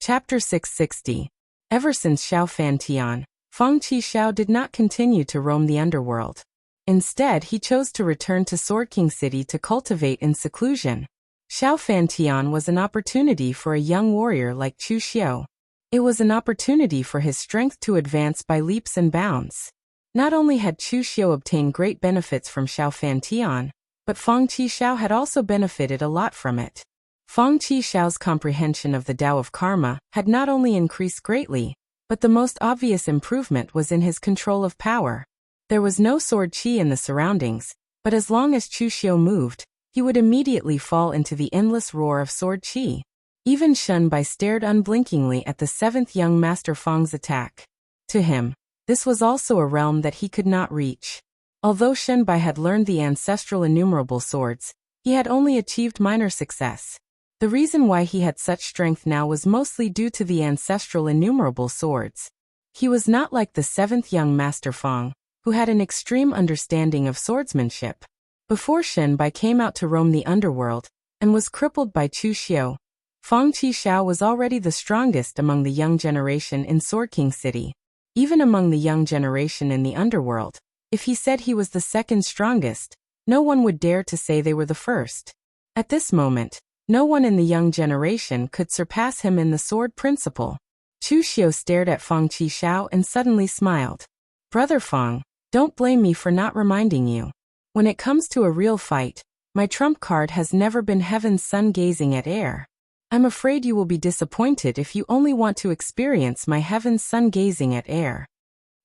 Chapter 660. Ever since Xiao Fan Tian, Feng Qixiao did not continue to roam the underworld. Instead, he chose to return to Sword King City to cultivate in seclusion. Xiao Fan Tian was an opportunity for a young warrior like Chu Xiu. It was an opportunity for his strength to advance by leaps and bounds. Not only had Chu Xiu obtained great benefits from Xiao Fan Tian, but Feng Qixiao had also benefited a lot from it. Feng Qixiao's comprehension of the Tao of Karma had not only increased greatly, but the most obvious improvement was in his control of power. There was no sword qi in the surroundings, but as long as Chu Xiu moved, he would immediately fall into the endless roar of sword qi. Even Shen Bai stared unblinkingly at the seventh young master Feng's attack. To him, this was also a realm that he could not reach. Although Shen Bai had learned the ancestral innumerable swords, he had only achieved minor success. The reason why he had such strength now was mostly due to the ancestral innumerable swords. He was not like the seventh young master Feng, who had an extreme understanding of swordsmanship. Before Shen Bai came out to roam the underworld, and was crippled by Chu Xiu, Feng Qixiao was already the strongest among the young generation in Sword King City. Even among the young generation in the underworld, if he said he was the second strongest, no one would dare to say they were the first. At this moment, no one in the young generation could surpass him in the sword principle. Chu Xiu stared at Feng Qixiao and suddenly smiled. Brother Feng, don't blame me for not reminding you. When it comes to a real fight, my trump card has never been heaven's sun gazing at air. I'm afraid you will be disappointed if you only want to experience my heaven's sun gazing at air.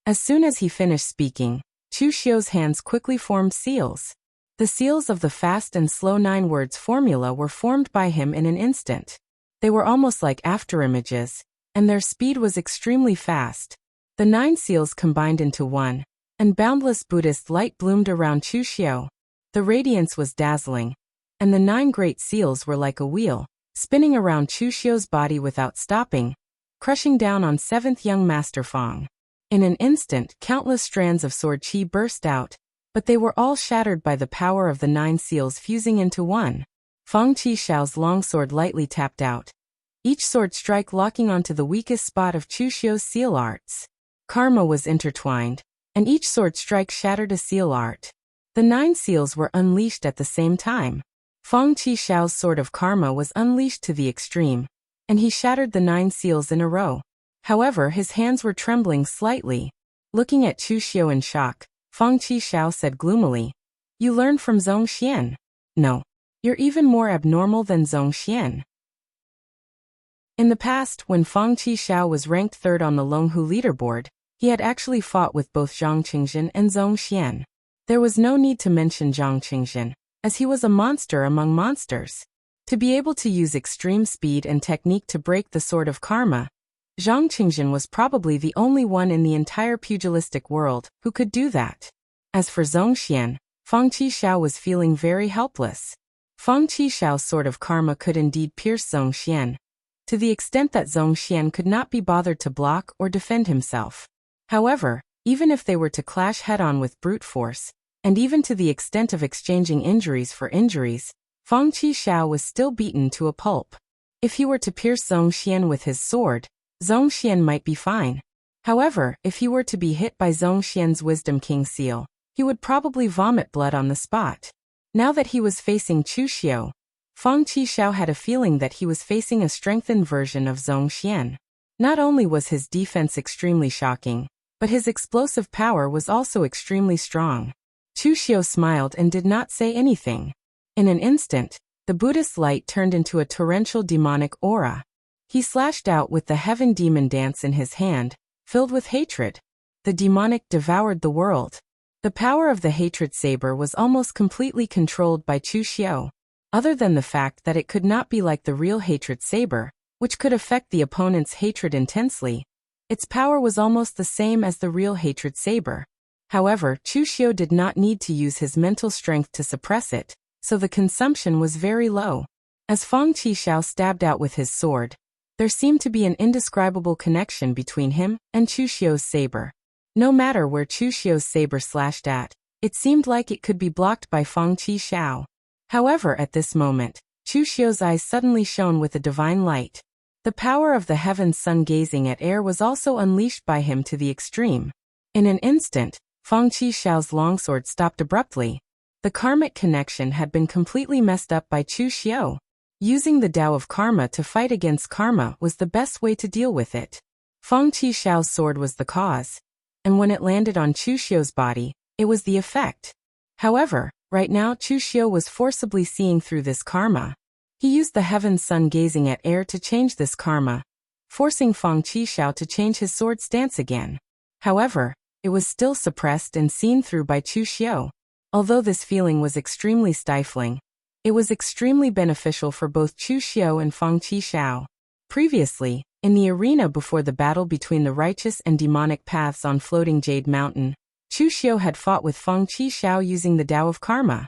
As soon as he finished speaking, Chu Xiu's hands quickly formed seals. The seals of the fast and slow 9 words formula were formed by him in an instant. They were almost like afterimages, and their speed was extremely fast. The 9 seals combined into one, and boundless Buddhist light bloomed around Chu Xiu. The radiance was dazzling, and the 9 great seals were like a wheel, spinning around Chu Xiu's body without stopping, crushing down on 7th young master Feng. In an instant, countless strands of sword qi burst out, but they were all shattered by the power of the 9 seals fusing into one. Feng Qixiao's longsword lightly tapped out, each sword strike locking onto the weakest spot of Chu Xiu's seal arts. Karma was intertwined, and each sword strike shattered a seal art. The 9 seals were unleashed at the same time. Feng Qixiao's sword of karma was unleashed to the extreme, and he shattered the 9 seals in a row. However, his hands were trembling slightly. Looking at Chu Xiu in shock, Feng Qixiao said gloomily, "You learned from Zhong Xian. No. You're even more abnormal than Zhong Xian." In the past, when Feng Qixiao was ranked 3rd on the Longhu leaderboard, he had actually fought with both Zhang Qingzhen and Zhong Xian. There was no need to mention Zhang Qingzhen, as he was a monster among monsters. To be able to use extreme speed and technique to break the sword of karma, Zhang Qingzhen was probably the only one in the entire pugilistic world who could do that. As for Zhong Xian, Feng Qixiao was feeling very helpless. Feng Qixiao's sword of karma could indeed pierce Zhong Xian, to the extent that Zhong Xian could not be bothered to block or defend himself. However, even if they were to clash head-on with brute force, and even to the extent of exchanging injuries for injuries, Feng Qixiao was still beaten to a pulp. If he were to pierce Zhong Xian with his sword, Zhong Xian might be fine. However, if he were to be hit by Zhong Xian's Wisdom King seal, he would probably vomit blood on the spot. Now that he was facing Chu Xiu, Feng Qixiao had a feeling that he was facing a strengthened version of Zhong Xian. Not only was his defense extremely shocking, but his explosive power was also extremely strong. Chu Xiu smiled and did not say anything. In an instant, the Buddhist light turned into a torrential demonic aura. He slashed out with the heaven demon dance in his hand, filled with hatred. The demonic devoured the world. The power of the hatred saber was almost completely controlled by Chu Xiu. Other than the fact that it could not be like the real hatred saber, which could affect the opponent's hatred intensely, its power was almost the same as the real hatred saber. However, Chu Xiu did not need to use his mental strength to suppress it, so the consumption was very low. As Feng Qixiao stabbed out with his sword, there seemed to be an indescribable connection between him and Chu Xiu's saber. No matter where Chu Xiu's saber slashed at, it seemed like it could be blocked by Feng Qixiao. However, at this moment, Chu Xiu's eyes suddenly shone with a divine light. The power of the heaven's sun gazing at air was also unleashed by him to the extreme. In an instant, Fang Qixiao's longsword stopped abruptly. The karmic connection had been completely messed up by Chu Xiao. Using the Tao of Karma to fight against karma was the best way to deal with it. Fang Qixiao's sword was the cause, and when it landed on Chu Xiao's body, it was the effect. However, right now Chu Xiao was forcibly seeing through this karma. He used the heaven's sun gazing at air to change this karma, forcing Fang Qixiao to change his sword stance again. However, it was still suppressed and seen through by Chu Xiao. Although this feeling was extremely stifling, it was extremely beneficial for both Chu Xiao and Fang Qixiao. Previously, in the arena before the battle between the righteous and demonic paths on floating Jade Mountain, Chu Xiao had fought with Fang Qixiao using the Tao of Karma.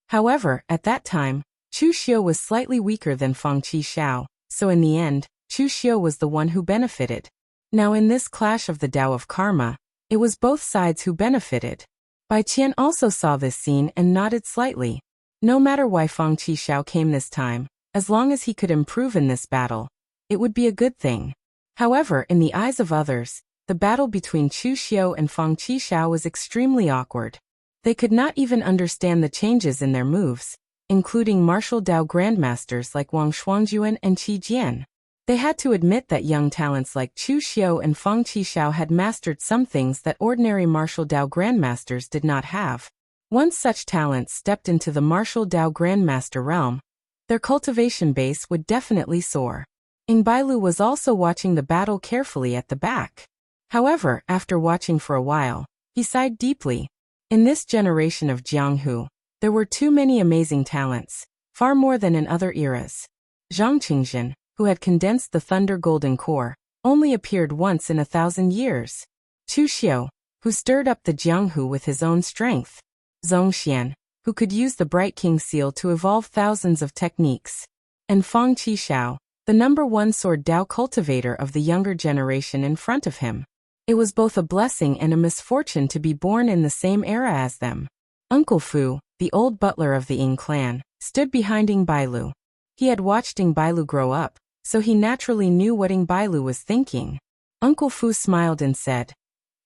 However, at that time, Chu Xiao was slightly weaker than Fang Qixiao, so in the end, Chu Xiao was the one who benefited. Now in this clash of the Tao of Karma, it was both sides who benefited. Bai Qian also saw this scene and nodded slightly. No matter why Fang Qixiao came this time, as long as he could improve in this battle, it would be a good thing. However, in the eyes of others, the battle between Chu Xiao and Fang Qixiao was extremely awkward. They could not even understand the changes in their moves, including martial Tao grandmasters like Wang Shuangjuan and Qi Jian. They had to admit that young talents like Chu Xiao and Fang Qixiao had mastered some things that ordinary martial Tao grandmasters did not have. Once such talents stepped into the martial Tao grandmaster realm, their cultivation base would definitely soar. Ying Bailu was also watching the battle carefully at the back. However, after watching for a while, he sighed deeply. In this generation of Jianghu, there were too many amazing talents, far more than in other eras. Zhang Qingzhen, who had condensed the Thunder Golden Core, only appeared once in 1,000 years. Chu Xiao, who stirred up the Jianghu with his own strength. Zhong Xian, who could use the Bright King Seal to evolve thousands of techniques. And Fang Qixiao, the #1 sword Tao cultivator of the younger generation in front of him. It was both a blessing and a misfortune to be born in the same era as them. Uncle Fu, the old butler of the Ying clan, stood behind Ying Bailu. He had watched Ying Bailu grow up, so he naturally knew what Ying Bailu was thinking. Uncle Fu smiled and said,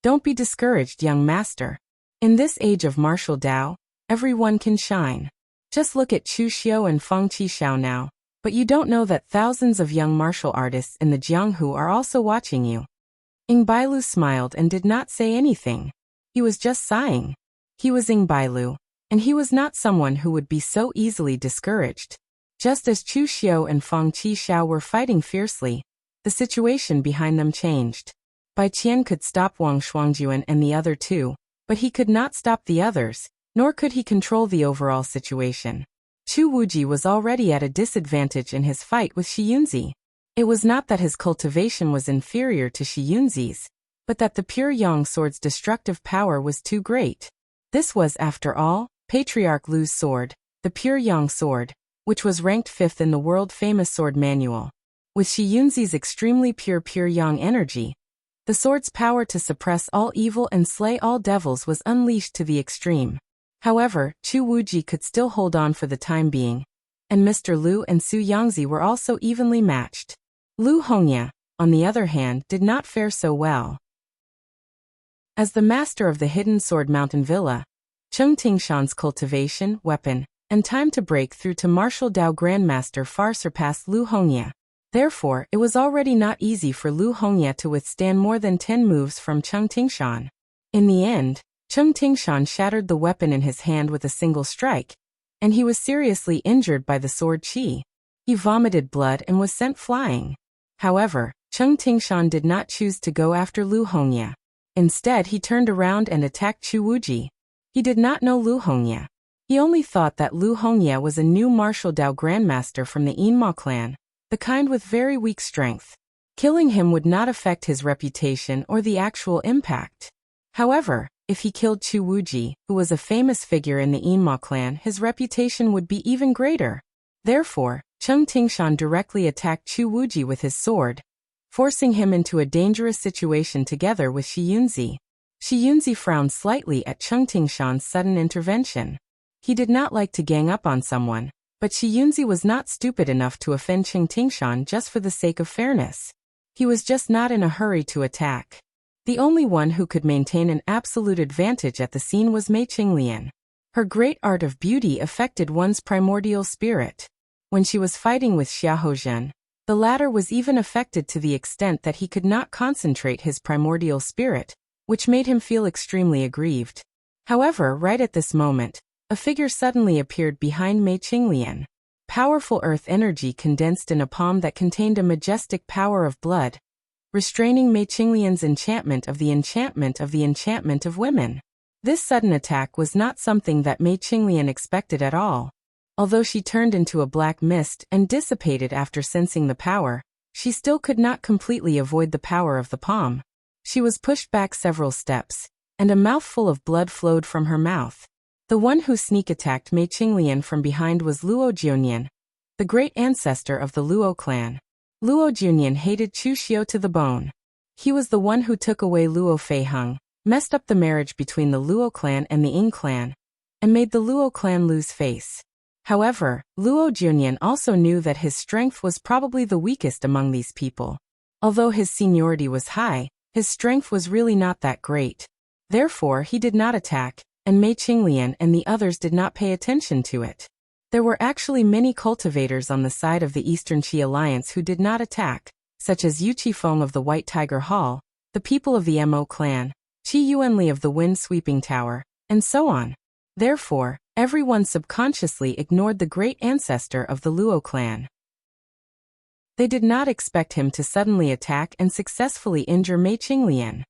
"Don't be discouraged, young master. In this age of martial Tao, everyone can shine. Just look at Chu Xiao and Fang Qixiao now, but you don't know that thousands of young martial artists in the Jianghu are also watching you." Ying Bailu smiled and did not say anything. He was just sighing. He was Ying Bailu, and he was not someone who would be so easily discouraged. Just as Chu Xiao and Fang Qixiao were fighting fiercely, the situation behind them changed. Bai Qian could stop Wang Shuangjuan and the other two, but he could not stop the others, nor could he control the overall situation. Chu Wuji was already at a disadvantage in his fight with Shi Yunzi. It was not that his cultivation was inferior to Shi Yunzi's, but that the pure Yang sword's destructive power was too great. This was, after all, Patriarch Lu's sword, the pure Yang sword, which was ranked 5th in the world-famous sword manual. With Shi Yunzi's extremely pure Yang energy, the sword's power to suppress all evil and slay all devils was unleashed to the extreme. However, Chu Wuji could still hold on for the time being, and Mr. Lu and Su Yangzi were also evenly matched. Lu Hongya, on the other hand, did not fare so well. As the master of the Hidden Sword Mountain Villa, Cheng Tingshan's cultivation, weapon, and time to break through to martial Tao grandmaster far surpassed Lu Hongya. Therefore, it was already not easy for Lu Hongya to withstand more than 10 moves from Cheng Tingshan. In the end, Cheng Tingshan shattered the weapon in his hand with a single strike, and he was seriously injured by the sword qi. He vomited blood and was sent flying. However, Cheng Tingshan did not choose to go after Lu Hongya. Instead, he turned around and attacked Chu Wuji. He did not know Lu Hongya. He only thought that Lu Hongya was a new martial Tao grandmaster from the Yinma clan, the kind with very weak strength. Killing him would not affect his reputation or the actual impact. However, if he killed Chu Wuji, who was a famous figure in the Yinma clan, his reputation would be even greater. Therefore, Cheng Tingshan directly attacked Chu Wuji with his sword, forcing him into a dangerous situation together with Shi Yunzi. Shi Yunzi frowned slightly at Cheng Tingshan's sudden intervention. He did not like to gang up on someone, But Shi Yunzi was not stupid enough to offend Qing Tingshan just for the sake of fairness. He was just not in a hurry to attack. The only one who could maintain an absolute advantage at the scene was Mei Qinglian. Her great art of beauty affected one's primordial spirit. When she was fighting with Xiahou, the latter was even affected to the extent that he could not concentrate his primordial spirit, which made him feel extremely aggrieved. However, right at this moment, a figure suddenly appeared behind Mei Qinglian. Powerful earth energy condensed in a palm that contained a majestic power of blood, restraining Mei Qinglian's enchantment of the enchantment of the enchantment of women. This sudden attack was not something that Mei Qinglian expected at all. Although she turned into a black mist and dissipated after sensing the power, she still could not completely avoid the power of the palm. She was pushed back several steps, and a mouthful of blood flowed from her mouth. The one who sneak attacked Mei Qinglian from behind was Luo Jiunian, the great ancestor of the Luo clan. Luo Jiunian hated Chu Xiu to the bone. He was the one who took away Luo Feiheng, messed up the marriage between the Luo clan and the Ying clan, and made the Luo clan lose face. However, Luo Jiunian also knew that his strength was probably the weakest among these people. Although his seniority was high, his strength was really not that great. Therefore, he did not attack, and Mei Qinglian and the others did not pay attention to it. There were actually many cultivators on the side of the Eastern Qi Alliance who did not attack, such as Yu Qifeng of the White Tiger Hall, the people of the Mo clan, Qi Yuanli of the Wind Sweeping Tower, and so on. Therefore, everyone subconsciously ignored the great ancestor of the Luo clan. They did not expect him to suddenly attack and successfully injure Mei Qinglian.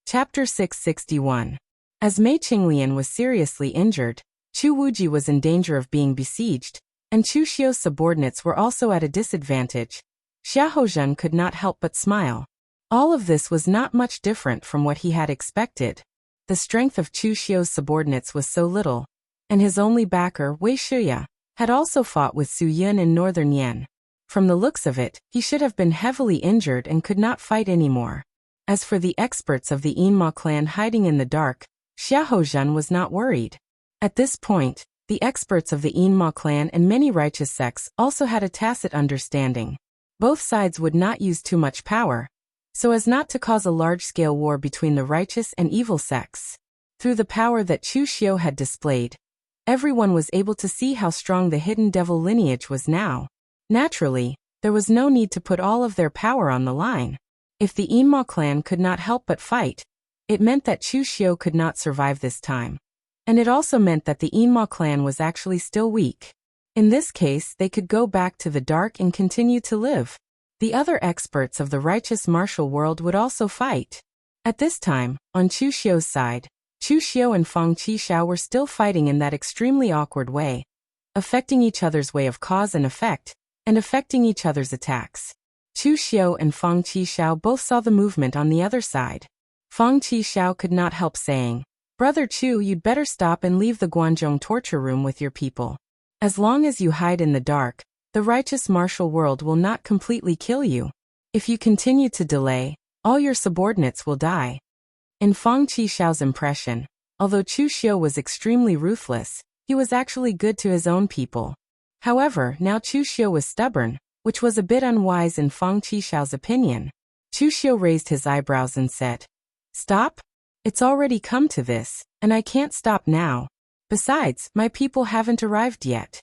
Chapter 661. As Mei Qinglian was seriously injured, Chu Wuji was in danger of being besieged, and Chu Xiu's subordinates were also at a disadvantage. Xiahou could not help but smile. All of this was not much different from what he had expected. The strength of Chu Xiu's subordinates was so little, and his only backer, Wei Shuya, had also fought with Su Yun in northern Yan. From the looks of it, he should have been heavily injured and could not fight anymore. As for the experts of the Yinma clan hiding in the dark, Xiahou was not worried. At this point, the experts of the Yinma clan and many righteous sects also had a tacit understanding. Both sides would not use too much power, so as not to cause a large-scale war between the righteous and evil sects. Through the power that Chu Xiu had displayed, everyone was able to see how strong the hidden devil lineage was now. Naturally, there was no need to put all of their power on the line. If the Yinma clan could not help but fight, it meant that Chu Xiu could not survive this time. And it also meant that the Yinma clan was actually still weak. In this case, they could go back to the dark and continue to live. The other experts of the righteous martial world would also fight. At this time, on Chu Xiu's side, Chu Xiu and Fang Qishao were still fighting in that extremely awkward way, affecting each other's way of cause and effect, and affecting each other's attacks. Chu Xiu and Fang Qishao both saw the movement on the other side. Fang Qishao could not help saying, "Brother Chu, you'd better stop and leave the Guanzhong torture room with your people. As long as you hide in the dark, the righteous martial world will not completely kill you. If you continue to delay, all your subordinates will die." In Fang Qishao's impression, although Chu Xiu was extremely ruthless, he was actually good to his own people. However, now Chu Xiu was stubborn, which was a bit unwise in Fang Qishao's opinion. Chu Xiu raised his eyebrows and said, "Stop? It's already come to this, and I can't stop now. Besides, my people haven't arrived yet."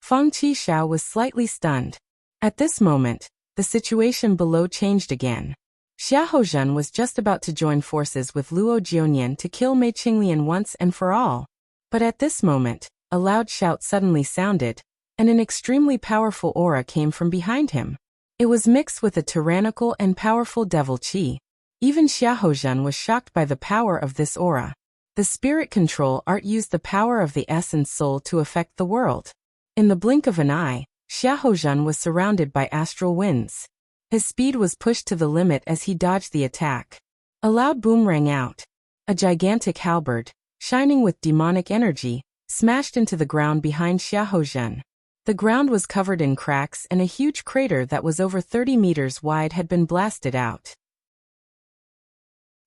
Fang Qishao was slightly stunned. At this moment, the situation below changed again. Xiahou was just about to join forces with Luo Jiunian to kill Mei Qinglian once and for all. But at this moment, a loud shout suddenly sounded, and an extremely powerful aura came from behind him. It was mixed with a tyrannical and powerful devil qi. Even Xiahou was shocked by the power of this aura. The spirit control art used the power of the essence soul to affect the world. In the blink of an eye, Xiahou was surrounded by astral winds. His speed was pushed to the limit as he dodged the attack. A loud boom rang out. A gigantic halberd, shining with demonic energy, smashed into the ground behind Xiahou. The ground was covered in cracks and a huge crater that was over 30 meters wide had been blasted out.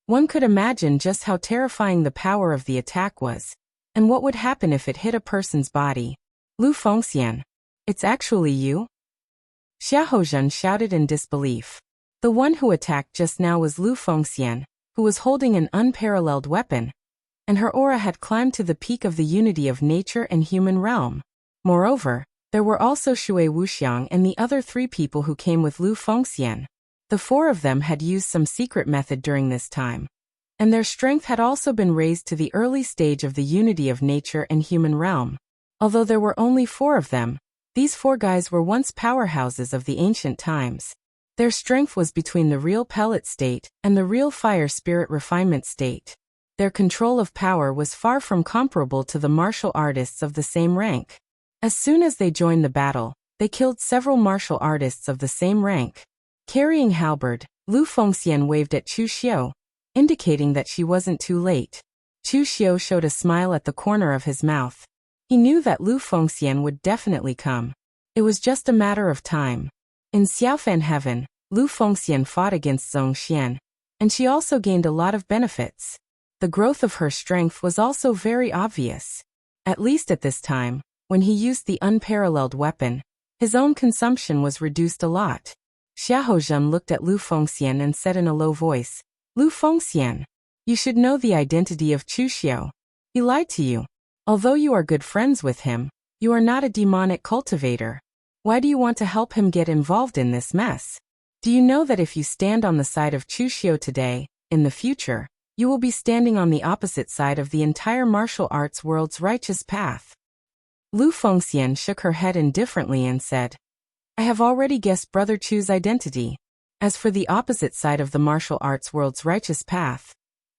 One could imagine just how terrifying the power of the attack was. And what would happen if it hit a person's body? Lu Fengxian. It's actually you? Xiahozhen shouted in disbelief. The one who attacked just now was Lu Fengxian, who was holding an unparalleled weapon, and her aura had climbed to the peak of the unity of nature and human realm. Moreover, there were also Shui Wuxiang and the other 3 people who came with Lu Fengxian. The 4 of them had used some secret method during this time, and their strength had also been raised to the early stage of the unity of nature and human realm. Although there were only 4 of them, these 4 guys were once powerhouses of the ancient times. Their strength was between the real pellet state and the real fire spirit refinement state. Their control of power was far from comparable to the martial artists of the same rank. As soon as they joined the battle, they killed several martial artists of the same rank. Carrying halberd, Lu Fengxian waved at Chu Xiu, indicating that she wasn't too late. Chu Xiu showed a smile at the corner of his mouth. He knew that Lu Fengxian would definitely come. It was just a matter of time. In Xiaofan Heaven, Lu Fengxian fought against Zhong Xian, and she also gained a lot of benefits. The growth of her strength was also very obvious. At least at this time, when he used the unparalleled weapon, his own consumption was reduced a lot. Xiahozhen looked at Lu Fengxian and said in a low voice, Lu Fengxian, you should know the identity of Chu Xiu. He lied to you. Although you are good friends with him, you are not a demonic cultivator. Why do you want to help him get involved in this mess? Do you know that if you stand on the side of Chu Xiu today, in the future, you will be standing on the opposite side of the entire martial arts world's righteous path? Lu Fengxian shook her head indifferently and said, I have already guessed Brother Chu's identity. As for the opposite side of the martial arts world's righteous path,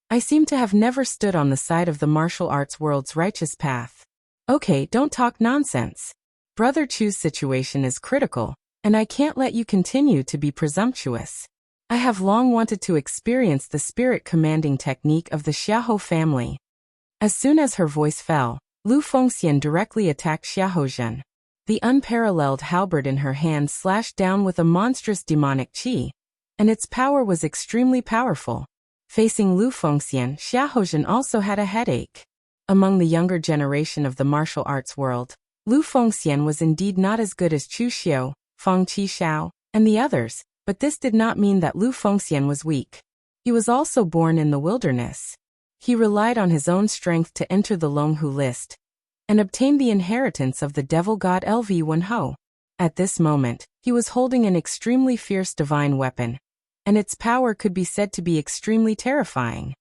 I seem to have never stood on the side of the martial arts world's righteous path. Okay, don't talk nonsense. Brother Chu's situation is critical, and I can't let you continue to be presumptuous. I have long wanted to experience the spirit commanding technique of the Xiahou family. As soon as her voice fell, Lu Fengxian directly attacked Xiahozhen. The unparalleled halberd in her hand slashed down with a monstrous demonic qi, and its power was extremely powerful. Facing Lu Fengxian, Xiahozhen also had a headache. Among the younger generation of the martial arts world, Lu Fengxian was indeed not as good as Chu Xiu, Feng Qishao, and the others, but this did not mean that Lu Fengxian was weak. He was also born in the wilderness. He relied on his own strength to enter the Longhu list and obtain the inheritance of the devil god Lv Wenhou. At this moment, he was holding an extremely fierce divine weapon, and its power could be said to be extremely terrifying.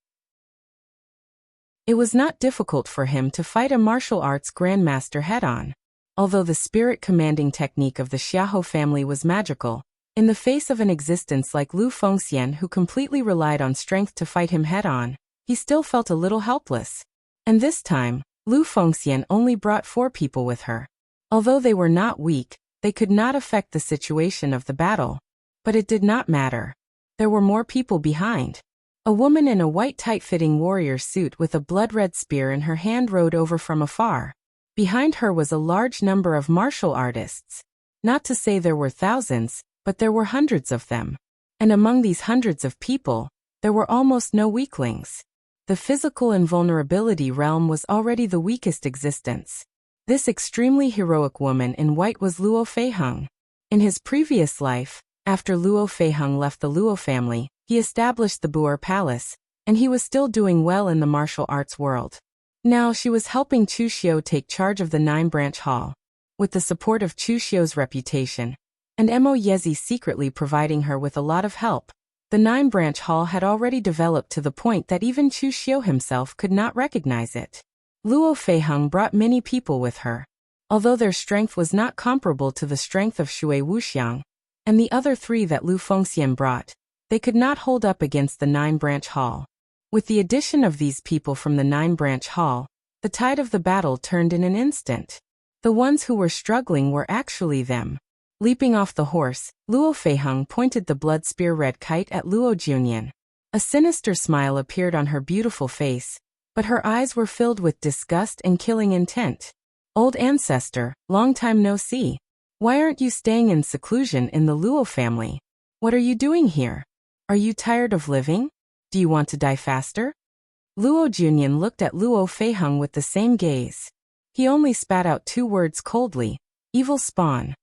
It was not difficult for him to fight a martial arts grandmaster head-on. Although the spirit commanding technique of the Xiahou family was magical, in the face of an existence like Lu Fengxian who completely relied on strength to fight him head-on, he still felt a little helpless. And this time, Lu Fengxian only brought 4 people with her. Although they were not weak, they could not affect the situation of the battle. But it did not matter. There were more people behind. A woman in a white tight-fitting warrior suit with a blood-red spear in her hand rode over from afar. Behind her was a large number of martial artists. Not to say there were thousands, but there were hundreds of them. And among these hundreds of people, there were almost no weaklings. The physical invulnerability realm was already the weakest existence. This extremely heroic woman in white was Luo Feiheng. In his previous life, after Luo Feiheng left the Luo family, he established the Buer Palace, and he was still doing well in the martial arts world. Now she was helping Chu Xiu take charge of the 9-branch hall. With the support of Chu Xiu's reputation, and Mo Yezi secretly providing her with a lot of help, the 9-branch hall had already developed to the point that even Chu Xiu himself could not recognize it. Luo Feiheng brought many people with her. Although their strength was not comparable to the strength of Shui Wuxiang, and the other 3 that Lu Fengxian brought, they could not hold up against the 9-branch hall. With the addition of these people from the 9-branch hall, the tide of the battle turned in an instant. The ones who were struggling were actually them. Leaping off the horse, Luo Feiheng pointed the blood spear red kite at Luo Junyan. A sinister smile appeared on her beautiful face, but her eyes were filled with disgust and killing intent. Old ancestor, long time no see. Why aren't you staying in seclusion in the Luo family? What are you doing here? Are you tired of living? Do you want to die faster? Luo Junyan looked at Luo Feiheng with the same gaze. He only spat out 2 words coldly, evil spawn.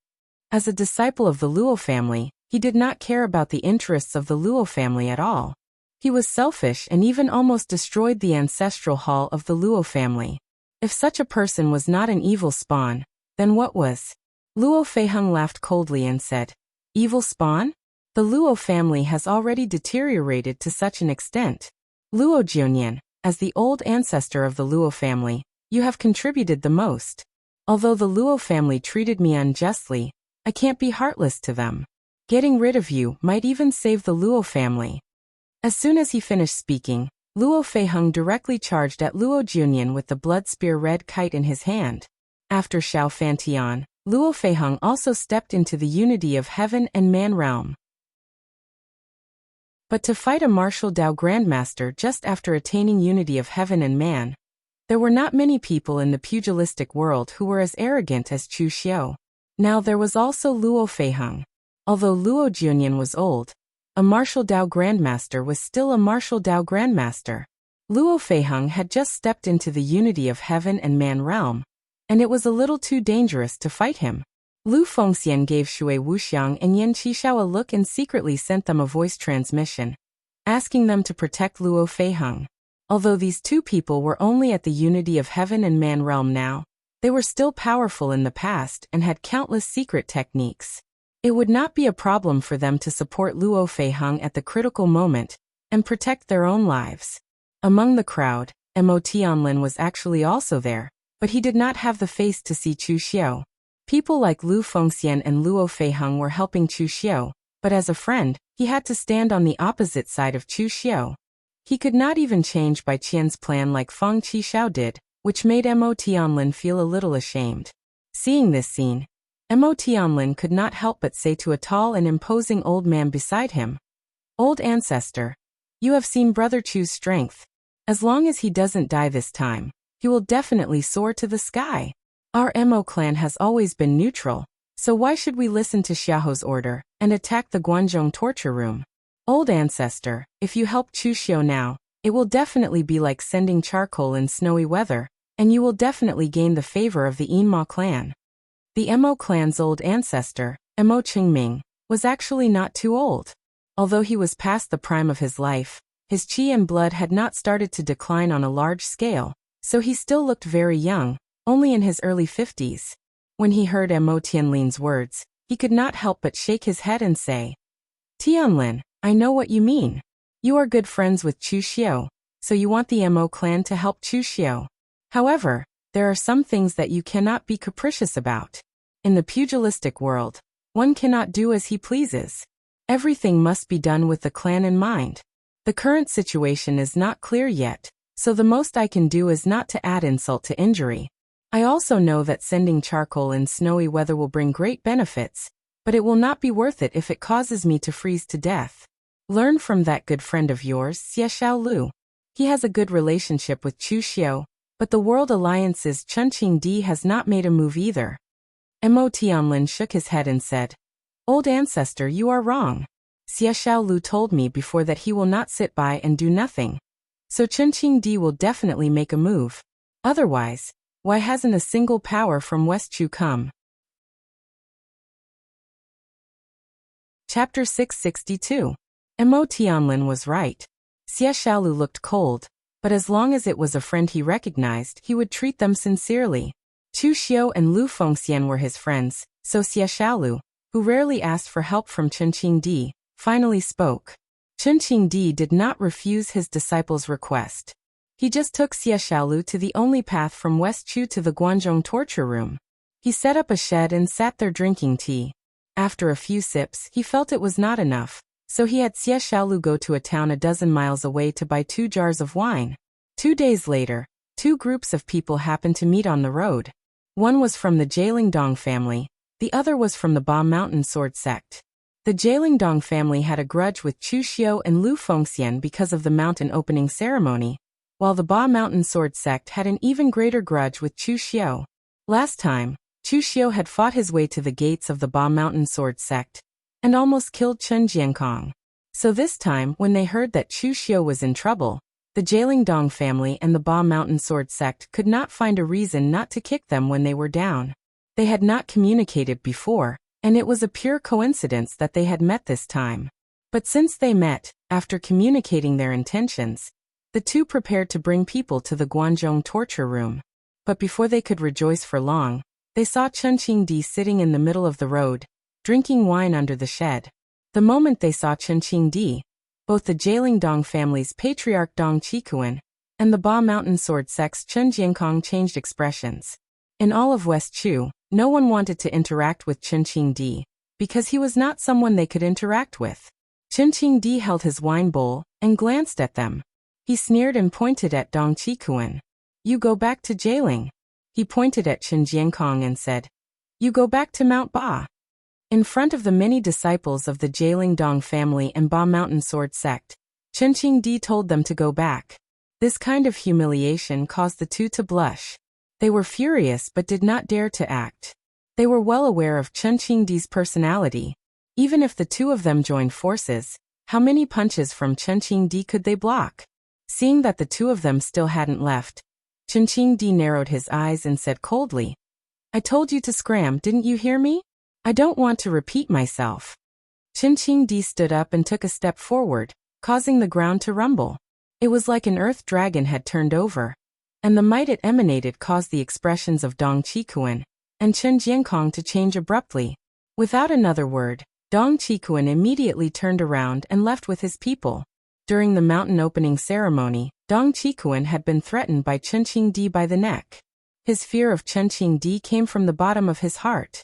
As a disciple of the Luo family, he did not care about the interests of the Luo family at all. He was selfish and even almost destroyed the ancestral hall of the Luo family. If such a person was not an evil spawn, then what was? Luo Feiheng laughed coldly and said, "Evil spawn? The Luo family has already deteriorated to such an extent. Luo Junyan, as the old ancestor of the Luo family, you have contributed the most. Although the Luo family treated me unjustly, I can't be heartless to them. Getting rid of you might even save the Luo family." As soon as he finished speaking, Luo Feiheng directly charged at Luo Junyan with the blood spear red kite in his hand. After Xiao Fantian, Luo Feiheng also stepped into the unity of heaven and man realm. But to fight a martial Dao Grandmaster just after attaining unity of heaven and man, there were not many people in the pugilistic world who were as arrogant as Chu Xiao. Now there was also Luo Feiheng. Although Luo Junyan was old, a martial Dao Grandmaster was still a martial Dao Grandmaster. Luo Feiheng had just stepped into the unity of heaven and man realm, and it was a little too dangerous to fight him. Lu Fengxian gave Shui Wuxiang and Yan Qishao a look and secretly sent them a voice transmission, asking them to protect Luo Feiheng. Although these 2 people were only at the unity of heaven and man realm now, they were still powerful in the past and had countless secret techniques. It would not be a problem for them to support Luo Feiheng at the critical moment and protect their own lives. Among the crowd, Mo Tianlin was actually also there, but he did not have the face to see Chu Xiao. People like Lu Fengxian and Luo Feiheng were helping Chu Xiao, but as a friend, he had to stand on the opposite side of Chu Xiao. He could not even change Bai Qian's plan like Feng Qishao did, which made Mo Tianlin feel a little ashamed. Seeing this scene, Mo Tianlin could not help but say to a tall and imposing old man beside him, "Old ancestor, you have seen Brother Chu's strength. As long as he doesn't die this time, he will definitely soar to the sky. Our Mo clan has always been neutral, so why should we listen to Xiaoho's order and attack the Guanzhong torture room? Old ancestor, if you help Chu Xiao now, it will definitely be like sending charcoal in snowy weather, and you will definitely gain the favor of the Yinma clan." The Mo clan's old ancestor, Mo Qingming, was actually not too old. Although he was past the prime of his life, his qi and blood had not started to decline on a large scale, so he still looked very young, only in his early 50s. When he heard Mo Tianlin's words, he could not help but shake his head and say, "Tianlin, I know what you mean. You are good friends with Chu Xiao, so you want the Mo clan to help Chu Xiao. However, there are some things that you cannot be capricious about. In the pugilistic world, one cannot do as he pleases. Everything must be done with the clan in mind. The current situation is not clear yet, so the most I can do is not to add insult to injury. I also know that sending charcoal in snowy weather will bring great benefits, but it will not be worth it if it causes me to freeze to death. Learn from that good friend of yours, Xie Xiaolu. He has a good relationship with Chu Xiao, but the World Alliance's Chen Qingdi has not made a move either." Mo Tianlin shook his head and said, "Old ancestor, you are wrong. Xie Xiaolu told me before that he will not sit by and do nothing. So Chen Qingdi will definitely make a move. Otherwise, why hasn't a single power from West Chu come?" Chapter 662. Mo Tianlin was right. Xie Xiaolu looked cold, but as long as it was a friend he recognized, he would treat them sincerely. Chu Xiao and Lu Fengxian were his friends, so Xie Xiaolu, who rarely asked for help from Chen Qingdi, finally spoke. Chen Qingdi did not refuse his disciple's request. He just took Xie Xiaolu to the only path from West Chu to the Guanzhong torture room. He set up a shed and sat there drinking tea. After a few sips, he felt it was not enough, so he had Xie Xiaolu go to a town a dozen miles away to buy 2 jars of wine. 2 days later, 2 groups of people happened to meet on the road. One was from the Jielingdong family, the other was from the Ba Mountain Sword sect. The Jielingdong family had a grudge with Chu Xiao and Lu Fengxian because of the mountain opening ceremony, while the Ba Mountain Sword sect had an even greater grudge with Chu Xiao. Last time, Chu Xiao had fought his way to the gates of the Ba Mountain Sword sect and almost killed Chen Jiankong. So this time, when they heard that Chu Xiao was in trouble, The Jielingdong family and the Ba Mountain Sword sect could not find a reason not to kick them when they were down. They had not communicated before, and it was a pure coincidence that they had met this time. But since they met, after communicating their intentions, the two prepared to bring people to the Guanzhong torture room. But before they could rejoice for long, they saw Chen Qingdi sitting in the middle of the road, drinking wine under the shed. The moment they saw Chen Qingdi, both the Jielingdong family's patriarch Dong Qikuan and the Ba Mountain Sword sect's Chen Jiankong changed expressions. In all of West Chu, no one wanted to interact with Chen Qingdi, because he was not someone they could interact with. Chen Qingdi held his wine bowl and glanced at them. He sneered and pointed at Dong Qikuan. "You go back to Jieling." He pointed at Chen Jiankong and said, "You go back to Mount Ba." In front of the many disciples of the Jielingdong family and Ba Mountain Sword sect, Chen Qingdi told them to go back. This kind of humiliation caused the two to blush. They were furious but did not dare to act. They were well aware of Chen Qingdi's personality. Even if the two of them joined forces, how many punches from Chen Qingdi could they block? Seeing that the two of them still hadn't left, Chen Qingdi narrowed his eyes and said coldly, "I told you to scram, didn't you hear me? I don't want to repeat myself." Chen Qingdi stood up and took a step forward, causing the ground to rumble. It was like an earth dragon had turned over, and the might it emanated caused the expressions of Dong Qikuan and Chen Jiankong to change abruptly. Without another word, Dong Qikuan immediately turned around and left with his people. During the mountain opening ceremony, Dong Qikuan had been threatened by Chen Qingdi by the neck. His fear of Chen Qingdi came from the bottom of his heart.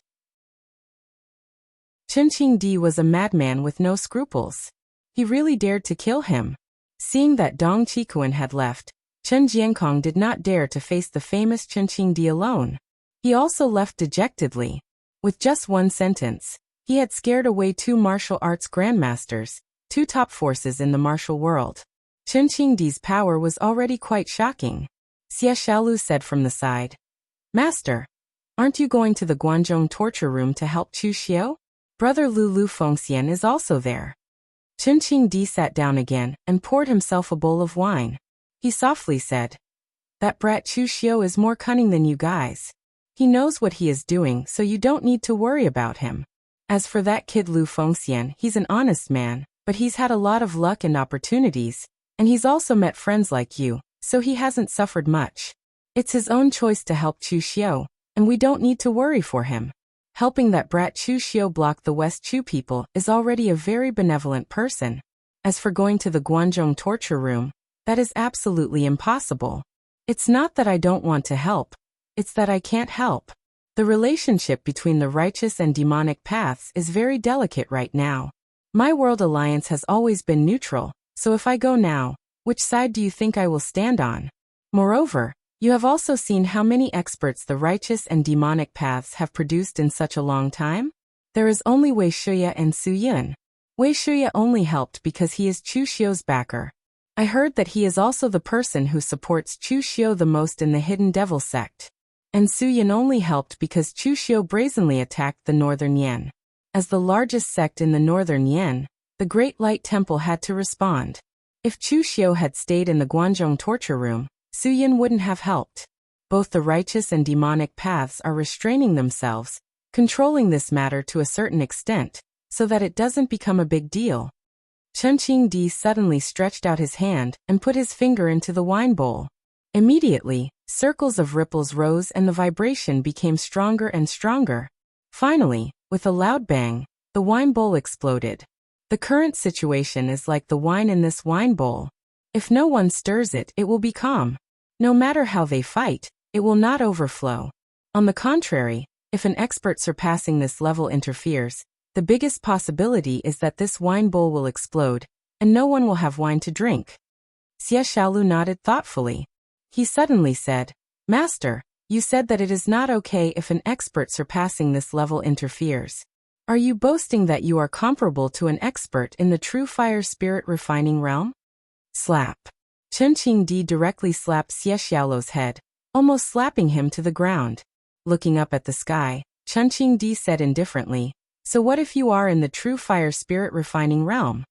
Chen Qingdi was a madman with no scruples. He really dared to kill him. Seeing that Dong Qikuan had left, Chen Jiankong did not dare to face the famous Chen Qingdi alone. He also left dejectedly. With just one sentence, he had scared away two martial arts grandmasters, two top forces in the martial world. Chen Qingdi's power was already quite shocking. Xie Xiaolu said from the side, "Master, aren't you going to the Guanzhong torture room to help Chu Xiao? Brother Lu Fengxian is also there." Chen Qingdi sat down again and poured himself a bowl of wine. He softly said, "That brat Chu Xiao is more cunning than you guys. He knows what he is doing, so you don't need to worry about him. As for that kid Lu Fengxian, he's an honest man, but he's had a lot of luck and opportunities, and he's also met friends like you, so he hasn't suffered much. It's his own choice to help Chu Xiao, and we don't need to worry for him. Helping that brat Chu Xiao block the West Chu people is already a very benevolent person. As for going to the Guanzhong torture room, that is absolutely impossible. It's not that I don't want to help, it's that I can't help. The relationship between the righteous and demonic paths is very delicate right now. My world alliance has always been neutral, so if I go now, which side do you think I will stand on? Moreover, you have also seen how many experts the righteous and demonic paths have produced in such a long time? There is only Wei Shuya and Su Yun. Wei Shuya only helped because he is Chu Xiao's backer. I heard that he is also the person who supports Chu Xiao the most in the Hidden Devil sect. And Su Yun only helped because Chu Xiao brazenly attacked the Northern Yen. As the largest sect in the Northern Yen, the Great Light Temple had to respond. If Chu Xiao had stayed in the Guanzhong torture room, Su Yun wouldn't have helped. Both the righteous and demonic paths are restraining themselves, controlling this matter to a certain extent, so that it doesn't become a big deal. Chen Qingdi suddenly stretched out his hand and put his finger into the wine bowl. Immediately, circles of ripples rose and the vibration became stronger and stronger. Finally, with a loud bang, the wine bowl exploded. The current situation is like the wine in this wine bowl. If no one stirs it, it will be calm. No matter how they fight, it will not overflow. On the contrary, if an expert surpassing this level interferes, the biggest possibility is that this wine bowl will explode, and no one will have wine to drink. Xie Xiaolu nodded thoughtfully. He suddenly said, "Master, you said that it is not okay if an expert surpassing this level interferes. Are you boasting that you are comparable to an expert in the true fire spirit refining realm?" Slap. Chen Qingdi directly slapped Xie Xiaolu's head, almost slapping him to the ground. Looking up at the sky, Chen Qingdi said indifferently, "So what if you are in the true fire spirit refining realm?"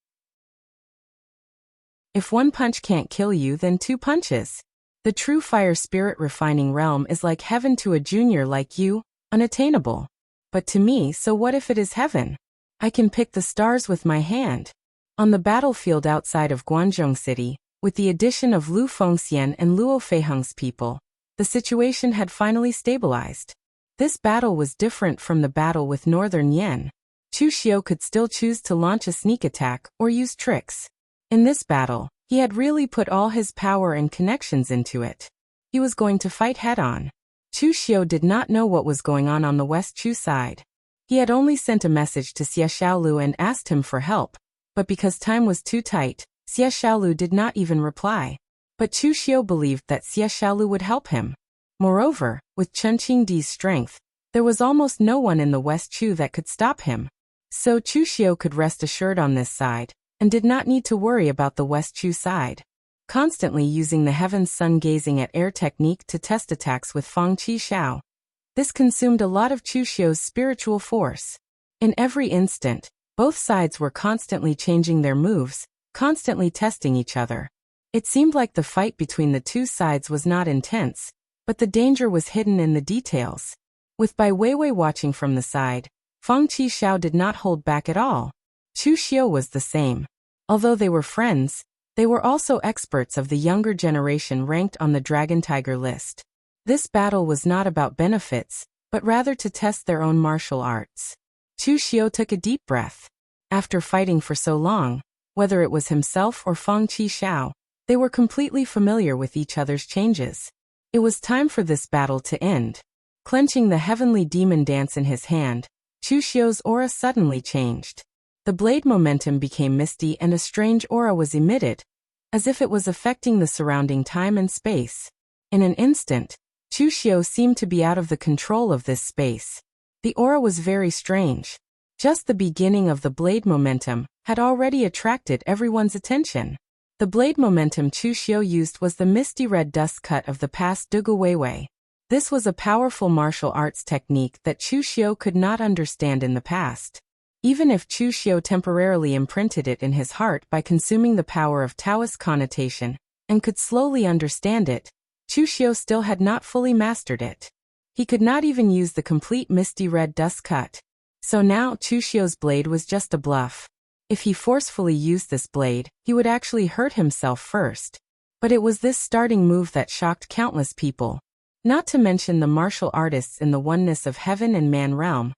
If one punch can't kill you, then two punches. The true fire spirit refining realm is like heaven to a junior like you, unattainable. But to me, so what if it is heaven? I can pick the stars with my hand. On the battlefield outside of Guangzhou City, with the addition of Lu Fengxian and Luo Feiheng's people, the situation had finally stabilized. This battle was different from the battle with Northern Yan. Chu Xiu could still choose to launch a sneak attack or use tricks. In this battle, he had really put all his power and connections into it. He was going to fight head-on. Chu Xiu did not know what was going on the West Chu side. He had only sent a message to Xie Xiaolu and asked him for help, but because time was too tight, Xie Xiaolu did not even reply. But Chu Xiu believed that Xie Xiaolu would help him. Moreover, with Chen Qingdi's strength, there was almost no one in the West Chu that could stop him. So Chu Xiu could rest assured on this side, and did not need to worry about the West Chu side. Constantly using the heaven's sun gazing at air technique to test attacks with Fang Qi Xiao. This consumed a lot of Chu Xiu's spiritual force. In every instant, both sides were constantly changing their moves, constantly testing each other. It seemed like the fight between the two sides was not intense, but the danger was hidden in the details. With Bai Weiwei watching from the side, Fang Qi Xiao did not hold back at all. Chu Xiu was the same. Although they were friends, they were also experts of the younger generation ranked on the Dragon Tiger list. This battle was not about benefits, but rather to test their own martial arts. Chu Xiu took a deep breath. After fighting for so long, whether it was himself or Fang Qi Xiao, they were completely familiar with each other's changes. It was time for this battle to end. Clenching the heavenly demon dance in his hand, Chu Xiu's aura suddenly changed. The blade momentum became misty and a strange aura was emitted, as if it was affecting the surrounding time and space. In an instant, Chu Xiu seemed to be out of the control of this space. The aura was very strange. Just the beginning of the blade momentum had already attracted everyone's attention. The blade momentum Chu Xiu used was the misty red dust cut of the past Dugu Weiwei. This was a powerful martial arts technique that Chu Xiu could not understand in the past. Even if Chu Xiu temporarily imprinted it in his heart by consuming the power of Taoist connotation, and could slowly understand it, Chu Xiu still had not fully mastered it. He could not even use the complete misty red dust cut. So now Chu Xiu's blade was just a bluff. If he forcefully used this blade, he would actually hurt himself first. But it was this starting move that shocked countless people. Not to mention the martial artists in the oneness of heaven and man realm.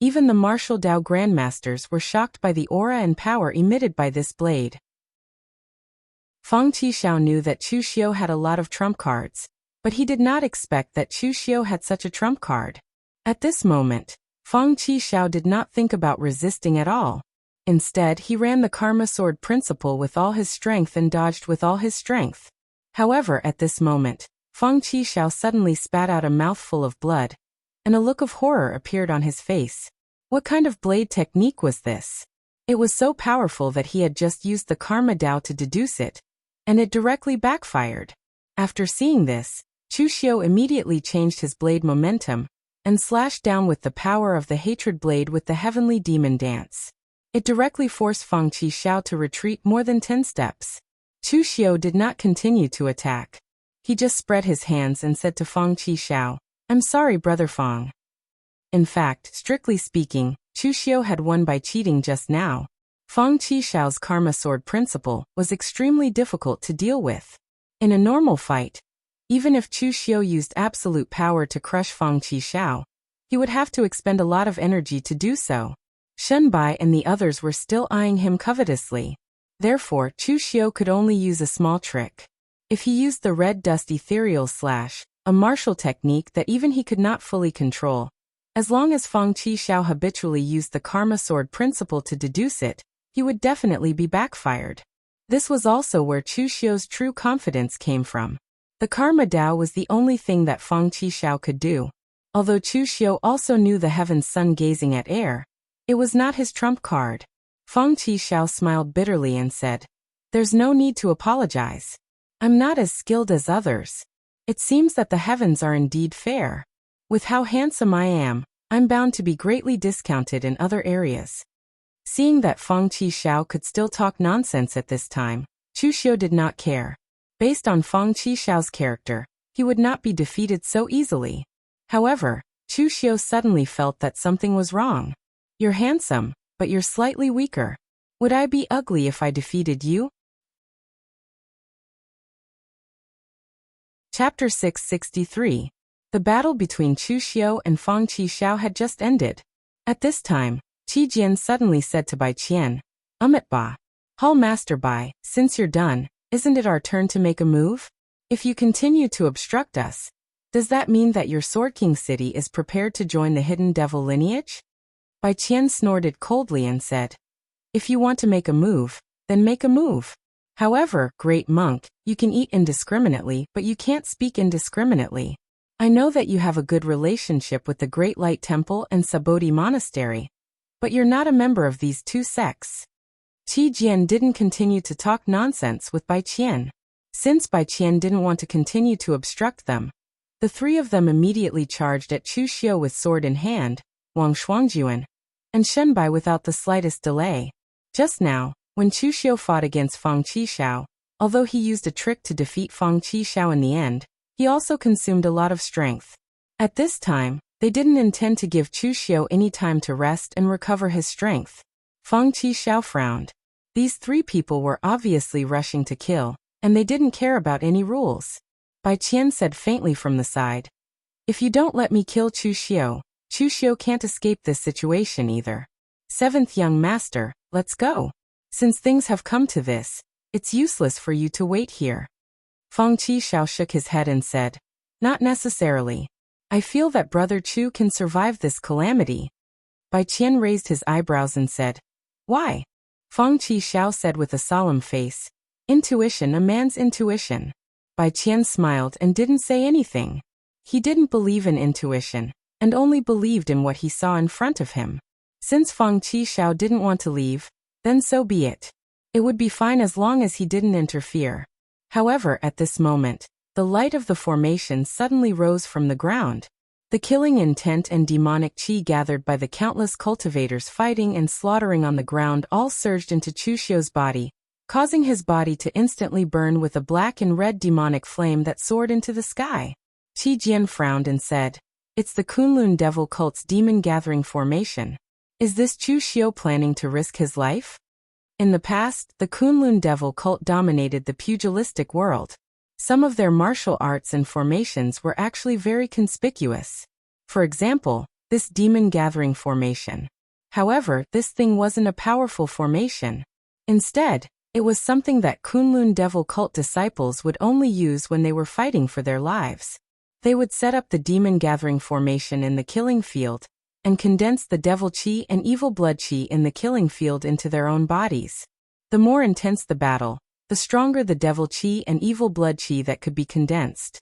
Even the martial Dao grandmasters were shocked by the aura and power emitted by this blade. Fang Qi Xiao knew that Chu Xiu had a lot of trump cards, but he did not expect that Chu Xiu had such a trump card. At this moment, Fang Qi Xiao did not think about resisting at all. Instead, he ran the Karma Sword principle with all his strength and dodged with all his strength. However, at this moment, Fang Qi Xiao suddenly spat out a mouthful of blood, and a look of horror appeared on his face. What kind of blade technique was this? It was so powerful that he had just used the Karma Dao to deduce it, and it directly backfired. After seeing this, Chu Xiu immediately changed his blade momentum, and slashed down with the power of the hatred blade with the heavenly demon dance. It directly forced Fang Qi Xiao to retreat more than 10 steps. Chu Xiu did not continue to attack. He just spread his hands and said to Fang Qi Xiao, "I'm sorry, brother Fang." In fact, strictly speaking, Chu Xiu had won by cheating just now. Fang Qi Xiao's Karma Sword principle was extremely difficult to deal with. In a normal fight, even if Chu Xiu used absolute power to crush Fang Qi Xiao, he would have to expend a lot of energy to do so. Shen Bai and the others were still eyeing him covetously. Therefore, Chu Xiu could only use a small trick. If he used the red dust ethereal slash, a martial technique that even he could not fully control, as long as Fang Qi Xiao habitually used the Karma Sword principle to deduce it, he would definitely be backfired. This was also where Chu Xiu's true confidence came from. The Karma Dao was the only thing that Fang Qi Xiao could do. Although Chu Xiu also knew the heaven's sun gazing at air, it was not his trump card. Fang Qi Xiao smiled bitterly and said, "There's no need to apologize. I'm not as skilled as others. It seems that the heavens are indeed fair. With how handsome I am, I'm bound to be greatly discounted in other areas." Seeing that Fang Qi Xiao could still talk nonsense at this time, Chu Xiu did not care. Based on Fang Qixiao's character, he would not be defeated so easily. However, Chu Xiu suddenly felt that something was wrong. You're handsome, but you're slightly weaker. Would I be ugly if I defeated you? Chapter 663. The battle between Chu Xiu and Fang Qixiao had just ended. At this time, Qi Jian suddenly said to Bai Qian, Ba. Hall Master Bai, since you're done, isn't it our turn to make a move? If you continue to obstruct us, does that mean that your Sword King city is prepared to join the hidden devil lineage? Bai Qian snorted coldly and said, If you want to make a move, then make a move. However, great monk, you can eat indiscriminately, but you can't speak indiscriminately. I know that you have a good relationship with the Great Light Temple and Sabodhi Monastery, but you're not a member of these two sects. Qi Jian didn't continue to talk nonsense with Bai Qian. Since Bai Qian didn't want to continue to obstruct them, the three of them immediately charged at Chu Xiu with sword in hand, Wang Shuangjuan, and Shen Bai without the slightest delay. Just now, when Chu Xiu fought against Fang Qixiao, although he used a trick to defeat Fang Qixiao in the end, he also consumed a lot of strength. At this time, they didn't intend to give Chu Xiu any time to rest and recover his strength. Fang Qixiao frowned. These three people were obviously rushing to kill, and they didn't care about any rules. Bai Qian said faintly from the side, If you don't let me kill Chu Xiu can't escape this situation either. Seventh young master, let's go. Since things have come to this, it's useless for you to wait here. Fang Qixiao shook his head and said, Not necessarily. I feel that Brother Chu can survive this calamity. Bai Qian raised his eyebrows and said, Why? Fang Qixiao said with a solemn face, Intuition, a man's intuition. Bai Qian smiled and didn't say anything. He didn't believe in intuition, and only believed in what he saw in front of him. Since Fang Qixiao didn't want to leave, then so be it. It would be fine as long as he didn't interfere. However, at this moment, the light of the formation suddenly rose from the ground. The killing intent and demonic qi gathered by the countless cultivators fighting and slaughtering on the ground all surged into Chu Xiu's body, causing his body to instantly burn with a black and red demonic flame that soared into the sky. Qi Jian frowned and said, It's the Kunlun devil cult's demon-gathering formation. Is this Chu Xiu planning to risk his life? In the past, the Kunlun devil cult dominated the pugilistic world. Some of their martial arts and formations were actually very conspicuous. For example, this demon-gathering formation. However, this thing wasn't a powerful formation. Instead, it was something that Kunlun devil cult disciples would only use when they were fighting for their lives. They would set up the demon-gathering formation in the killing field, and condense the devil qi and evil blood qi in the killing field into their own bodies. The more intense the battle, the stronger the devil qi and evil blood qi that could be condensed.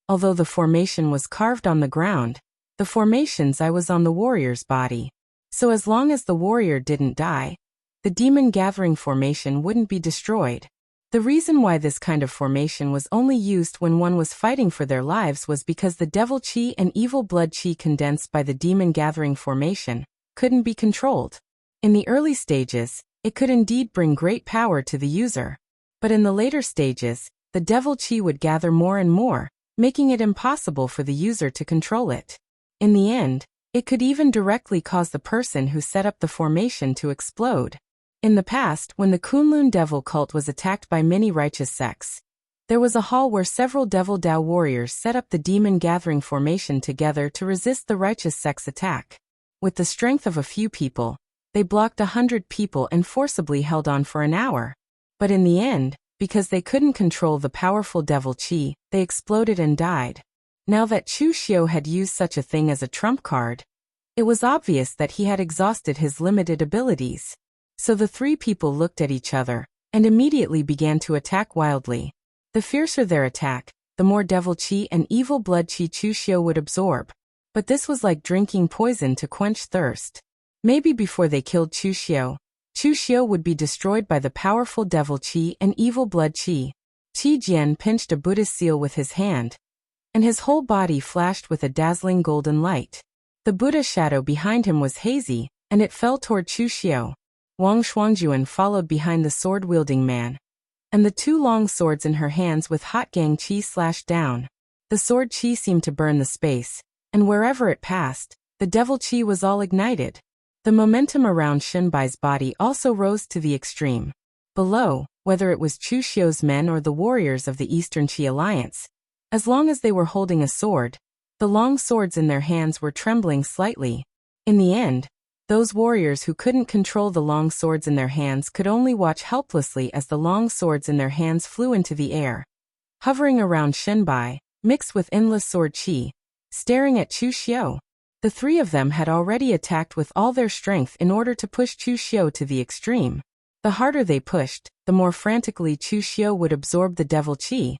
Although the formation was carved on the ground, the formation's eye was on the warrior's body. So as long as the warrior didn't die, the demon-gathering formation wouldn't be destroyed. The reason why this kind of formation was only used when one was fighting for their lives was because the devil qi and evil blood qi condensed by the demon-gathering formation couldn't be controlled. In the early stages, it could indeed bring great power to the user. But in the later stages, the devil qi would gather more and more, making it impossible for the user to control it. In the end, it could even directly cause the person who set up the formation to explode. In the past, when the Kunlun devil cult was attacked by many righteous sects, there was a hall where several devil Dao warriors set up the demon-gathering formation together to resist the righteous sect's attack. With the strength of a few people, they blocked 100 people and forcibly held on for an hour. But in the end, because they couldn't control the powerful devil qi, they exploded and died. Now that Chu Xiu had used such a thing as a trump card, it was obvious that he had exhausted his limited abilities. So the three people looked at each other, and immediately began to attack wildly. The fiercer their attack, the more devil qi and evil blood qi Chu Xiu would absorb. But this was like drinking poison to quench thirst. Maybe before they killed Chu Xiu would be destroyed by the powerful devil qi and evil blood qi. Qi Jian pinched a Buddhist seal with his hand, and his whole body flashed with a dazzling golden light. The Buddha shadow behind him was hazy, and it fell toward Chu Xiu. Wang Shuangjuan followed behind the sword-wielding man, and the two long swords in her hands with hot gang qi slashed down. The sword qi seemed to burn the space, and wherever it passed, the devil qi was all ignited. The momentum around Shunbai's body also rose to the extreme. Below, whether it was Chu Xiu's men or the warriors of the Eastern Qi Alliance, as long as they were holding a sword, the long swords in their hands were trembling slightly. In the end, those warriors who couldn't control the long swords in their hands could only watch helplessly as the long swords in their hands flew into the air, hovering around Shunbai, mixed with endless sword qi, staring at Chu Xiu. The three of them had already attacked with all their strength in order to push Chu Xiu to the extreme. The harder they pushed, the more frantically Chu Xiu would absorb the devil qi,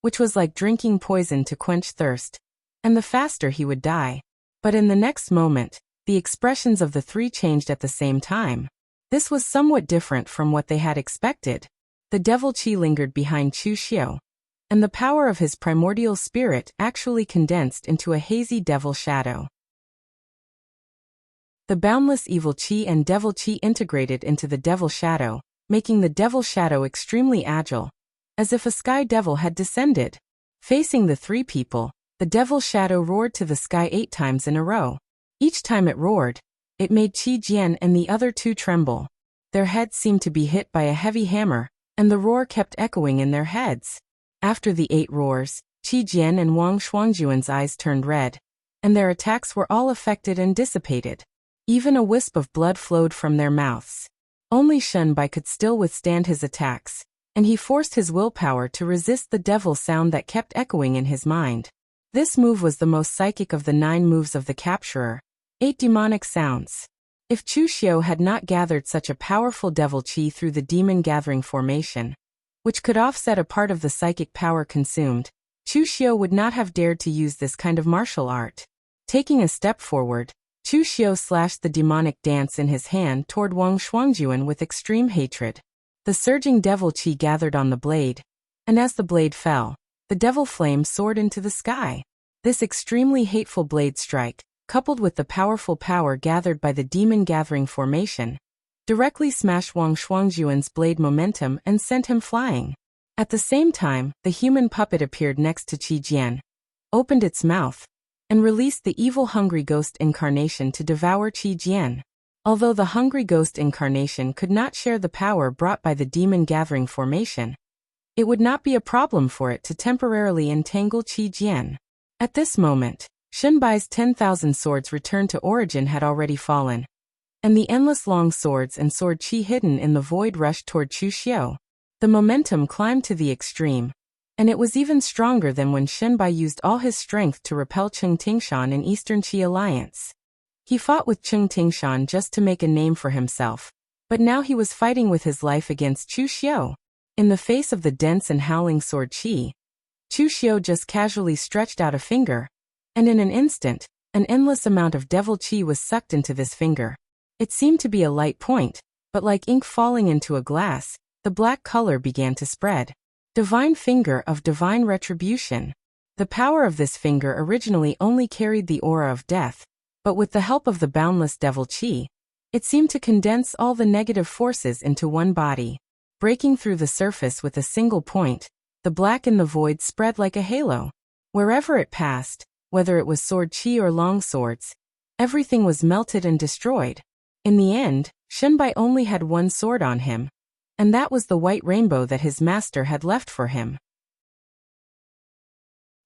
which was like drinking poison to quench thirst, and the faster he would die. But in the next moment, the expressions of the three changed at the same time. This was somewhat different from what they had expected. The devil qi lingered behind Chu Xiu, and the power of his primordial spirit actually condensed into a hazy devil shadow. The boundless evil qi and devil qi integrated into the devil shadow, making the devil shadow extremely agile, as if a sky devil had descended. Facing the three people, the devil shadow roared to the sky 8 times in a row. Each time it roared, it made Qi Jian and the other two tremble. Their heads seemed to be hit by a heavy hammer, and the roar kept echoing in their heads. After the 8 roars, Qi Jian and Wang Shuangjuan's eyes turned red, and their attacks were all affected and dissipated. Even a wisp of blood flowed from their mouths. Only Shunbai could still withstand his attacks, and he forced his willpower to resist the devil sound that kept echoing in his mind. This move was the most psychic of the 9 moves of the capturer. 8 demonic sounds. If Chu Xiu had not gathered such a powerful devil qi through the demon gathering formation, which could offset a part of the psychic power consumed, Chu Xiu would not have dared to use this kind of martial art. Taking a step forward, Chu Xiu slashed the demonic dance in his hand toward Wang Shuangjuan with extreme hatred. The surging devil qi gathered on the blade, and as the blade fell, the devil flame soared into the sky. This extremely hateful blade strike, coupled with the powerful power gathered by the demon gathering formation, directly smashed Wang Shuangjuan's blade momentum and sent him flying. At the same time, the human puppet appeared next to Qi Jian, opened its mouth, and released the evil hungry ghost incarnation to devour Qi Jian. Although the hungry ghost incarnation could not share the power brought by the demon gathering formation, it would not be a problem for it to temporarily entangle Qi Jian. At this moment, Shunbai's 10,000 swords returned to origin had already fallen, and the endless long swords and sword qi hidden in the void rushed toward Chu Xiu. The momentum climbed to the extreme, and it was even stronger than when Shunbai used all his strength to repel Cheng Tingshan in Eastern Qi Alliance. He fought with Cheng Tingshan just to make a name for himself, but now he was fighting with his life against Chu Xiu. In the face of the dense and howling sword qi, Chu Xiu just casually stretched out a finger, and in an instant, an endless amount of devil qi was sucked into this finger. It seemed to be a light point, but like ink falling into a glass, the black color began to spread. Divine Finger of Divine Retribution. The power of this finger originally only carried the aura of death, but with the help of the boundless devil qi, it seemed to condense all the negative forces into one body. Breaking through the surface with a single point, the black in the void spread like a halo. Wherever it passed, whether it was sword qi or long swords, everything was melted and destroyed. In the end, Shunbai only had one sword on him, and that was the white rainbow that his master had left for him.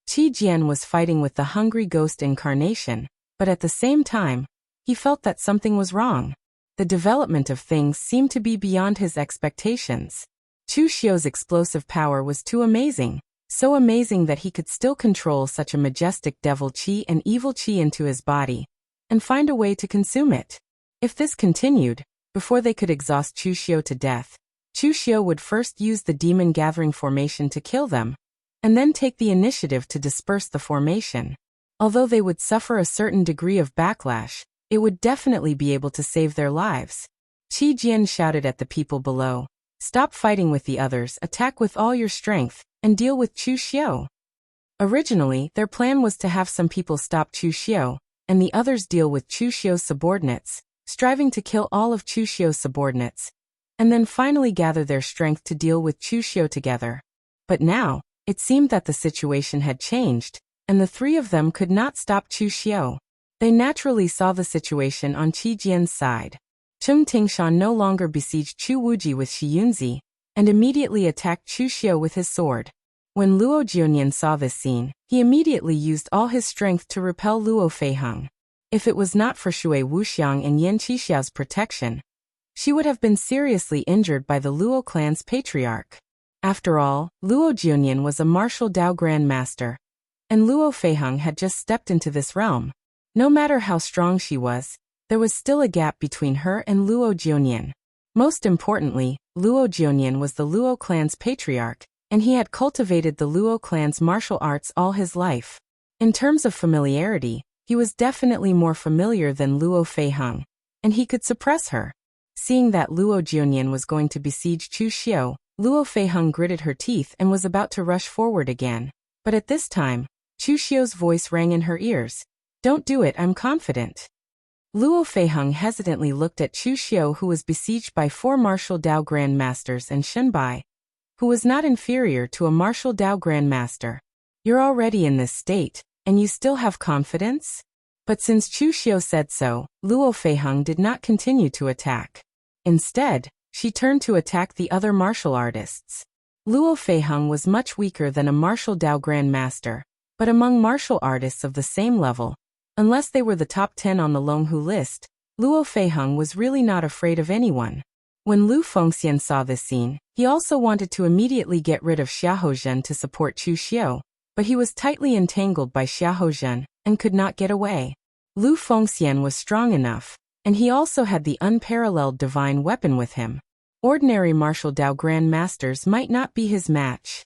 Qi Jian was fighting with the hungry ghost incarnation, but at the same time, he felt that something was wrong. The development of things seemed to be beyond his expectations. Chu Xiu's explosive power was too amazing, so amazing that he could still control such a majestic devil qi and evil qi into his body, and find a way to consume it. If this continued, before they could exhaust Chu Xiu to death, Chu Xiu would first use the demon gathering formation to kill them, and then take the initiative to disperse the formation. Although they would suffer a certain degree of backlash, it would definitely be able to save their lives. Qi Jian shouted at the people below, "Stop fighting with the others, attack with all your strength, and deal with Chu Xiu." Originally, their plan was to have some people stop Chu Xiu, and the others deal with Chu Xiu's subordinates, striving to kill all of Chu Xiu's subordinates, and then finally gather their strength to deal with Chu Xiu together. But now, it seemed that the situation had changed, and the three of them could not stop Chu Xiu. They naturally saw the situation on Qi Jian's side. Cheng Tingshan no longer besieged Chu Wuji with Shi Yunzi, and immediately attacked Chu Xiu with his sword. When Luo Jiunian saw this scene, he immediately used all his strength to repel Luo Feiheng. If it was not for Shui Wuxiang and Yan Qixiao's protection, she would have been seriously injured by the Luo clan's patriarch. After all, Luo Jiunian was a martial Dao Grandmaster, and Luo Feiheng had just stepped into this realm. No matter how strong she was, there was still a gap between her and Luo Jiunian. Most importantly, Luo Jiunian was the Luo clan's patriarch, and he had cultivated the Luo clan's martial arts all his life. In terms of familiarity, he was definitely more familiar than Luo Feiheng, and he could suppress her. Seeing that Luo Jiunian was going to besiege Chu Xiu, Luo Feiheng gritted her teeth and was about to rush forward again. But at this time, Chu Xiu's voice rang in her ears. "Don't do it, I'm confident." Luo Feiheng hesitantly looked at Chu Xiu, who was besieged by 4 martial Dao Grandmasters, and Shenbai, who was not inferior to a martial Dao Grandmaster. "You're already in this state, and you still have confidence?" But since Chu Xiu said so, Luo Feiheng did not continue to attack. Instead, she turned to attack the other martial artists. Luo Feiheng was much weaker than a martial Dao Grandmaster, but among martial artists of the same level, unless they were the top 10 on the Longhu list, Luo Feiheng was really not afraid of anyone. When Lu Fengxian saw this scene, he also wanted to immediately get rid of Xia Hozhen to support Chu Xiu, but he was tightly entangled by Xia Hozhen and could not get away. Lu Fengxian was strong enough, and he also had the unparalleled divine weapon with him. Ordinary martial Dao Grandmasters might not be his match.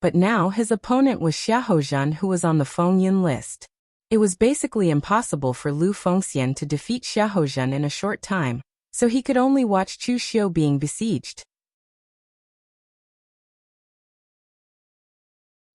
But now his opponent was Xia Hozhen, who was on the Fengyun list. It was basically impossible for Lu Fengxian to defeat Xia Hozhen in a short time, so he could only watch Chu Xiu being besieged.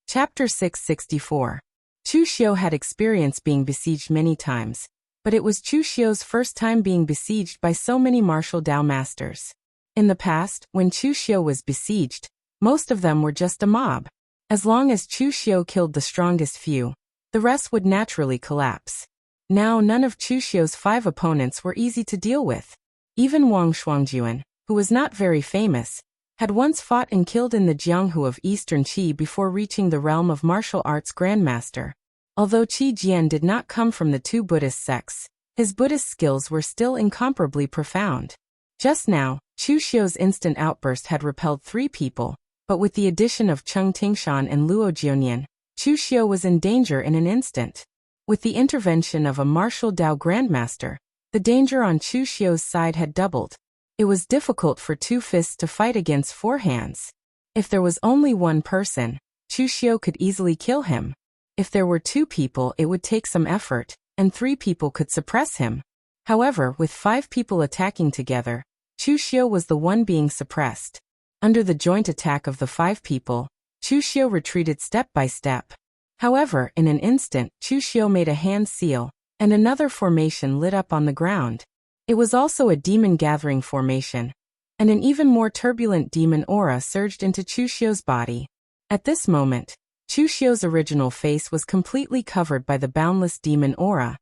Chapter 664. Chu Xiu had experienced being besieged many times, but it was Chu Xiu's first time being besieged by so many martial Dao masters. In the past, when Chu Xiu was besieged, most of them were just a mob. As long as Chu Xiu killed the strongest few, the rest would naturally collapse. Now none of Chu Xiu's 5 opponents were easy to deal with. Even Wang Shuangjuan, who was not very famous, had once fought and killed in the Jianghu of Eastern Qi before reaching the realm of martial arts grandmaster. Although Qi Jian did not come from the 2 Buddhist sects, his Buddhist skills were still incomparably profound. Just now, Chu Xiu's instant outburst had repelled 3 people, but with the addition of Cheng Tingshan and Luo Jiunian, Chu Xiu was in danger in an instant. With the intervention of a martial Dao Grandmaster, the danger on Chu Xiu's side had doubled. It was difficult for 2 fists to fight against 4 hands. If there was only one person, Chu Xiu could easily kill him. If there were 2 people, it would take some effort, and 3 people could suppress him. However, with 5 people attacking together, Chu Xiu was the one being suppressed. Under the joint attack of the 5 people, Chu Xiu retreated step by step. However, in an instant, Chu Xiu made a hand seal, and another formation lit up on the ground. It was also a demon gathering formation, and an even more turbulent demon aura surged into Chu Xiu's body. At this moment, Chu Xiu's original face was completely covered by the boundless demon aura,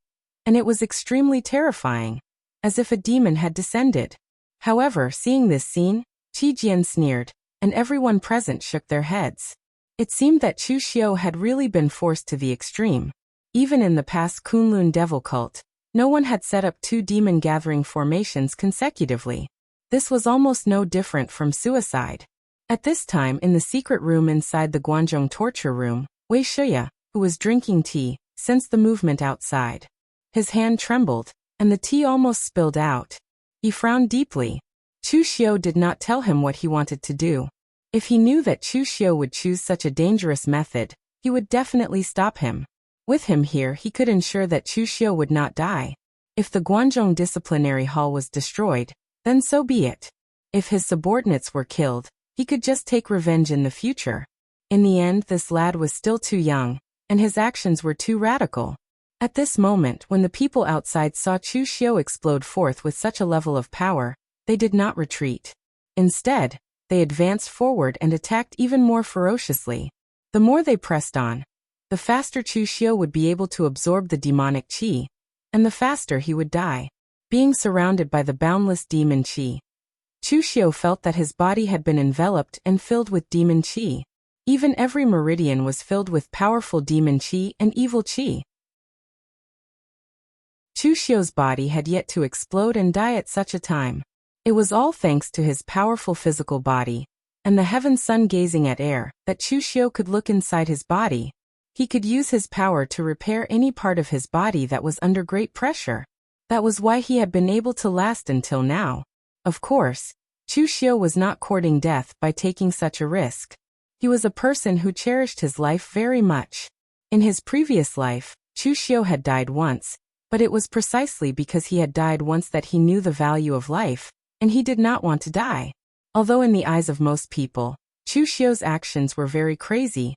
and it was extremely terrifying, as if a demon had descended. However, seeing this scene, Qi Jian sneered, and everyone present shook their heads. It seemed that Chu Xiu had really been forced to the extreme. Even in the past Kunlun devil cult, no one had set up 2 demon gathering formations consecutively. This was almost no different from suicide. At this time, in the secret room inside the Guanzhong torture room, Wei Shuya, who was drinking tea, sensed the movement outside. His hand trembled, and the tea almost spilled out. He frowned deeply. Chu Xiu did not tell him what he wanted to do. If he knew that Chu Xiu would choose such a dangerous method, he would definitely stop him. With him here, he could ensure that Chu Xiu would not die. If the Guanzhong disciplinary hall was destroyed, then so be it. If his subordinates were killed, he could just take revenge in the future. In the end, this lad was still too young, and his actions were too radical. At this moment, when the people outside saw Chu Xiu explode forth with such a level of power, they did not retreat. Instead, they advanced forward and attacked even more ferociously. The more they pressed on, the faster Chu Xiu would be able to absorb the demonic qi, and the faster he would die. Being surrounded by the boundless demon qi, Chu Xiu felt that his body had been enveloped and filled with demon qi. Even every meridian was filled with powerful demon qi and evil qi. Chu Xiu's body had yet to explode and die at such a time. It was all thanks to his powerful physical body, and the heaven sun gazing at air, that Chu Xiu could look inside his body. He could use his power to repair any part of his body that was under great pressure. That was why he had been able to last until now. Of course, Chu Xiu was not courting death by taking such a risk. He was a person who cherished his life very much. In his previous life, Chu Xiu had died once, but it was precisely because he had died once that he knew the value of life, and he did not want to die. Although in the eyes of most people, Chu Xiu's actions were very crazy,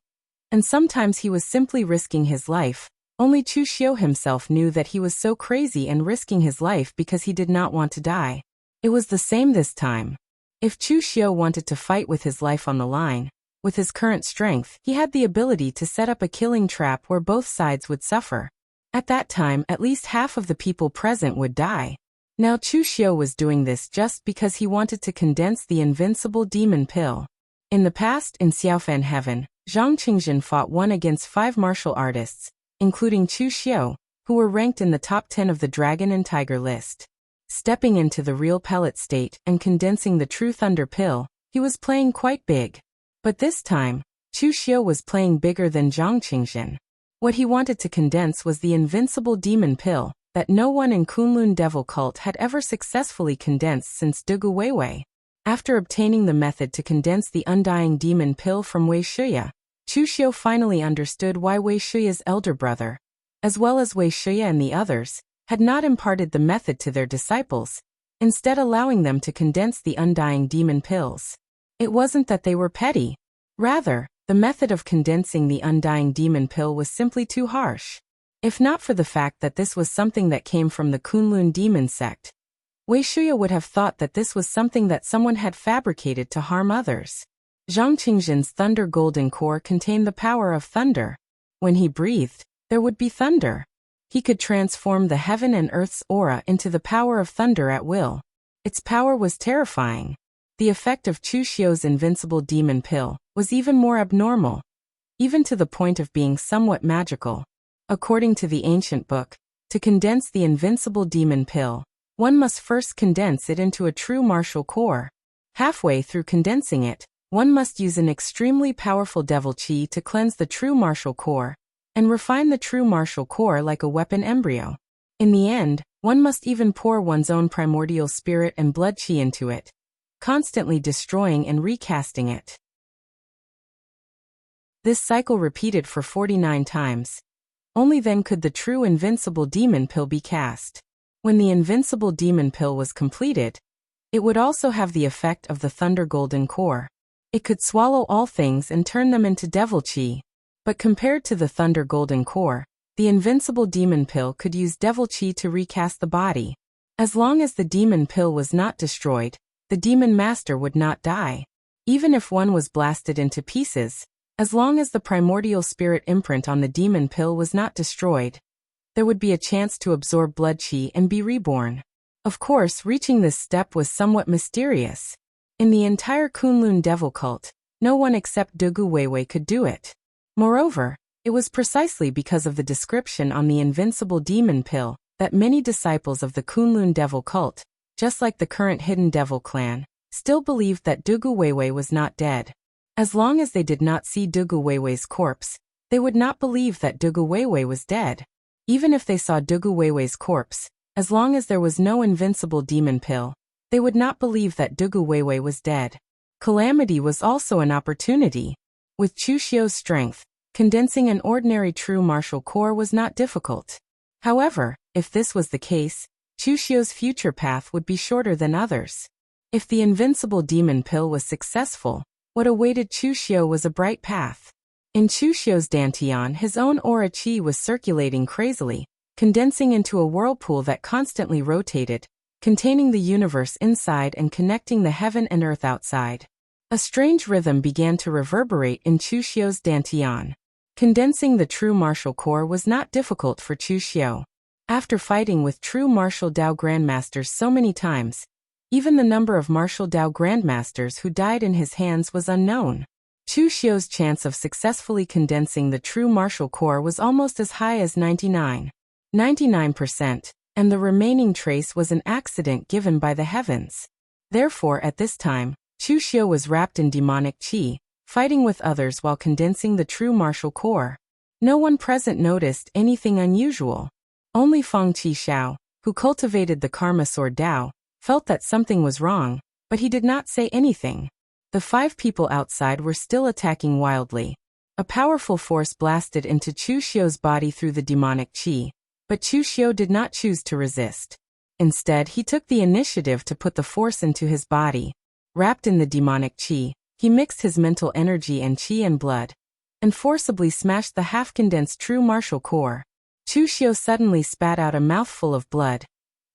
and sometimes he was simply risking his life, only Chu Xiu himself knew that he was so crazy and risking his life because he did not want to die. It was the same this time. If Chu Xiu wanted to fight with his life on the line, with his current strength, he had the ability to set up a killing trap where both sides would suffer. At that time, at least half of the people present would die. Now Chu Xiu was doing this just because he wanted to condense the invincible demon pill. In the past, in Xiaofan Heaven, Zhang Qingjin fought 1 against 5 martial artists, including Chu Xiu, who were ranked in the top 10 of the Dragon and Tiger list. Stepping into the real pellet state and condensing the true thunder pill, he was playing quite big. But this time, Chu Xiu was playing bigger than Zhang Qingjin. What he wanted to condense was the invincible demon pill that no one in Kunlun Devil Cult had ever successfully condensed since Dugu Weiwei. After obtaining the method to condense the undying demon pill from Wei Shuya, Chu Xiu finally understood why Wei Shuya's elder brother, as well as Wei Shuya and the others, had not imparted the method to their disciples, instead allowing them to condense the undying demon pills. It wasn't that they were petty. Rather, the method of condensing the undying demon pill was simply too harsh. If not for the fact that this was something that came from the Kunlun demon sect, Wei Shuya would have thought that this was something that someone had fabricated to harm others. Zhang Qingjin's thunder golden core contained the power of thunder. When he breathed, there would be thunder. He could transform the heaven and earth's aura into the power of thunder at will. Its power was terrifying. The effect of Chu Xiu's invincible demon pill was even more abnormal, even to the point of being somewhat magical. According to the ancient book, to condense the invincible demon pill, one must first condense it into a true martial core. Halfway through condensing it, one must use an extremely powerful devil qi to cleanse the true martial core, and refine the true martial core like a weapon embryo. In the end, one must even pour one's own primordial spirit and blood qi into it, constantly destroying and recasting it. This cycle repeated for 49 times. Only then could the true invincible demon pill be cast. When the invincible demon pill was completed, it would also have the effect of the thunder golden core. It could swallow all things and turn them into devil qi. But compared to the thunder golden core, the invincible demon pill could use devil qi to recast the body. As long as the demon pill was not destroyed, the demon master would not die. Even if one was blasted into pieces, as long as the primordial spirit imprint on the demon pill was not destroyed, there would be a chance to absorb blood qi and be reborn. Of course, reaching this step was somewhat mysterious. In the entire Kunlun Devil Cult, no one except Dugu Weiwei could do it. Moreover, it was precisely because of the description on the invincible demon pill that many disciples of the Kunlun Devil Cult, just like the current Hidden Devil clan, still believed that Dugu Weiwei was not dead. As long as they did not see Dugu Weiwei's corpse, they would not believe that Dugu Weiwei was dead. Even if they saw Dugu Weiwei's corpse, as long as there was no invincible demon pill, they would not believe that Dugu Weiwei was dead. Calamity was also an opportunity. With Chu Xiu's strength, condensing an ordinary true martial core was not difficult. However, if this was the case, Chu Xiu's future path would be shorter than others. If the invincible demon pill was successful, what awaited Chu Xiu was a bright path. In Chu Xiu's dantian, his own aura qi was circulating crazily, condensing into a whirlpool that constantly rotated, containing the universe inside and connecting the heaven and earth outside. A strange rhythm began to reverberate in Chu Xiu's dantian. Condensing the true martial core was not difficult for Chu Xiu. After fighting with true martial Dao grandmasters so many times, even the number of martial Dao grandmasters who died in his hands was unknown. Chu Xiu's chance of successfully condensing the true martial core was almost as high as 99%, and the remaining trace was an accident given by the heavens. Therefore, at this time, Chu Xiu was wrapped in demonic qi, fighting with others while condensing the true martial core. No one present noticed anything unusual. Only Feng Qi, who cultivated the karma sword Dao, felt that something was wrong, but he did not say anything. The 5 people outside were still attacking wildly. A powerful force blasted into Chu Xiu's body through the demonic qi, but Chu Xiu did not choose to resist. Instead, he took the initiative to put the force into his body. Wrapped in the demonic qi, he mixed his mental energy and qi and blood, and forcibly smashed the half-condensed true martial core. Chu Xiu suddenly spat out a mouthful of blood,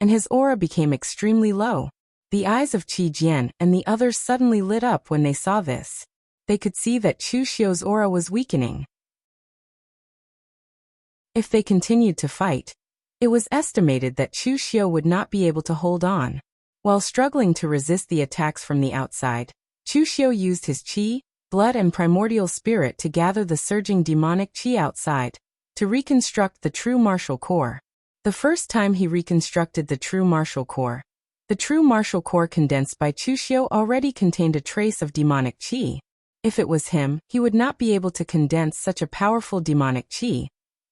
and his aura became extremely low. The eyes of Qi Jian and the others suddenly lit up when they saw this. They could see that Chu Xiu's aura was weakening. If they continued to fight, it was estimated that Chu Xiu would not be able to hold on. While struggling to resist the attacks from the outside, Chu Xiu used his qi, blood and primordial spirit to gather the surging demonic qi outside, to reconstruct the true martial core. The first time he reconstructed the true martial core condensed by Chu Xiu already contained a trace of demonic qi. If it was him, he would not be able to condense such a powerful demonic qi,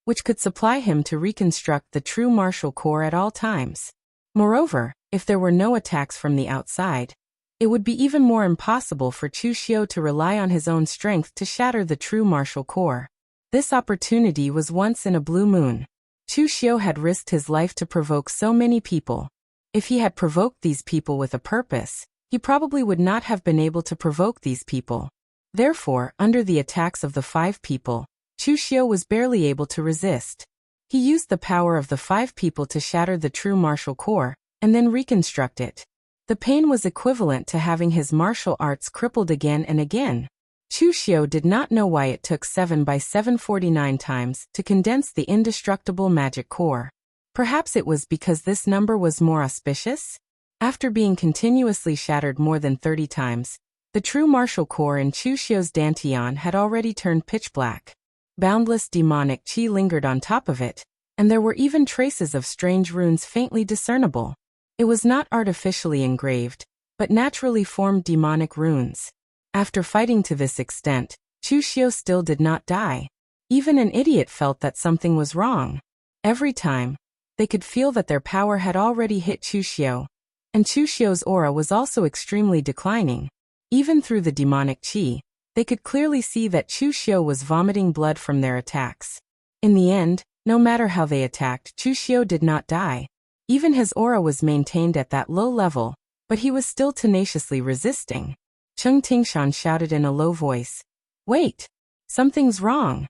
which could supply him to reconstruct the true martial core at all times. Moreover, if there were no attacks from the outside, it would be even more impossible for Chu Xiu to rely on his own strength to shatter the true martial core. This opportunity was once in a blue moon. Chu Xiu had risked his life to provoke so many people. If he had provoked these people with a purpose, he probably would not have been able to provoke these people. Therefore, under the attacks of the 5 people, Chu Xiu was barely able to resist. He used the power of the 5 people to shatter the true martial core, and then reconstruct it. The pain was equivalent to having his martial arts crippled again and again. Chu Xiu did not know why it took 7 by 749 times to condense the indestructible magic core. Perhaps it was because this number was more auspicious? After being continuously shattered more than 30 times, the true martial core in Chu Xiu's dantian had already turned pitch black. Boundless demonic qi lingered on top of it, and there were even traces of strange runes faintly discernible. It was not artificially engraved, but naturally formed demonic runes. After fighting to this extent, Chu Xiu still did not die. Even an idiot felt that something was wrong. Every time, they could feel that their power had already hit Chu Xiu, and Chu Xiu's aura was also extremely declining. Even through the demonic qi, they could clearly see that Chu Xiu was vomiting blood from their attacks. In the end, no matter how they attacked, Chu Xiu did not die. Even his aura was maintained at that low level, but he was still tenaciously resisting. Cheng Tingshan shouted in a low voice, "Wait! Something's wrong!"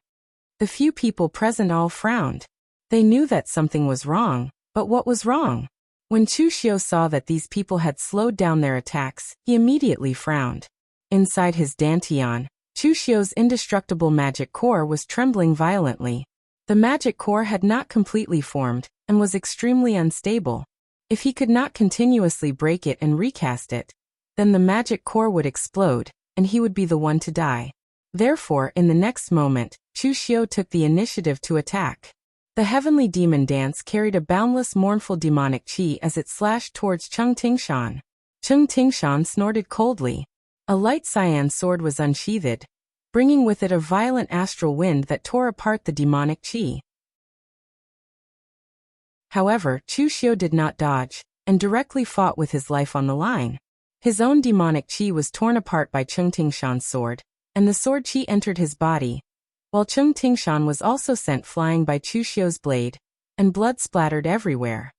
The few people present all frowned. They knew that something was wrong, but what was wrong? When Chu Xiu saw that these people had slowed down their attacks, he immediately frowned. Inside his dantian, Chu Xiu's indestructible magic core was trembling violently. The magic core had not completely formed, and was extremely unstable. If he could not continuously break it and recast it, then the magic core would explode, and he would be the one to die. Therefore, in the next moment, Chu Xiu took the initiative to attack. The heavenly demon dance carried a boundless mournful demonic qi as it slashed towards Cheng Tingshan. Cheng Tingshan snorted coldly. A light cyan sword was unsheathed, bringing with it a violent astral wind that tore apart the demonic qi. However, Chu Xiu did not dodge, and directly fought with his life on the line. His own demonic qi was torn apart by Cheng Tingshan's sword, and the sword qi entered his body, while Cheng Tingshan was also sent flying by Chu Xiu's blade, and blood splattered everywhere.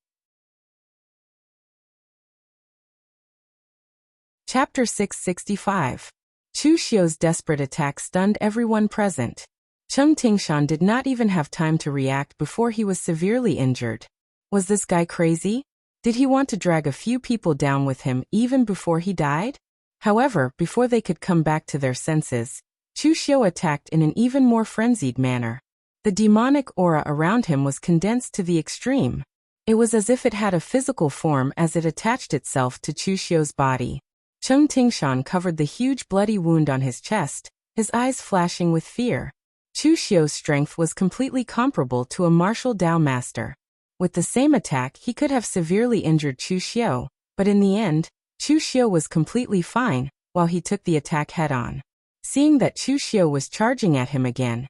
Chapter 665. Chu Xiu's desperate attack stunned everyone present. Cheng Tingshan did not even have time to react before he was severely injured. Was this guy crazy? Did he want to drag a few people down with him even before he died? However, before they could come back to their senses, Chu Xiu attacked in an even more frenzied manner. The demonic aura around him was condensed to the extreme. It was as if it had a physical form as it attached itself to Chu Xiu's body. Cheng Tingshan covered the huge bloody wound on his chest, his eyes flashing with fear. Chu Xiu's strength was completely comparable to a martial Dao master. With the same attack, he could have severely injured Chu Xiu, but in the end, Chu Xiu was completely fine, while he took the attack head-on. Seeing that Chu Xiu was charging at him again,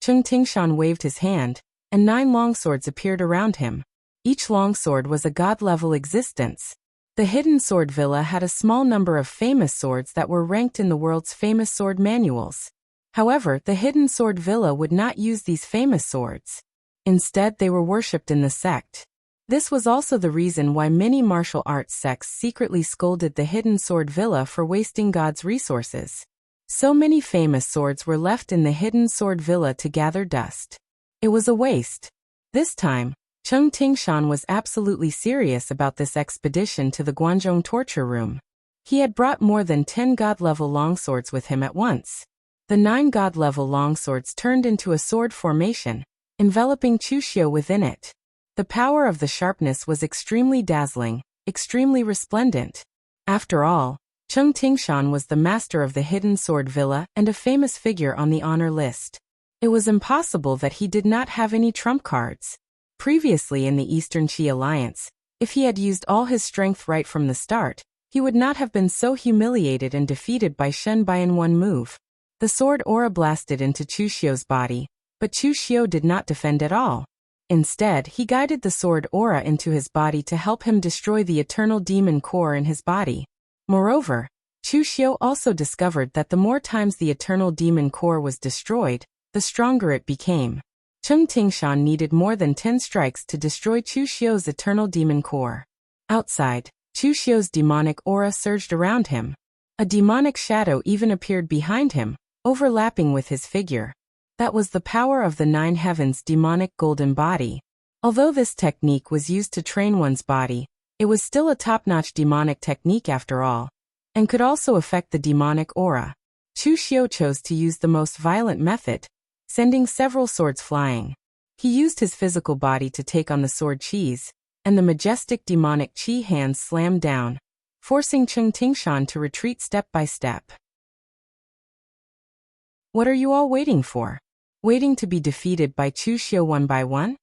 Cheng Tingshan waved his hand, and 9 longswords appeared around him. Each longsword was a god-level existence. The Hidden Sword Villa had a small number of famous swords that were ranked in the world's famous sword manuals. However, the Hidden Sword Villa would not use these famous swords. Instead, they were worshipped in the sect. This was also the reason why many martial arts sects secretly scolded the Hidden Sword Villa for wasting God's resources. So many famous swords were left in the Hidden Sword Villa to gather dust. It was a waste. This time, Cheng Tingshan was absolutely serious about this expedition to the Guanzhong torture room. He had brought more than 10 god-level longswords with him at once. The 9 god-level longswords turned into a sword formation, enveloping Chu Xiu within it. The power of the sharpness was extremely dazzling, extremely resplendent. After all, Cheng Tingshan was the master of the Hidden Sword Villa and a famous figure on the honor list. It was impossible that he did not have any trump cards. Previously in the Eastern Qi Alliance, if he had used all his strength right from the start, he would not have been so humiliated and defeated by Shen Bai in one move. The sword aura blasted into Chu Xiu's body, but Chu Xiu did not defend at all. Instead, he guided the sword aura into his body to help him destroy the eternal demon core in his body. Moreover, Chu Xiu also discovered that the more times the eternal demon core was destroyed, the stronger it became. Cheng Tingshan needed more than 10 strikes to destroy Chu Xiu's eternal demon core. Outside, Chu Xiu's demonic aura surged around him. A demonic shadow even appeared behind him, overlapping with his figure. That was the power of the 9 heavens' demonic golden body. Although this technique was used to train one's body, it was still a top-notch demonic technique after all, and could also affect the demonic aura. Chu Xiu chose to use the most violent method, sending several swords flying. He used his physical body to take on the sword qis, and the majestic demonic qi hands slammed down, forcing Cheng Tingshan to retreat step by step. What are you all waiting for? Waiting to be defeated by Chu Xiu one by one?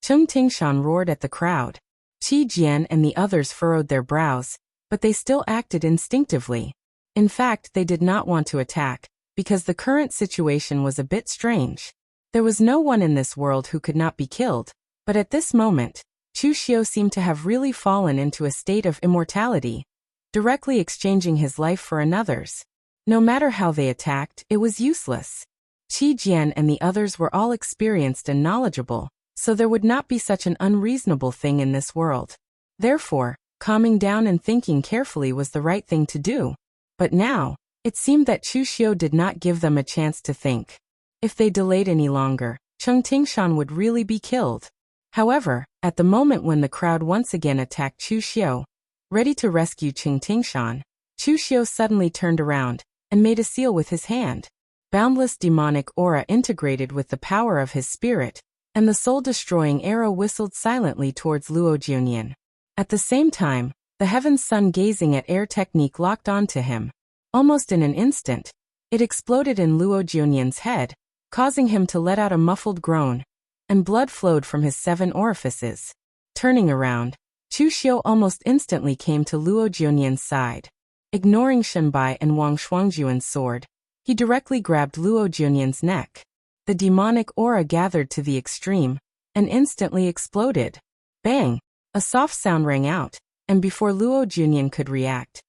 Cheng Tingshan roared at the crowd. Qi Jian and the others furrowed their brows, but they still acted instinctively. In fact, they did not want to attack, because the current situation was a bit strange. There was no one in this world who could not be killed, but at this moment, Chu Xiu seemed to have really fallen into a state of immortality, directly exchanging his life for another's. No matter how they attacked, it was useless. Qi Jian and the others were all experienced and knowledgeable, so there would not be such an unreasonable thing in this world. Therefore, calming down and thinking carefully was the right thing to do. But now, it seemed that Chu Xiu did not give them a chance to think. If they delayed any longer, Cheng Tingshan would really be killed. However, at the moment when the crowd once again attacked Chu Xiu, ready to rescue Cheng Tingshan, Chu Xiu suddenly turned around and made a seal with his hand. Boundless demonic aura integrated with the power of his spirit, and the soul-destroying arrow whistled silently towards Luo Junian. At the same time, the heaven's sun gazing at air technique locked onto him. Almost in an instant, it exploded in Luo Junian's head, causing him to let out a muffled groan, and blood flowed from his 7 orifices. Turning around, Chu Xiu almost instantly came to Luo Junian's side. Ignoring Shenbai and Wang Shuangjuan's sword, he directly grabbed Luo Junian's neck. The demonic aura gathered to the extreme, and instantly exploded. Bang! A soft sound rang out, and before Luo Junian could react,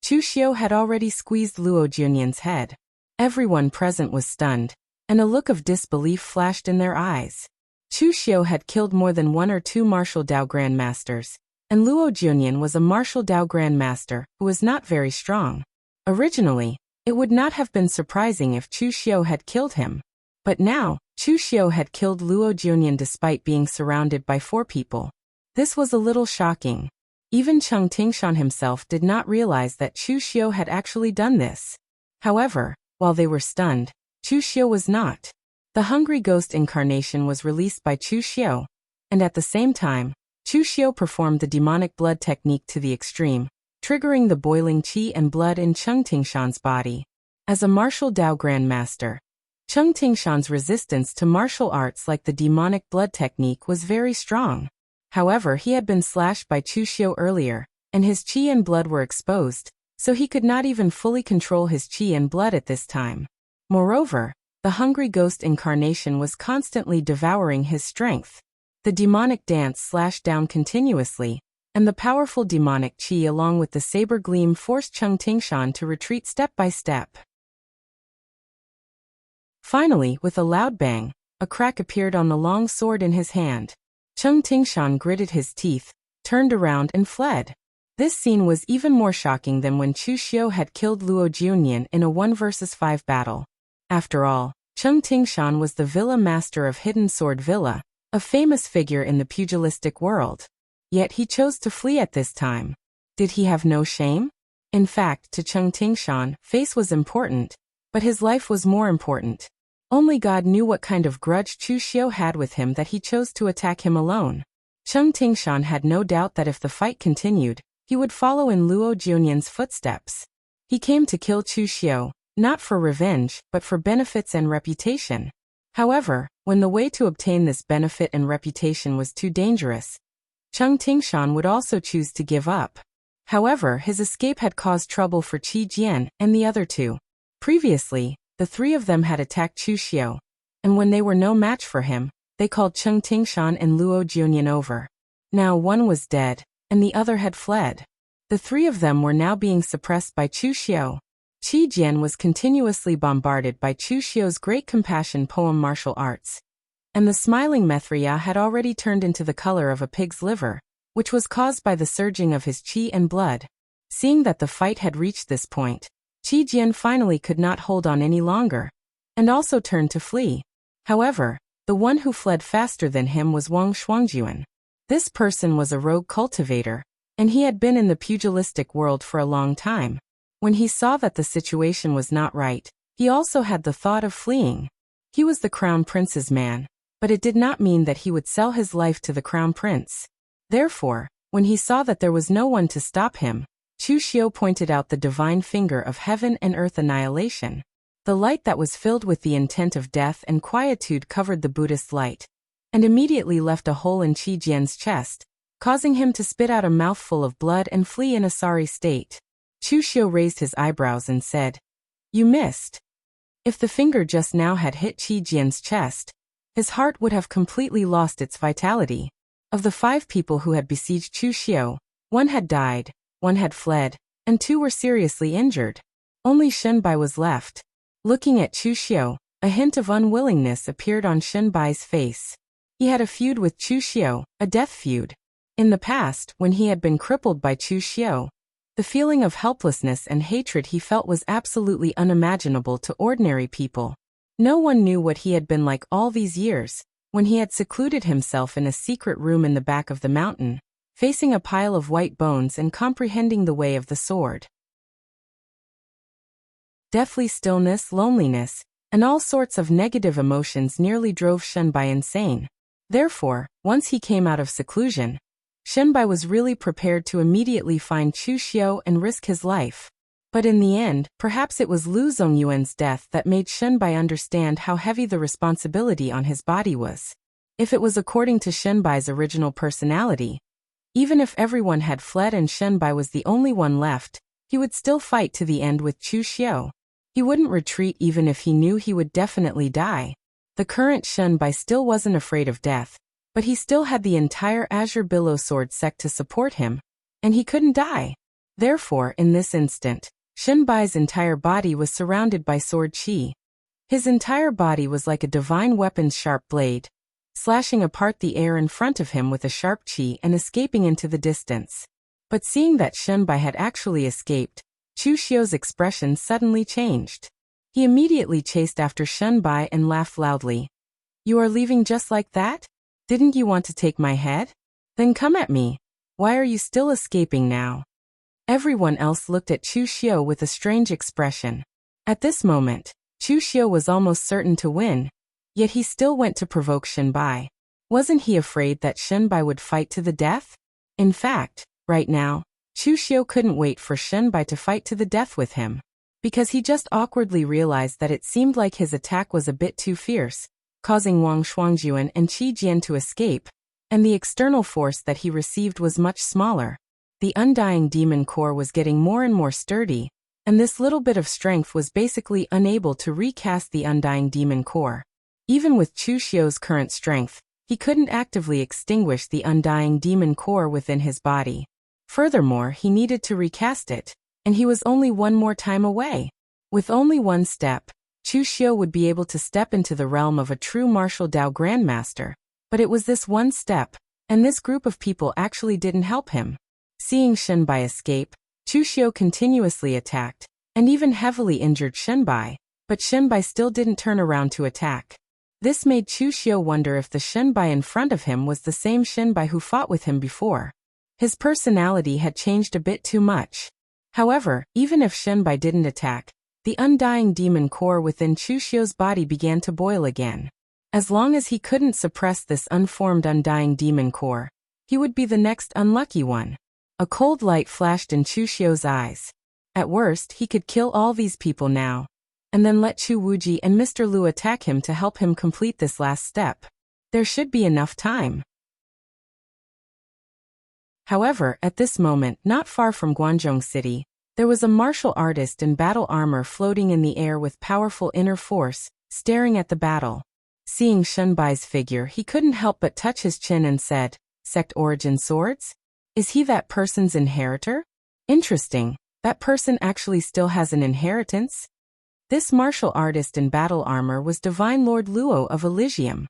Chu Xiu had already squeezed Luo Junian's head. Everyone present was stunned, and a look of disbelief flashed in their eyes. Chu Xiu had killed more than 1 or 2 martial Dao grandmasters, and Luo Junian was a martial Dao grandmaster who was not very strong. Originally, it would not have been surprising if Chu Xiu had killed him. But now, Chu Xiu had killed Luo Junian despite being surrounded by 4 people. This was a little shocking. Even Cheng Tingshan himself did not realize that Chu Xiu had actually done this. However, while they were stunned, Chu Xiu was not. The hungry ghost incarnation was released by Chu Xiu, and at the same time, Chu Xiu performed the demonic blood technique to the extreme, triggering the boiling qi and blood in Cheng Tingshan's body. As a martial Dao grandmaster, Cheng Tingshan's resistance to martial arts like the demonic blood technique was very strong. However, he had been slashed by Chu Xiu earlier, and his qi and blood were exposed, so he could not even fully control his qi and blood at this time. Moreover, the hungry ghost incarnation was constantly devouring his strength. The demonic dance slashed down continuously, and the powerful demonic qi along with the saber gleam forced Cheng Tingshan to retreat step by step. Finally, with a loud bang, a crack appeared on the long sword in his hand. Cheng Tingshan gritted his teeth, turned around and fled. This scene was even more shocking than when Chu Xiu had killed Luo Junian in a 1 versus 5 battle. After all, Cheng Tingshan was the Villa Master of Hidden Sword Villa, a famous figure in the pugilistic world. Yet he chose to flee at this time. Did he have no shame? In fact, to Cheng Tingshan, face was important, but his life was more important. Only God knew what kind of grudge Chu Xiu had with him that he chose to attack him alone. Cheng Tingshan had no doubt that if the fight continued, he would follow in Luo Junian's footsteps. He came to kill Chu Xiu, not for revenge, but for benefits and reputation. However, when the way to obtain this benefit and reputation was too dangerous, Cheng Tingshan would also choose to give up. However, his escape had caused trouble for Qi Jian and the other 2. Previously, the 3 of them had attacked Chu Xiu, and when they were no match for him, they called Cheng Tingshan and Luo Junian over. Now one was dead, and the other had fled. The 3 of them were now being suppressed by Chu Xiu. Qi Jian was continuously bombarded by Chu Xiu's great compassion poem martial arts, and the smiling Mithriya had already turned into the color of a pig's liver, which was caused by the surging of his qi and blood. Seeing that the fight had reached this point, Qi Jian finally could not hold on any longer, and also turned to flee. However, the one who fled faster than him was Wang Shuangjuan. This person was a rogue cultivator, and he had been in the pugilistic world for a long time. When he saw that the situation was not right, he also had the thought of fleeing. He was the crown prince's man, but it did not mean that he would sell his life to the crown prince. Therefore, when he saw that there was no one to stop him, Chu Xiu pointed out the divine finger of heaven and earth annihilation. The light that was filled with the intent of death and quietude covered the Buddhist light, and immediately left a hole in Qi Jian's chest, causing him to spit out a mouthful of blood and flee in a sorry state. Chu Xiu raised his eyebrows and said, "You missed." If the finger just now had hit Qi Jian's chest, his heart would have completely lost its vitality. Of the 5 people who had besieged Chu Xiu, 1 had died, 1 had fled, and 2 were seriously injured. Only Shenbai was left. Looking at Chu Xiu, a hint of unwillingness appeared on Shenbai's face. He had a feud with Chu Xiu, a death feud. In the past, when he had been crippled by Chu Xiu, the feeling of helplessness and hatred he felt was absolutely unimaginable to ordinary people. No one knew what he had been like all these years, when he had secluded himself in a secret room in the back of the mountain, facing a pile of white bones and comprehending the way of the sword. Deathly stillness, loneliness, and all sorts of negative emotions nearly drove Shenbai insane. Therefore, once he came out of seclusion, Shenbai was really prepared to immediately find Chu Xiu and risk his life. But in the end, perhaps it was Lu Zongyuan's death that made Shenbai understand how heavy the responsibility on his body was. If it was according to Shenbai's original personality, even if everyone had fled and Shenbai was the only one left, he would still fight to the end with Chu Xiu. He wouldn't retreat even if he knew he would definitely die. The current Shenbai still wasn't afraid of death, but he still had the entire Azure Billow Sword sect to support him, and he couldn't die. Therefore, in this instant, Shenbai's entire body was surrounded by sword qi. His entire body was like a divine weapon's sharp blade, slashing apart the air in front of him with a sharp qi and escaping into the distance. But seeing that Shenbai had actually escaped, Chu Xiu's expression suddenly changed. He immediately chased after Shunbai and laughed loudly. You are leaving just like that? Didn't you want to take my head? Then come at me. Why are you still escaping now? Everyone else looked at Chu Xiu with a strange expression. At this moment, Chu Xiu was almost certain to win, yet he still went to provoke Shunbai. Wasn't he afraid that Shunbai would fight to the death? In fact, right now, Chu Xiu couldn't wait for Shunbai to fight to the death with him, because he just awkwardly realized that it seemed like his attack was a bit too fierce, causing Wang Shuangjuan and Qi Jian to escape, and the external force that he received was much smaller. The undying demon core was getting more and more sturdy, and this little bit of strength was basically unable to recast the undying demon core. Even with Chu Xiu's current strength, he couldn't actively extinguish the undying demon core within his body. Furthermore, he needed to recast it, and he was only one more time away. With only one step, Chu Xiu would be able to step into the realm of a true martial Dao Grandmaster, but it was this one step, and this group of people actually didn't help him. Seeing Shunbai escape, Chu Xiu continuously attacked, and even heavily injured Shunbai, but Shunbai still didn't turn around to attack. This made Chu Xiu wonder if the Shunbai in front of him was the same Shunbai who fought with him before. His personality had changed a bit too much. However, even if Shunbai didn't attack, the undying demon core within Chu Xiu's body began to boil again. As long as he couldn't suppress this unformed undying demon core, he would be the next unlucky one. A cold light flashed in Chu Xiu's eyes. At worst, he could kill all these people now, and then let Chu Wuji and Mr. Lu attack him to help him complete this last step. There should be enough time. However, at this moment, not far from Guangzhou City, there was a martial artist in battle armor floating in the air with powerful inner force, staring at the battle. Seeing Shunbai's figure, he couldn't help but touch his chin and said, "Sect Origin Swords? Is he that person's inheritor? Interesting, that person actually still has an inheritance?" This martial artist in battle armor was Divine Lord Luo of Elysium.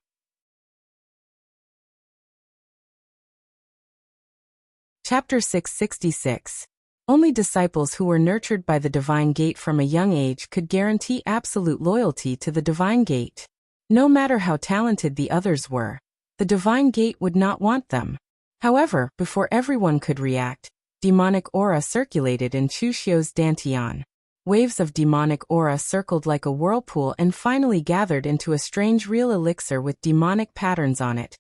Chapter 666. Only disciples who were nurtured by the Divine Gate from a young age could guarantee absolute loyalty to the Divine Gate. No matter how talented the others were, the Divine Gate would not want them. However, before everyone could react, demonic aura circulated in Chu Xiu's dantian. Waves of demonic aura circled like a whirlpool and finally gathered into a strange real elixir with demonic patterns on it,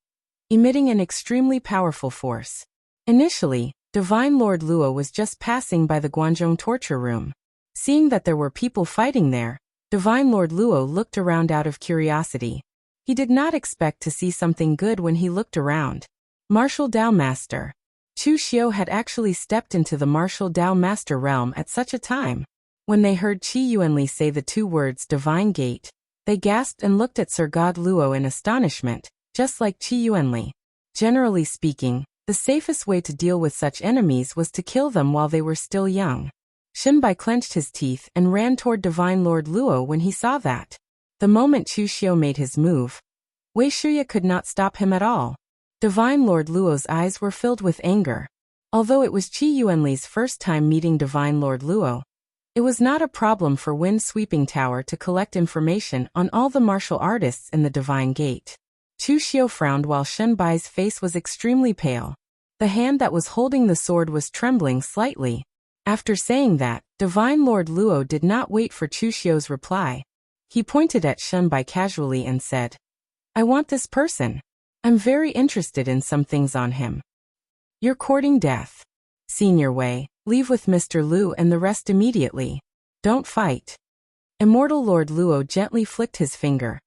emitting an extremely powerful force. Initially, Divine Lord Luo was just passing by the Guangzhou torture room. Seeing that there were people fighting there, Divine Lord Luo looked around out of curiosity. He did not expect to see something good when he looked around. Martial Dao Master. Chu Xiu had actually stepped into the Martial Dao Master realm at such a time. When they heard Qi Yuanli say the two words Divine Gate, they gasped and looked at Sir God Luo in astonishment, just like Qi Yuanli. Generally speaking, the safest way to deal with such enemies was to kill them while they were still young. Shunbai clenched his teeth and ran toward Divine Lord Luo when he saw that. The moment Chu Xiu made his move, Wei Shuya could not stop him at all. Divine Lord Luo's eyes were filled with anger. Although it was Qi Yuanli's first time meeting Divine Lord Luo, it was not a problem for Wind Sweeping Tower to collect information on all the martial artists in the Divine Gate. Chu Xiu frowned while Shunbai's face was extremely pale. The hand that was holding the sword was trembling slightly. After saying that, Divine Lord Luo did not wait for Chu Xiu's reply. He pointed at Shunbai casually and said, "I want this person. I'm very interested in some things on him. You're courting death. Senior Wei, leave with Mr. Lu and the rest immediately. Don't fight." Immortal Lord Luo gently flicked his finger,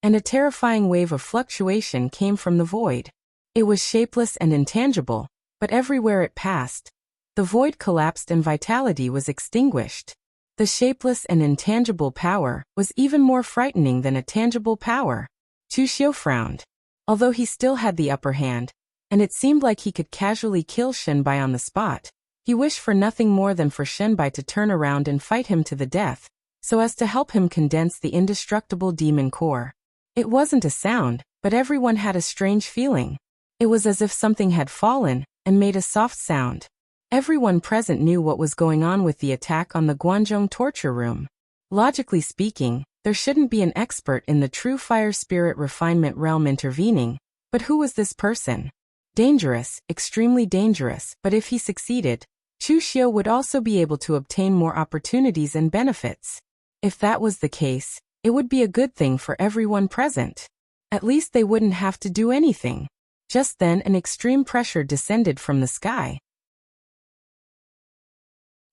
and a terrifying wave of fluctuation came from the void. It was shapeless and intangible, but everywhere it passed, the void collapsed and vitality was extinguished. The shapeless and intangible power was even more frightening than a tangible power. Chu Xiu frowned. Although he still had the upper hand, and it seemed like he could casually kill Shunbai on the spot, he wished for nothing more than for Shunbai to turn around and fight him to the death, so as to help him condense the indestructible demon core. It wasn't a sound, but everyone had a strange feeling. It was as if something had fallen and made a soft sound. Everyone present knew what was going on with the attack on the Guangzhou torture room. Logically speaking, there shouldn't be an expert in the true fire spirit refinement realm intervening, but who was this person? Dangerous, extremely dangerous, but if he succeeded, Chu Xiu would also be able to obtain more opportunities and benefits. If that was the case, it would be a good thing for everyone present. At least they wouldn't have to do anything. Just then an extreme pressure descended from the sky.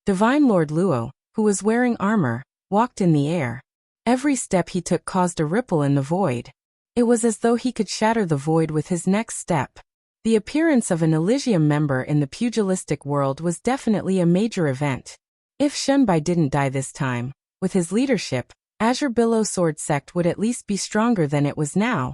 Divine Lord Luo, who was wearing armor, walked in the air. Every step he took caused a ripple in the void. It was as though he could shatter the void with his next step. The appearance of an Elysium member in the pugilistic world was definitely a major event. If Shenbai didn't die this time, with his leadership, Azure Billow Sword Sect would at least be stronger than it was now,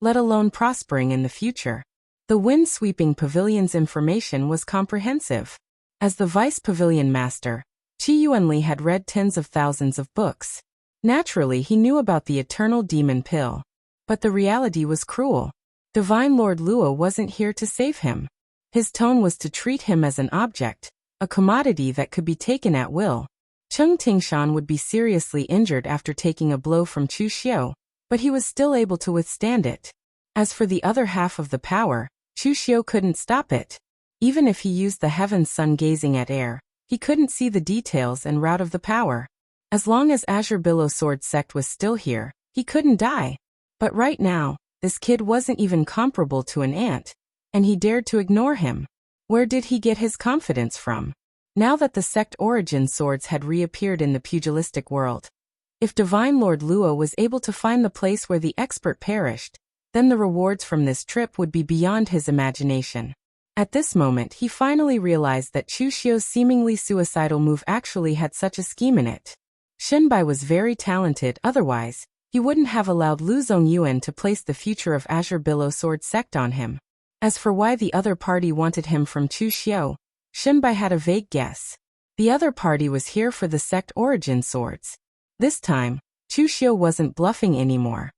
let alone prospering in the future. The wind-sweeping pavilion's information was comprehensive. As the Vice Pavilion Master, Qi Yuanli had read tens of thousands of books. Naturally, he knew about the eternal demon pill. But the reality was cruel. Divine Lord Luo wasn't here to save him. His tone was to treat him as an object, a commodity that could be taken at will. Cheng Tingshan would be seriously injured after taking a blow from Chu Xiu, but he was still able to withstand it. As for the other half of the power, Chu Xiu couldn't stop it. Even if he used the heaven's sun gazing at air, he couldn't see the details and route of the power. As long as Azure Billow Sword Sect was still here, he couldn't die. But right now, this kid wasn't even comparable to an ant, and he dared to ignore him. Where did he get his confidence from? Now that the sect origin swords had reappeared in the pugilistic world, if Divine Lord Luo was able to find the place where the expert perished, then the rewards from this trip would be beyond his imagination. At this moment he finally realized that Chu Xiu's seemingly suicidal move actually had such a scheme in it. Shenbai was very talented, otherwise, he wouldn't have allowed Lu Zongyuan to place the future of Azure Billow Sword Sect on him. As for why the other party wanted him from Chu Xiu, Shenbai had a vague guess. The other party was here for the sect origin swords. This time, Chu Xiu wasn't bluffing anymore.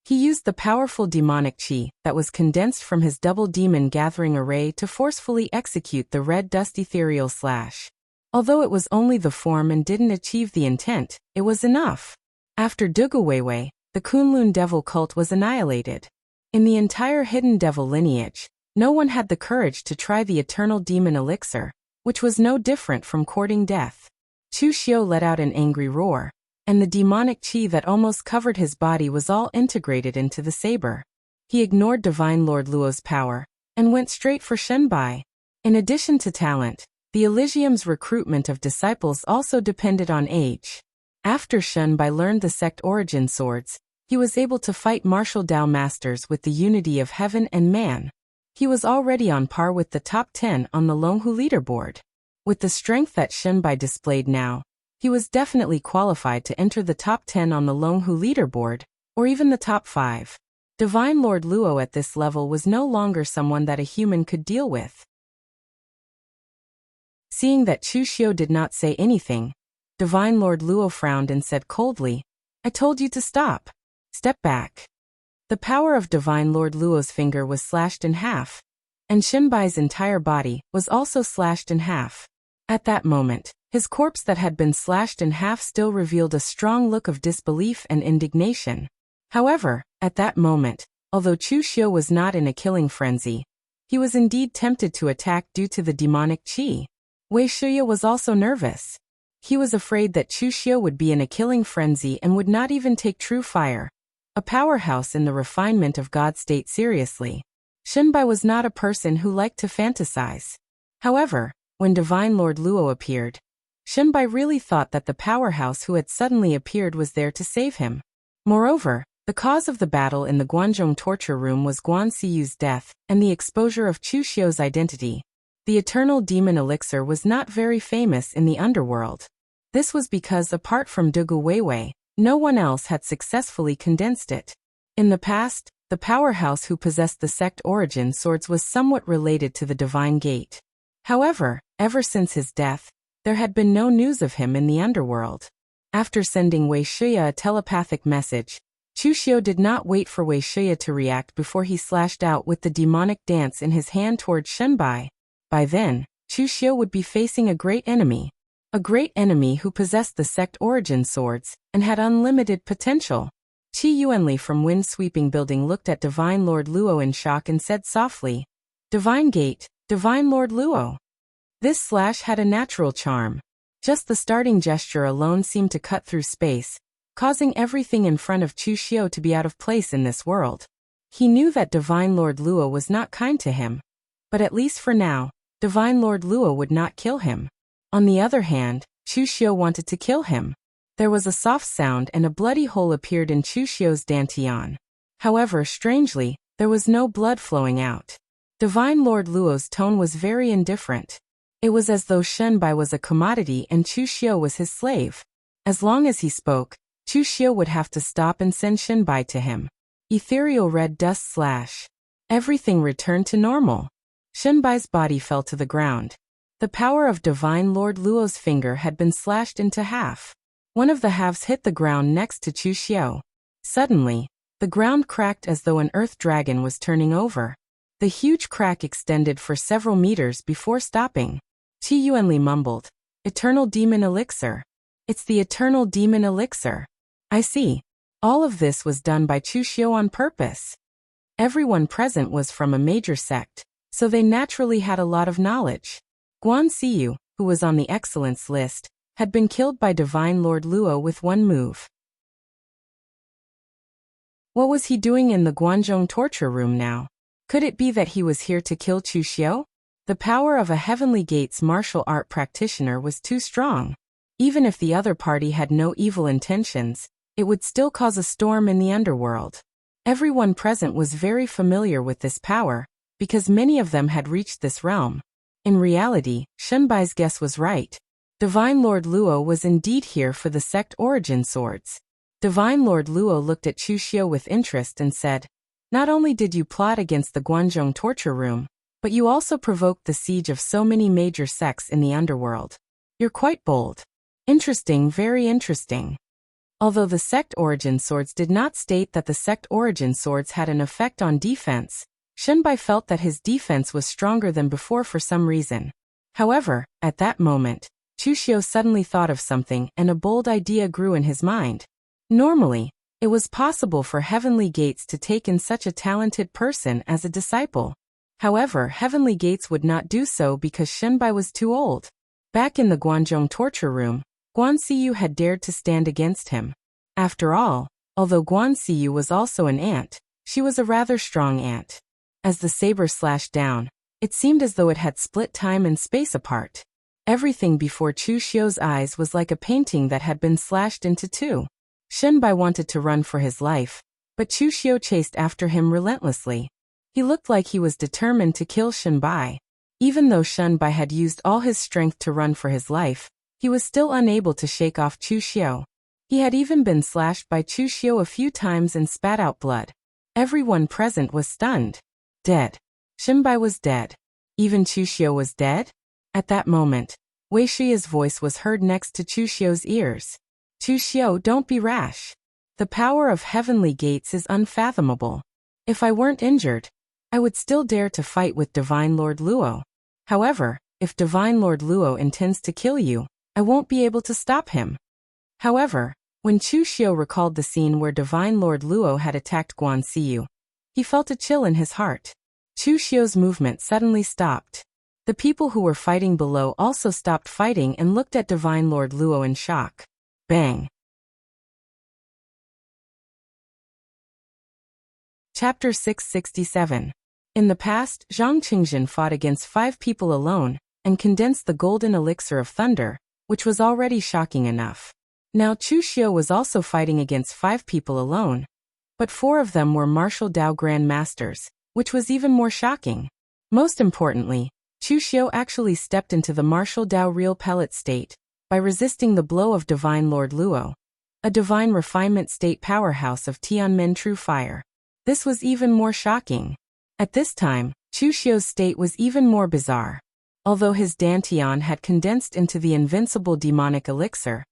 He used the powerful demonic qi that was condensed from his double demon gathering array to forcefully execute the red dust ethereal slash. Although it was only the form and didn't achieve the intent, it was enough. After Duguweiwei, the Kunlun devil cult was annihilated. In the entire hidden devil lineage, no one had the courage to try the eternal demon elixir, which was no different from courting death. Chu Xiu let out an angry roar, and the demonic qi that almost covered his body was all integrated into the saber. He ignored Divine Lord Luo's power, and went straight for Shenbai. In addition to talent, the Elysium's recruitment of disciples also depended on age. After Shenbai learned the sect origin swords, he was able to fight martial Dao masters with the unity of heaven and man. He was already on par with the top 10 on the Longhu leaderboard. With the strength that Shenbai displayed now, he was definitely qualified to enter the top 10 on the Longhu leaderboard, or even the top 5. Divine Lord Luo at this level was no longer someone that a human could deal with. Seeing that Chu Xiu did not say anything, Divine Lord Luo frowned and said coldly, "I told you to stop. Step back." The power of Divine Lord Luo's finger was slashed in half, and Shenbai's entire body was also slashed in half. At that moment, his corpse that had been slashed in half still revealed a strong look of disbelief and indignation. However, at that moment, although Chu Xiu was not in a killing frenzy, he was indeed tempted to attack due to the demonic qi. Wei Shuya was also nervous. He was afraid that Chu Xiu would be in a killing frenzy and would not even take True Fire, a powerhouse in the refinement of God state, seriously. Shenbai was not a person who liked to fantasize. However, when Divine Lord Luo appeared, Shenbai really thought that the powerhouse who had suddenly appeared was there to save him. Moreover, the cause of the battle in the Guanzhong torture room was Guan Siyu's death and the exposure of Chu Xiu's identity. The eternal demon elixir was not very famous in the underworld. This was because apart from Dugu Weiwei, no one else had successfully condensed it. In the past, the powerhouse who possessed the sect origin swords was somewhat related to the Divine Gate. However, ever since his death, there had been no news of him in the underworld. After sending Wei Shuya a telepathic message, Chu Xiu did not wait for Wei Shuya to react before he slashed out with the demonic dance in his hand towards Shenbai. By then, Chu Xiu would be facing a great enemy. A great enemy who possessed the sect origin swords and had unlimited potential. Qi Yuanli from wind-sweeping building looked at Divine Lord Luo in shock and said softly, "Divine Gate, Divine Lord Luo." This slash had a natural charm. Just the starting gesture alone seemed to cut through space, causing everything in front of Chu Xiu to be out of place in this world. He knew that Divine Lord Luo was not kind to him. But at least for now, Divine Lord Luo would not kill him. On the other hand, Chu Xiu wanted to kill him. There was a soft sound and a bloody hole appeared in Chu Xiu's dantian. However, strangely, there was no blood flowing out. Divine Lord Luo's tone was very indifferent. It was as though Shenbai was a commodity and Chu Xiu was his slave. As long as he spoke, Chu Xiu would have to stop and send Shenbai to him. Ethereal red dust slash. Everything returned to normal. Shenbai's body fell to the ground. The power of Divine Lord Luo's finger had been slashed into half. One of the halves hit the ground next to Chu Xiu. Suddenly, the ground cracked as though an earth dragon was turning over. The huge crack extended for several meters before stopping. Qi Yuanli mumbled, "Eternal Demon Elixir. It's the Eternal Demon Elixir. I see. All of this was done by Chu Xiu on purpose." Everyone present was from a major sect, so they naturally had a lot of knowledge. Guan Xiyu, who was on the excellence list, had been killed by Divine Lord Luo with one move. What was he doing in the Guanzhong torture room now? Could it be that he was here to kill Chu Xiu? The power of a Heavenly Gates martial art practitioner was too strong. Even if the other party had no evil intentions, it would still cause a storm in the underworld. Everyone present was very familiar with this power, because many of them had reached this realm. In reality, Shenbai's guess was right. Divine Lord Luo was indeed here for the sect origin swords. Divine Lord Luo looked at Chu Xiu with interest and said, "Not only did you plot against the Guanzhong torture room, but you also provoked the siege of so many major sects in the underworld. You're quite bold. Interesting, very interesting." Although the sect origin swords did not state that the sect origin swords had an effect on defense, Shenbai felt that his defense was stronger than before for some reason. However, at that moment, Chu Xiu suddenly thought of something and a bold idea grew in his mind. Normally, it was possible for Heavenly Gates to take in such a talented person as a disciple. However, Heavenly Gates would not do so because Shenbai was too old. Back in the Guanzhong torture room, Guan Xiyu had dared to stand against him. After all, although Guan Xiyu was also an ant, she was a rather strong ant. As the saber slashed down, it seemed as though it had split time and space apart. Everything before Chu Xiu's eyes was like a painting that had been slashed into two. Shenbai wanted to run for his life, but Chu Xiu chased after him relentlessly. He looked like he was determined to kill Shenbai. Even though Shenbai had used all his strength to run for his life, he was still unable to shake off Chu Xiu. He had even been slashed by Chu Xiu a few times and spat out blood. Everyone present was stunned. Dead. Shenbai was dead. Even Chu Xiu was dead? At that moment, Wei Shi's voice was heard next to Chu Xiu's ears. "Chu Xiu, don't be rash. The power of Heavenly Gates is unfathomable. If I weren't injured, I would still dare to fight with Divine Lord Luo. However, if Divine Lord Luo intends to kill you, I won't be able to stop him." However, when Chu Xiu recalled the scene where Divine Lord Luo had attacked Guan Xiyu, he felt a chill in his heart. Chu Xiu's movement suddenly stopped. The people who were fighting below also stopped fighting and looked at Divine Lord Luo in shock. Bang! Chapter 667. In the past, Zhang Qingjin fought against 5 people alone, and condensed the golden elixir of thunder, which was already shocking enough. Now Chu Xiu was also fighting against 5 people alone, but 4 of them were martial Dao Grand Masters, which was even more shocking. Most importantly, Chu Xiu actually stepped into the martial Dao real pellet state, by resisting the blow of Divine Lord Luo, a divine refinement state powerhouse of Tianmen True Fire. This was even more shocking. At this time, Chu Xiu's state was even more bizarre. Although his dantian had condensed into the invincible demonic elixir,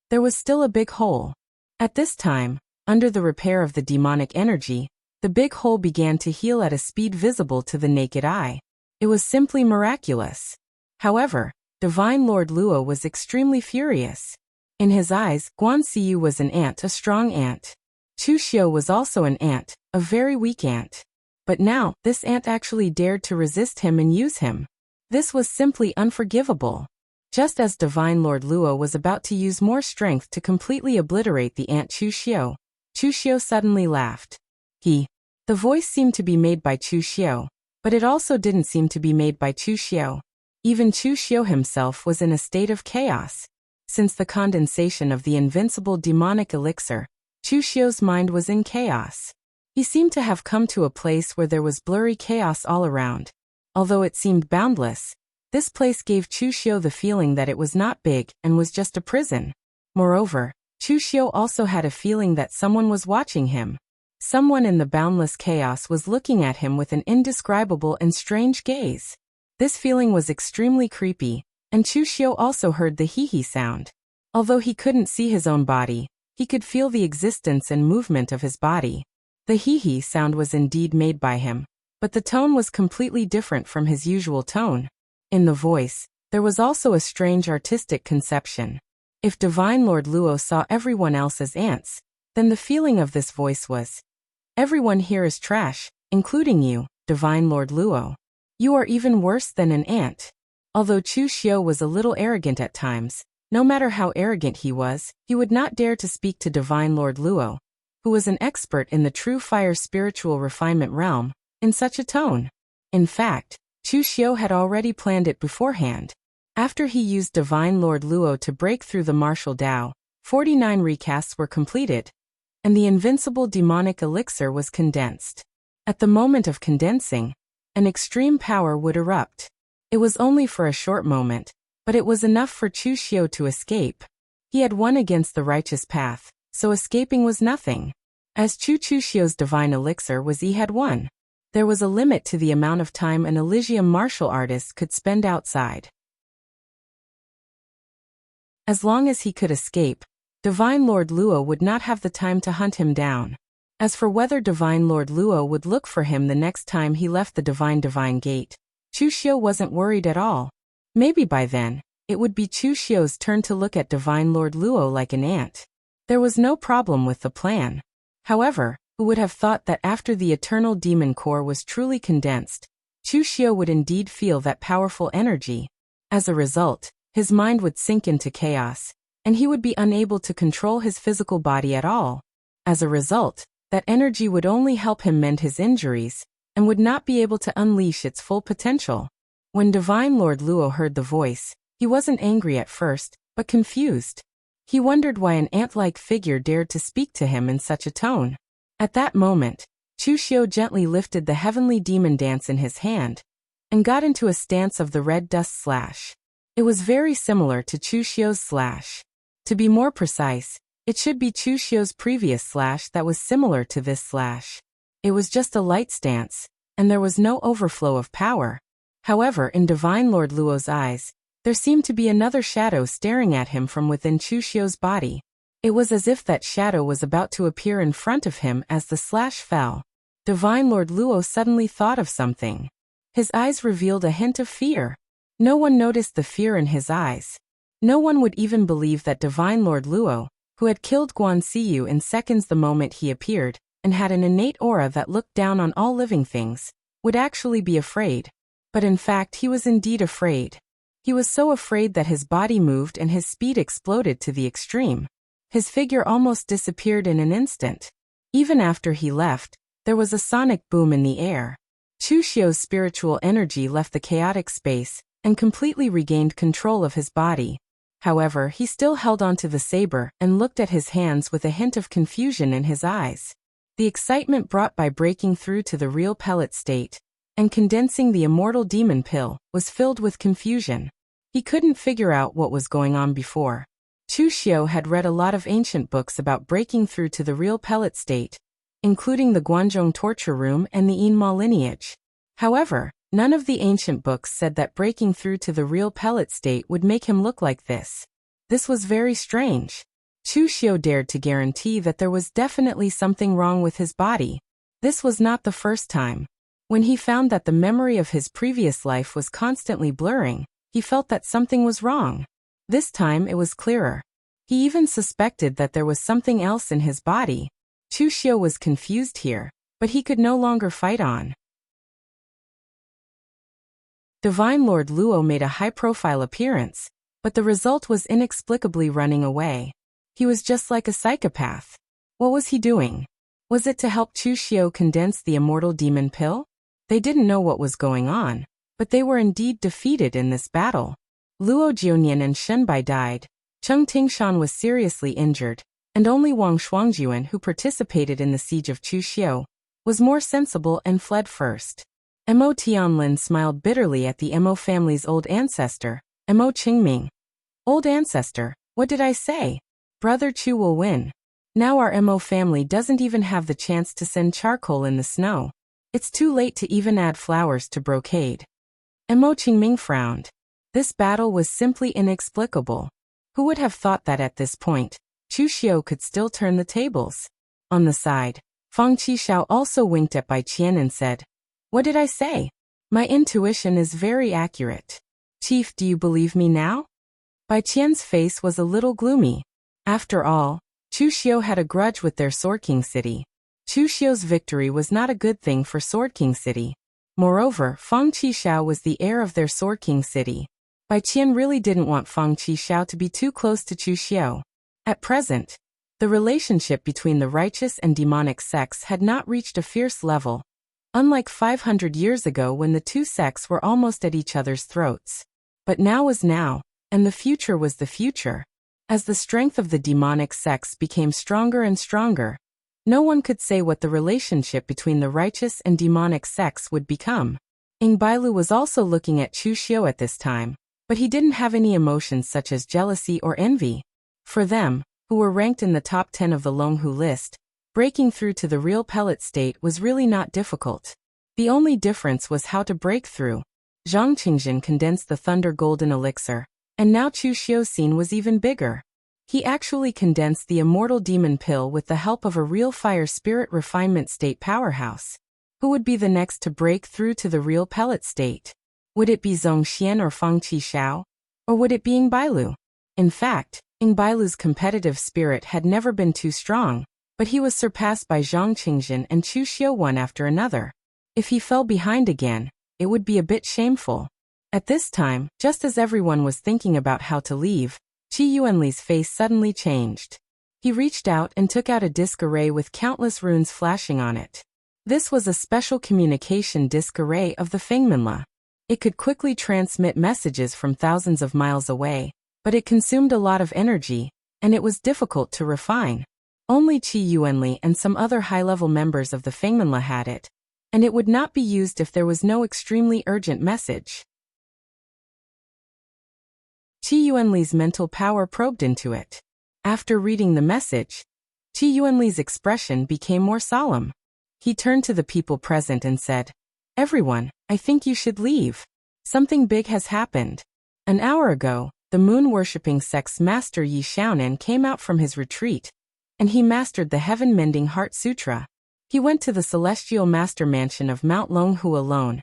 there was still a big hole. At this time, under the repair of the demonic energy, the big hole began to heal at a speed visible to the naked eye. It was simply miraculous. However, Divine Lord Luo was extremely furious. In his eyes, Guanxiyu was an ant, a strong ant. Chu Xiu was also an ant, a very weak ant. But now, this ant actually dared to resist him and use him. This was simply unforgivable. Just as Divine Lord Luo was about to use more strength to completely obliterate the ant Chu Xiu suddenly laughed. The voice seemed to be made by Chu Xiu, but it also didn't seem to be made by Chu Xiu. Even Chu Xiu himself was in a state of chaos. Since the condensation of the invincible demonic elixir, Chu Xiu's mind was in chaos. He seemed to have come to a place where there was blurry chaos all around. Although it seemed boundless, this place gave Chu Xiu the feeling that it was not big and was just a prison. Moreover, Chu Xiu also had a feeling that someone was watching him. Someone in the boundless chaos was looking at him with an indescribable and strange gaze. This feeling was extremely creepy, and Chu Xiu also heard the hee-hee sound. Although he couldn't see his own body, he could feel the existence and movement of his body. The hee-hee sound was indeed made by him, but the tone was completely different from his usual tone. In the voice, there was also a strange artistic conception. If Divine Lord Luo saw everyone else as ants, then the feeling of this voice was, "Everyone here is trash, including you, Divine Lord Luo. You are even worse than an ant." Although Chu Xiu was a little arrogant at times, no matter how arrogant he was, he would not dare to speak to Divine Lord Luo, who was an expert in the true fire spiritual refinement realm, in such a tone. In fact, Chu Xiu had already planned it beforehand. After he used Divine Lord Luo to break through the martial Tao, 49 recasts were completed, and the invincible demonic elixir was condensed. At the moment of condensing, an extreme power would erupt. It was only for a short moment, but it was enough for Chu Xiu to escape. He had won against the righteous path, so escaping was nothing. As Chu Xiu's divine elixir was he had won. There was a limit to the amount of time an Elysium martial artist could spend outside. As long as he could escape, Divine Lord Luo would not have the time to hunt him down. As for whether Divine Lord Luo would look for him the next time he left the Divine Gate, Chu Xiu wasn't worried at all. Maybe by then, it would be Chu Xiu's turn to look at Divine Lord Luo like an ant. There was no problem with the plan. However, who would have thought that after the eternal demon core was truly condensed, Chu Xiu would indeed feel that powerful energy. As a result, his mind would sink into chaos, and he would be unable to control his physical body at all. As a result, that energy would only help him mend his injuries, and would not be able to unleash its full potential. When Divine Lord Luo heard the voice, he wasn't angry at first, but confused. He wondered why an ant-like figure dared to speak to him in such a tone. At that moment, Chu Xiu gently lifted the heavenly demon dance in his hand, and got into a stance of the red dust slash. It was very similar to Chu Xiu's slash. To be more precise, it should be Chu Xiu's previous slash that was similar to this slash. It was just a light stance, and there was no overflow of power. However, in Divine Lord Luo's eyes, there seemed to be another shadow staring at him from within Chu Xiu's body. It was as if that shadow was about to appear in front of him as the slash fell. Divine Lord Luo suddenly thought of something. His eyes revealed a hint of fear. No one noticed the fear in his eyes. No one would even believe that Divine Lord Luo, who had killed Guanxiyu in seconds the moment he appeared, and had an innate aura that looked down on all living things, would actually be afraid. But in fact he was indeed afraid. He was so afraid that his body moved and his speed exploded to the extreme. His figure almost disappeared in an instant. Even after he left, there was a sonic boom in the air. Chu Xiu's spiritual energy left the chaotic space, and completely regained control of his body. However, he still held onto the saber and looked at his hands with a hint of confusion in his eyes. The excitement brought by breaking through to the real pellet state and condensing the immortal demon pill was filled with confusion. He couldn't figure out what was going on before. Chu Xiu had read a lot of ancient books about breaking through to the real pellet state, including the Guanzhong torture room and the Yinma lineage. However, none of the ancient books said that breaking through to the real pellet state would make him look like this. This was very strange. Chu Xiu dared to guarantee that there was definitely something wrong with his body. This was not the first time. When he found that the memory of his previous life was constantly blurring, He felt that something was wrong. This time it was clearer. He even suspected that there was something else in his body. Chu Xiu was confused here, but he could no longer fight on. Divine Lord Luo made a high-profile appearance, but the result was inexplicably running away. He was just like a psychopath. What was he doing? Was it to help Chu Xiu condense the immortal demon pill? They didn't know what was going on, but they were indeed defeated in this battle. Luo Jiunian and Shenbai died. Cheng Tingshan was seriously injured, and only Wang Shuangjuan, who participated in the siege of Chu Xiu, was more sensible and fled first. Mo Tianlin smiled bitterly at the Mo family's old ancestor, Mo Qingming. Old ancestor, what did I say? Brother Chu will win. Now our Mo family doesn't even have the chance to send charcoal in the snow. It's too late to even add flowers to brocade. Mo Qingming frowned. This battle was simply inexplicable. Who would have thought that at this point, Chu Xiu could still turn the tables? On the side, Fang Qishao also winked at Bai Qian and said, "What did I say? My intuition is very accurate. Chief, do you believe me now?" Bai Qian's face was a little gloomy. After all, Chu Xiu had a grudge with their Sword King city. Chu Xiu's victory was not a good thing for Sword King city. Moreover, Fang Qishao was the heir of their Sword King city. Bai Qian really didn't want Fang Qishao to be too close to Chu Xiu. At present, the relationship between the righteous and demonic sects had not reached a fierce level, unlike 500 years ago when the two sects were almost at each other's throats. But now was now, and the future was the future. As the strength of the demonic sects became stronger and stronger, no one could say what the relationship between the righteous and demonic sects would become. Ing Bailu was also looking at Chu Xiu at this time, but he didn't have any emotions such as jealousy or envy. For them, who were ranked in the top 10 of the Longhu list, breaking through to the real pellet state was really not difficult. The only difference was how to break through. Zhang Qingjin condensed the Thunder Golden Elixir, and now Chu Xiu's scene was even bigger. He actually condensed the Immortal Demon Pill with the help of a real Fire Spirit Refinement State powerhouse. Who would be the next to break through to the real pellet state? Would it be Zhong Xian or Fang Qishao? Or would it be Ing Bailu? In fact, Ing Bailu's competitive spirit had never been too strong, but he was surpassed by Zhang Qingjin and Chu Xiu one after another. If he fell behind again, it would be a bit shameful. At this time, just as everyone was thinking about how to leave, Qi Yuanli's face suddenly changed. He reached out and took out a disc array with countless runes flashing on it. This was a special communication disc array of the Fengminla. It could quickly transmit messages from thousands of miles away, but it consumed a lot of energy, and it was difficult to refine. Only Qi Yuanli and some other high-level members of the Fengminla had it, and it would not be used if there was no extremely urgent message. Qi Yuanli's mental power probed into it. After reading the message, Qi Yuanli's expression became more solemn. He turned to the people present and said, "Everyone, I think you should leave. Something big has happened." An hour ago, the moon-worshipping sect's master Yi Xiaonan came out from his retreat, and he mastered the Heaven-Mending Heart Sutra. He went to the celestial master mansion of Mount Longhu alone,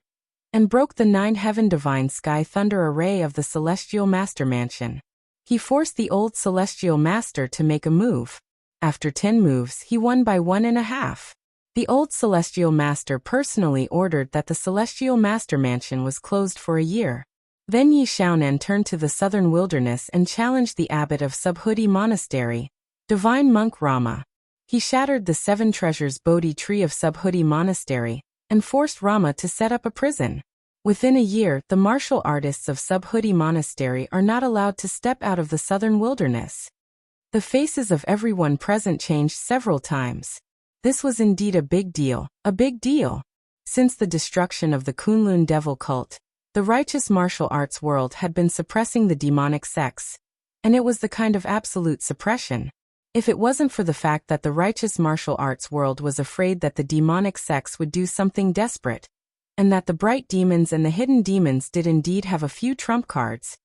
and broke the 9 heaven divine sky thunder array of the celestial master mansion. He forced the old celestial master to make a move. After 10 moves, he won by 1.5. The old celestial master personally ordered that the celestial master mansion was closed for a year. Then Yi Xiaonan turned to the southern wilderness and challenged the abbot of Subhuti Monastery, divine monk Rama. He shattered the 7 treasures Bodhi tree of Subhuti Monastery, and forced Rama to set up a prison. Within a year, the martial artists of Subhuti Monastery are not allowed to step out of the southern wilderness. The faces of everyone present changed several times. This was indeed a big deal, a big deal. Since the destruction of the Kunlun devil cult, the righteous martial arts world had been suppressing the demonic sects, and it was the kind of absolute suppression. If it wasn't for the fact that the righteous martial arts world was afraid that the demonic sects would do something desperate, and that the bright demons and the hidden demons did indeed have a few trump cards,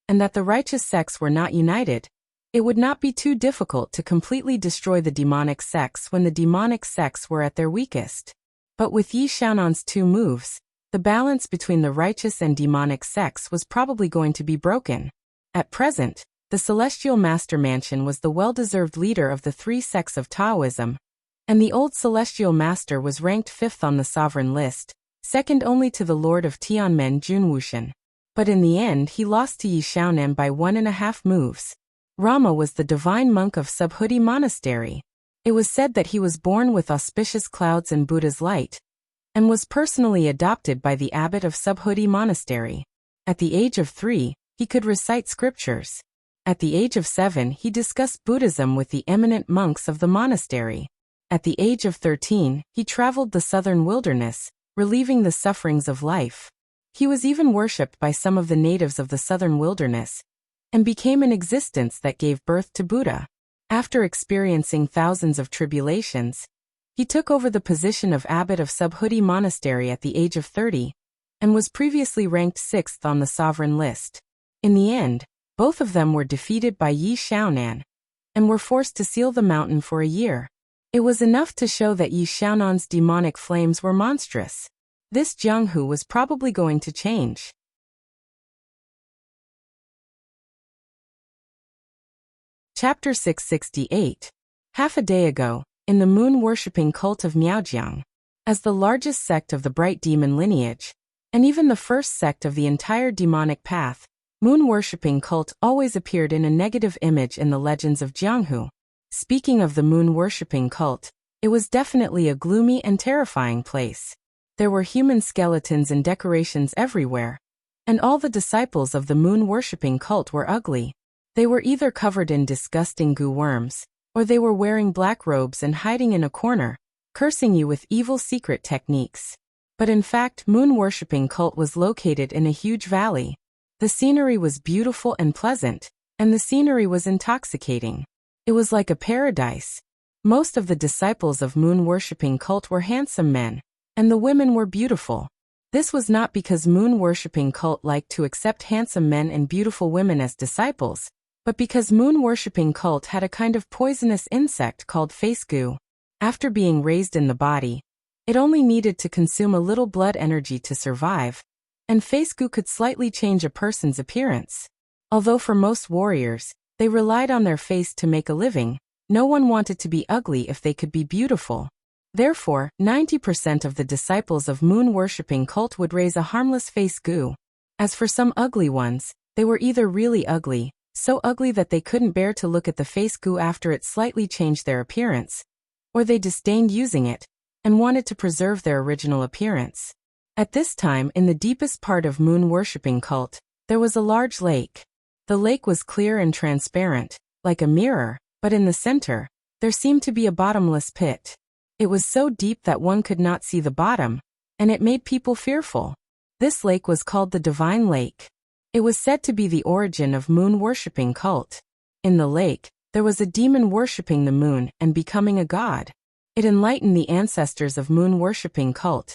and that the righteous sects were not united, it would not be too difficult to completely destroy the demonic sects when the demonic sects were at their weakest. But with Yi Xiaonan's 2 moves, The balance between the righteous and demonic sects was probably going to be broken. At present, the Celestial Master Mansion was the well-deserved leader of the three sects of Taoism, and the old Celestial Master was ranked 5th on the sovereign list, second only to the Lord of Tianmen Junwushan. But in the end he lost to Yi Xiaonan by 1.5 moves. Rama was the divine monk of Subhuti Monastery. It was said that he was born with auspicious clouds and Buddha's light, and was personally adopted by the abbot of Subhuti Monastery. At the age of 3, he could recite scriptures. At the age of 7, he discussed Buddhism with the eminent monks of the monastery. At the age of 13, he traveled the southern wilderness, relieving the sufferings of life. He was even worshipped by some of the natives of the southern wilderness, and became an existence that gave birth to Buddha. After experiencing thousands of tribulations, he took over the position of abbot of Subhuti Monastery at the age of 30, and was previously ranked 6th on the sovereign list. In the end, both of them were defeated by Yi Xiaonan, and were forced to seal the mountain for a year. It was enough to show that Yi Xiaonan's demonic flames were monstrous. This Jianghu was probably going to change. Chapter 668. Half a day ago, in the moon-worshipping cult of Miaojiang, as the largest sect of the bright demon lineage, and even the first sect of the entire demonic path, moon-worshipping cult always appeared in a negative image in the legends of Jianghu. Speaking of the moon-worshipping cult, it was definitely a gloomy and terrifying place. There were human skeletons and decorations everywhere, and all the disciples of the moon-worshipping cult were ugly. They were either covered in disgusting goo worms, or they were wearing black robes and hiding in a corner, cursing you with evil secret techniques. But in fact, moon-worshipping cult was located in a huge valley. The scenery was beautiful and pleasant, and the scenery was intoxicating. It was like a paradise. Most of the disciples of moon-worshipping cult were handsome men, and the women were beautiful. This was not because moon-worshipping cult liked to accept handsome men and beautiful women as disciples, but because moon-worshipping cult had a kind of poisonous insect called face goo. After being raised in the body, it only needed to consume a little blood energy to survive, and face goo could slightly change a person's appearance. Although for most warriors, they relied on their face to make a living, no one wanted to be ugly if they could be beautiful. Therefore, 90% of the disciples of moon-worshipping cult would raise a harmless face goo. As for some ugly ones, they were either really ugly, so ugly that they couldn't bear to look at the face goo after it slightly changed their appearance, or they disdained using it, and wanted to preserve their original appearance. At this time, in the deepest part of moon-worshipping cult, there was a large lake. The lake was clear and transparent, like a mirror, but in the center, there seemed to be a bottomless pit. It was so deep that one could not see the bottom, and it made people fearful. This lake was called the Divine Lake. It was said to be the origin of moon-worshipping cult. In the lake, there was a demon worshipping the moon and becoming a god. It enlightened the ancestors of moon-worshipping cult,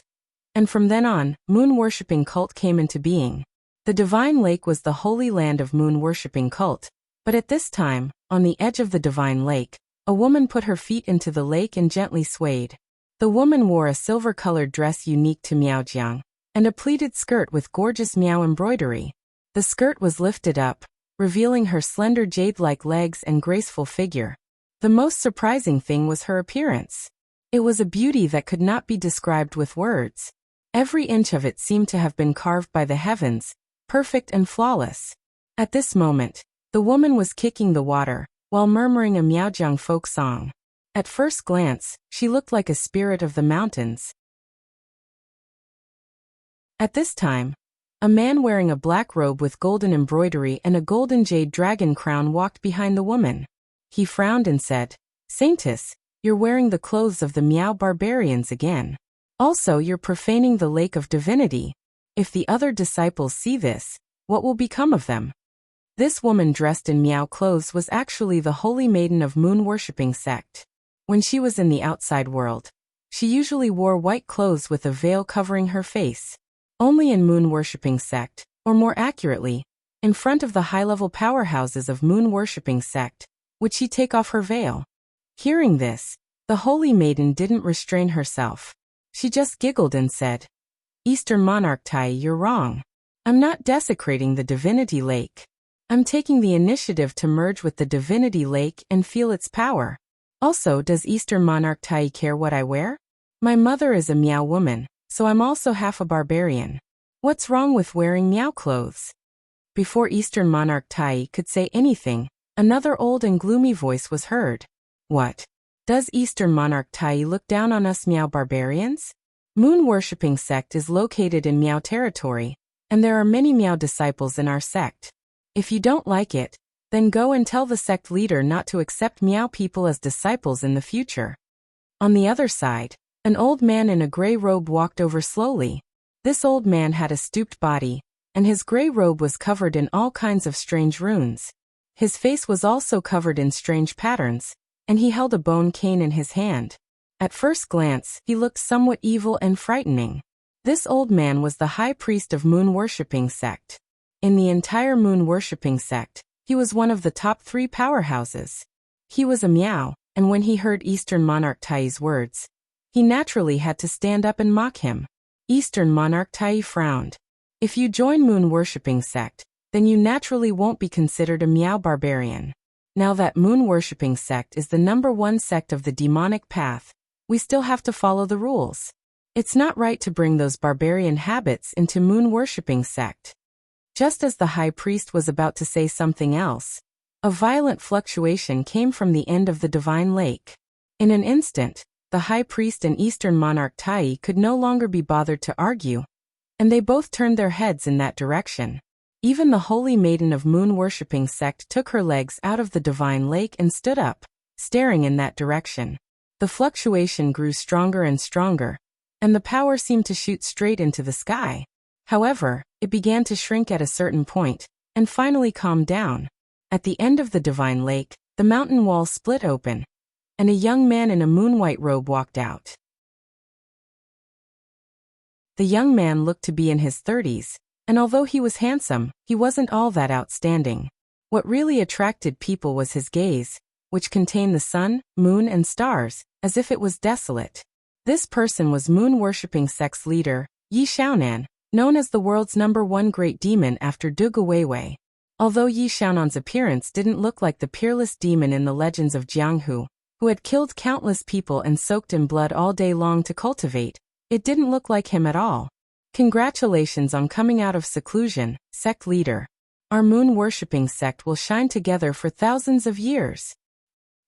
and from then on, moon-worshipping cult came into being. The Divine Lake was the holy land of moon-worshipping cult, but at this time, on the edge of the Divine Lake, a woman put her feet into the lake and gently swayed. The woman wore a silver-colored dress unique to Miaojiang, and a pleated skirt with gorgeous Miao embroidery. The skirt was lifted up, revealing her slender jade-like legs and graceful figure. The most surprising thing was her appearance. It was a beauty that could not be described with words. Every inch of it seemed to have been carved by the heavens, perfect and flawless. At this moment, the woman was kicking the water, while murmuring a Miaojiang folk song. At first glance, she looked like a spirit of the mountains. At this time, a man wearing a black robe with golden embroidery and a golden jade dragon crown walked behind the woman. He frowned and said, "Saintess, you're wearing the clothes of the Miao barbarians again. Also, you're profaning the lake of divinity. If the other disciples see this, what will become of them?" This woman dressed in Miao clothes was actually the holy maiden of moon-worshipping sect. When she was in the outside world, she usually wore white clothes with a veil covering her face. Only in moon-worshipping sect, or more accurately, in front of the high-level powerhouses of moon-worshipping sect, would she take off her veil. Hearing this, the holy maiden didn't restrain herself. She just giggled and said, Eastern Monarch Tai, you're wrong. I'm not desecrating the Divinity Lake. I'm taking the initiative to merge with the Divinity Lake and feel its power. Also, does Eastern Monarch Tai care what I wear? My mother is a Miao woman, so I'm also half a barbarian. What's wrong with wearing Miao clothes? Before Eastern Monarch Tai could say anything, another old and gloomy voice was heard. What? Does Eastern Monarch Tai look down on us Miao barbarians? Moon-worshipping sect is located in Miao territory, and there are many Miao disciples in our sect. If you don't like it, then go and tell the sect leader not to accept Miao people as disciples in the future. On the other side, an old man in a gray robe walked over slowly. This old man had a stooped body, and his gray robe was covered in all kinds of strange runes. His face was also covered in strange patterns, and he held a bone cane in his hand. At first glance, he looked somewhat evil and frightening. This old man was the high priest of moon-worshipping sect. In the entire moon-worshipping sect, he was one of the top 3 powerhouses. He was a Miao, and when he heard Eastern Monarch Tai's words, he naturally had to stand up and mock him. Eastern Monarch Tai frowned. If you join moon-worshipping sect, then you naturally won't be considered a Miao barbarian. Now that moon-worshipping sect is the #1 sect of the demonic path, we still have to follow the rules. It's not right to bring those barbarian habits into moon-worshipping sect. Just as the high priest was about to say something else, a violent fluctuation came from the end of the divine lake. In an instant, the high priest and Eastern Monarch Tai could no longer be bothered to argue, and they both turned their heads in that direction. Even the holy maiden of moon-worshipping sect took her legs out of the divine lake and stood up, staring in that direction. The fluctuation grew stronger and stronger, and the power seemed to shoot straight into the sky. However, it began to shrink at a certain point, and finally calmed down. At the end of the divine lake, the mountain wall split open, and a young man in a moon-white robe walked out. The young man looked to be in his 30s, and although he was handsome, he wasn't all that outstanding. What really attracted people was his gaze, which contained the sun, moon, and stars, as if it was desolate. This person was moon-worshipping sect's leader, Yi Xiaonan, known as the world's #1 great demon after Duge Weiwei. Although Yi Xiaonan's appearance didn't look like the peerless demon in the legends of Jianghu, who had killed countless people and soaked in blood all day long to cultivate, it didn't look like him at all. Congratulations on coming out of seclusion, sect leader. Our moon-worshipping sect will shine together for thousands of years.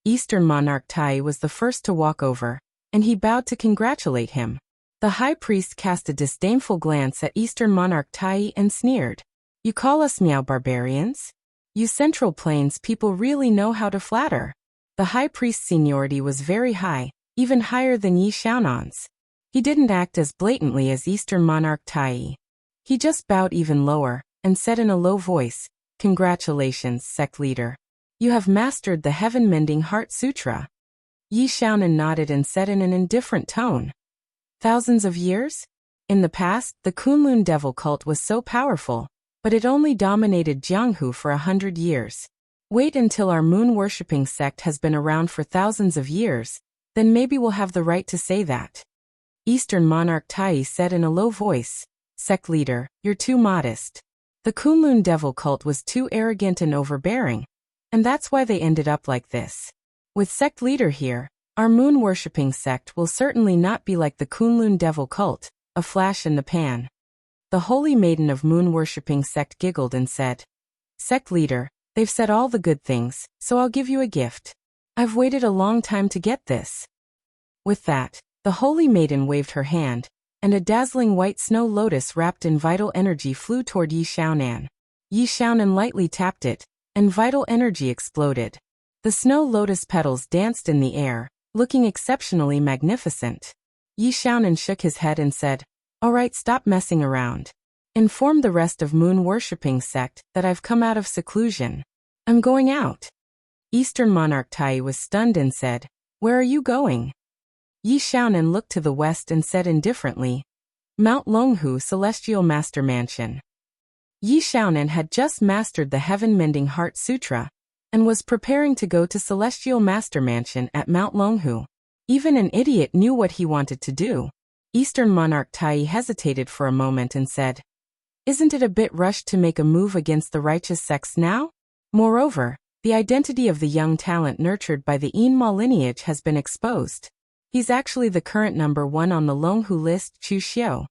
Eastern Monarch Tai was the first to walk over, and he bowed to congratulate him. The high priest cast a disdainful glance at Eastern Monarch Tai and sneered. You call us Miao barbarians? You Central Plains people really know how to flatter. The high priest's seniority was very high, even higher than Yi Xiaonan's. He didn't act as blatantly as Eastern Monarch Tai. He just bowed even lower, and said in a low voice, Congratulations, sect leader. You have mastered the Heaven-Mending Heart Sutra. Yi Xiaonan nodded and said in an indifferent tone. Thousands of years? In the past, the Kunlun devil cult was so powerful, but it only dominated Jianghu for 100 years. Wait until our moon-worshipping sect has been around for thousands of years, then maybe we'll have the right to say that. Eastern Monarch Tai said in a low voice, Sect leader, you're too modest. The Kunlun devil cult was too arrogant and overbearing, and that's why they ended up like this. With sect leader here, our moon-worshipping sect will certainly not be like the Kunlun devil cult, a flash in the pan. The holy maiden of moon-worshipping sect giggled and said, Sect leader, they've said all the good things, so I'll give you a gift. I've waited a long time to get this. With that, the holy maiden waved her hand, and a dazzling white snow lotus wrapped in vital energy flew toward Yi Xiaonan. Yi Xiaonan lightly tapped it, and vital energy exploded. The snow lotus petals danced in the air, looking exceptionally magnificent. Yi Xiaonan shook his head and said, All right, stop messing around. Inform the rest of moon-worshipping sect that I've come out of seclusion. I'm going out. Eastern Monarch Tai was stunned and said, Where are you going? Yi Xiaonan looked to the west and said indifferently, Mount Longhu Celestial Master Mansion. Yi Xiaonan had just mastered the Heaven-Mending Heart Sutra, and was preparing to go to Celestial Master Mansion at Mount Longhu. Even an idiot knew what he wanted to do. Eastern monarch Tai hesitated for a moment and said, "Isn't it a bit rushed to make a move against the righteous sects now? Moreover, the identity of the young talent nurtured by the Enma lineage has been exposed. He's actually the current #1 on the Longhu list, Chu Xiu."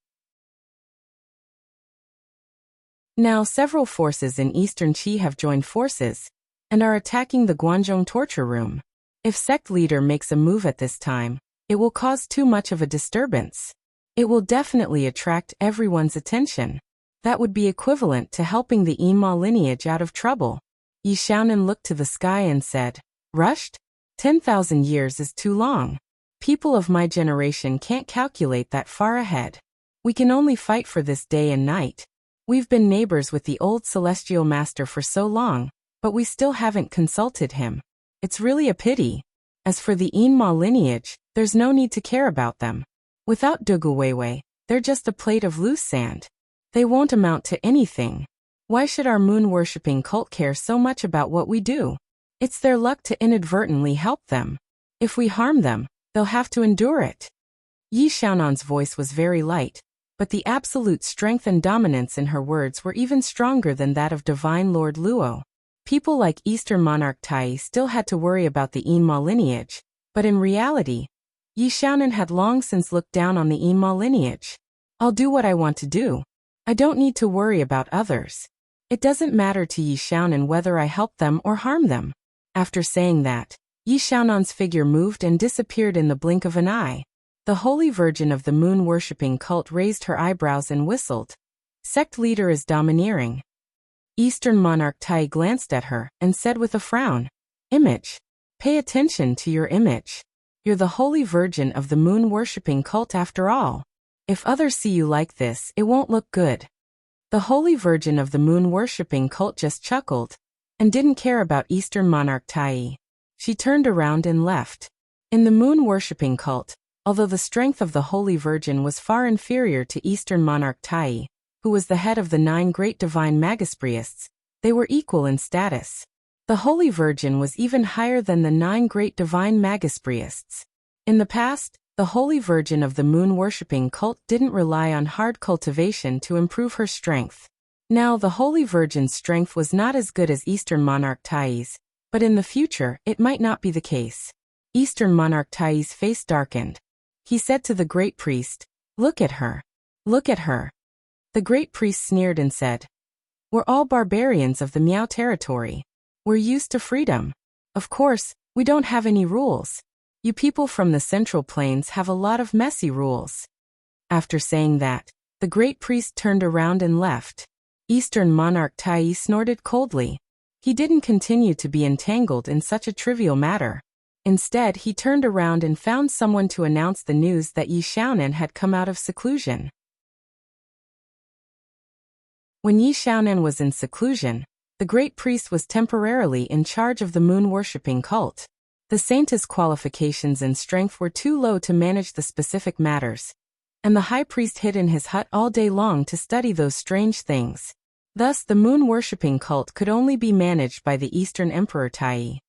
Now several forces in Eastern Qi have joined forces and are attacking the Guanzhong torture room. If sect leader makes a move at this time, it will cause too much of a disturbance. It will definitely attract everyone's attention. That would be equivalent to helping the Enma lineage out of trouble. Yi Xiaonan looked to the sky and said, "Rushed? 10,000 years is too long. People of my generation can't calculate that far ahead. We can only fight for this day and night. We've been neighbors with the old celestial master for so long, but we still haven't consulted him. It's really a pity. As for the Enma lineage, there's no need to care about them. Without Dugu Weiwei, they're just a plate of loose sand. They won't amount to anything. Why should our moon-worshipping cult care so much about what we do? It's their luck to inadvertently help them. If we harm them, they'll have to endure it." Yi Xiaonan's voice was very light, but the absolute strength and dominance in her words were even stronger than that of Divine Lord Luo. People like Eastern Monarch Tai still had to worry about the Enma lineage, but in reality, Yi Xiaonan had long since looked down on the Enma lineage. "I'll do what I want to do. I don't need to worry about others. It doesn't matter to Yi Xiaonan whether I help them or harm them." After saying that, Yi Xiaonan's figure moved and disappeared in the blink of an eye. The Holy Virgin of the moon-worshipping cult raised her eyebrows and whistled. "Sect leader is domineering." Eastern Monarch Tai glanced at her and said with a frown, "Image. Pay attention to your image. You're the Holy Virgin of the moon-worshipping cult after all. If others see you like this, it won't look good." The Holy Virgin of the moon-worshipping cult just chuckled and didn't care about Eastern Monarch Tai. She turned around and left. In the moon-worshipping cult, although the strength of the Holy Virgin was far inferior to Eastern Monarch Tai, who was the head of the 9 great divine Magispriests, they were equal in status. The Holy Virgin was even higher than the 9 great divine Magispriests. In the past, the Holy Virgin of the moon-worshipping cult didn't rely on hard cultivation to improve her strength. Now the Holy Virgin's strength was not as good as Eastern Monarch Tai's, but in the future it might not be the case. Eastern Monarch Tai's face darkened. He said to the great priest, "Look at her. Look at her." The great priest sneered and said, "We're all barbarians of the Miao territory. We're used to freedom. Of course, we don't have any rules. You people from the Central Plains have a lot of messy rules." After saying that, the great priest turned around and left. Eastern Monarch Tai snorted coldly. He didn't continue to be entangled in such a trivial matter. Instead, he turned around and found someone to announce the news that Yi Xiaonan had come out of seclusion. When Yi Xiaonan was in seclusion, the great priest was temporarily in charge of the moon-worshipping cult. The saint's qualifications and strength were too low to manage the specific matters, and the high priest hid in his hut all day long to study those strange things. Thus, the moon-worshipping cult could only be managed by the Eastern Emperor Tai.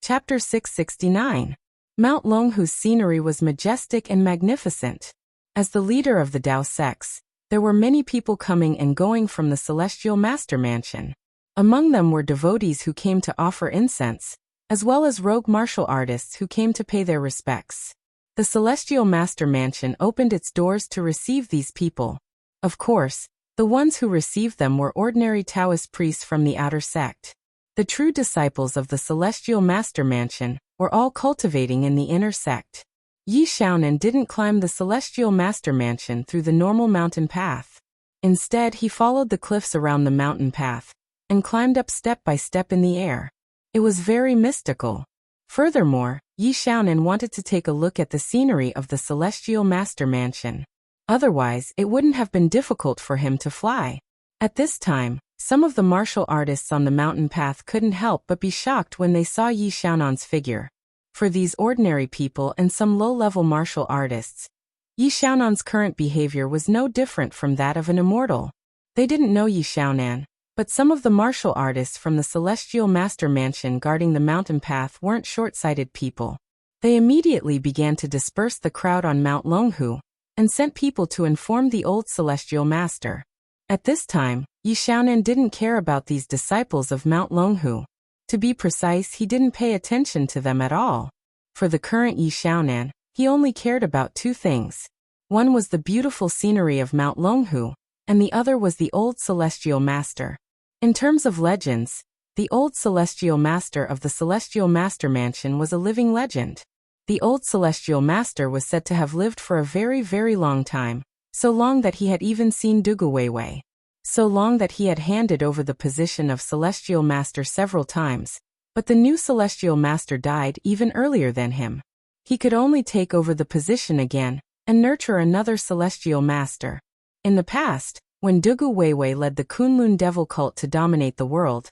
Chapter 669. Mount Longhu's scenery was majestic and magnificent. As the leader of the Dao sects, there were many people coming and going from the Celestial Master Mansion. Among them were devotees who came to offer incense, as well as rogue martial artists who came to pay their respects. The Celestial Master Mansion opened its doors to receive these people. Of course, the ones who received them were ordinary Taoist priests from the outer sect. The true disciples of the Celestial Master Mansion were all cultivating in the inner sect. Yi Xiaonan didn't climb the Celestial Master Mansion through the normal mountain path. Instead, he followed the cliffs around the mountain path and climbed up step by step in the air. It was very mystical. Furthermore, Yi Xiaonan wanted to take a look at the scenery of the Celestial Master Mansion. Otherwise, it wouldn't have been difficult for him to fly. At this time, some of the martial artists on the mountain path couldn't help but be shocked when they saw Yi Xiaonan's figure. For these ordinary people and some low-level martial artists, Yi Xiaonan's current behavior was no different from that of an immortal. They didn't know Yi Xiaonan, But some of the martial artists from the Celestial Master Mansion guarding the mountain path weren't short-sighted people. They immediately began to disperse the crowd on Mount Longhu, and sent people to inform the old Celestial Master. At this time, Yi Xiaonan didn't care about these disciples of Mount Longhu. To be precise, he didn't pay attention to them at all. For the current Yi Xiaonan, he only cared about two things. One was the beautiful scenery of Mount Longhu, and the other was the old Celestial Master. In terms of legends, the old Celestial Master of the Celestial Master Mansion was a living legend. The old Celestial Master was said to have lived for a very, very long time, so long that he had even seen Dugu Weiwei. So long that he had handed over the position of Celestial Master several times, but the new Celestial Master died even earlier than him. He could only take over the position again, and nurture another Celestial Master. In the past, when Dugu Weiwei led the Kunlun Devil cult to dominate the world,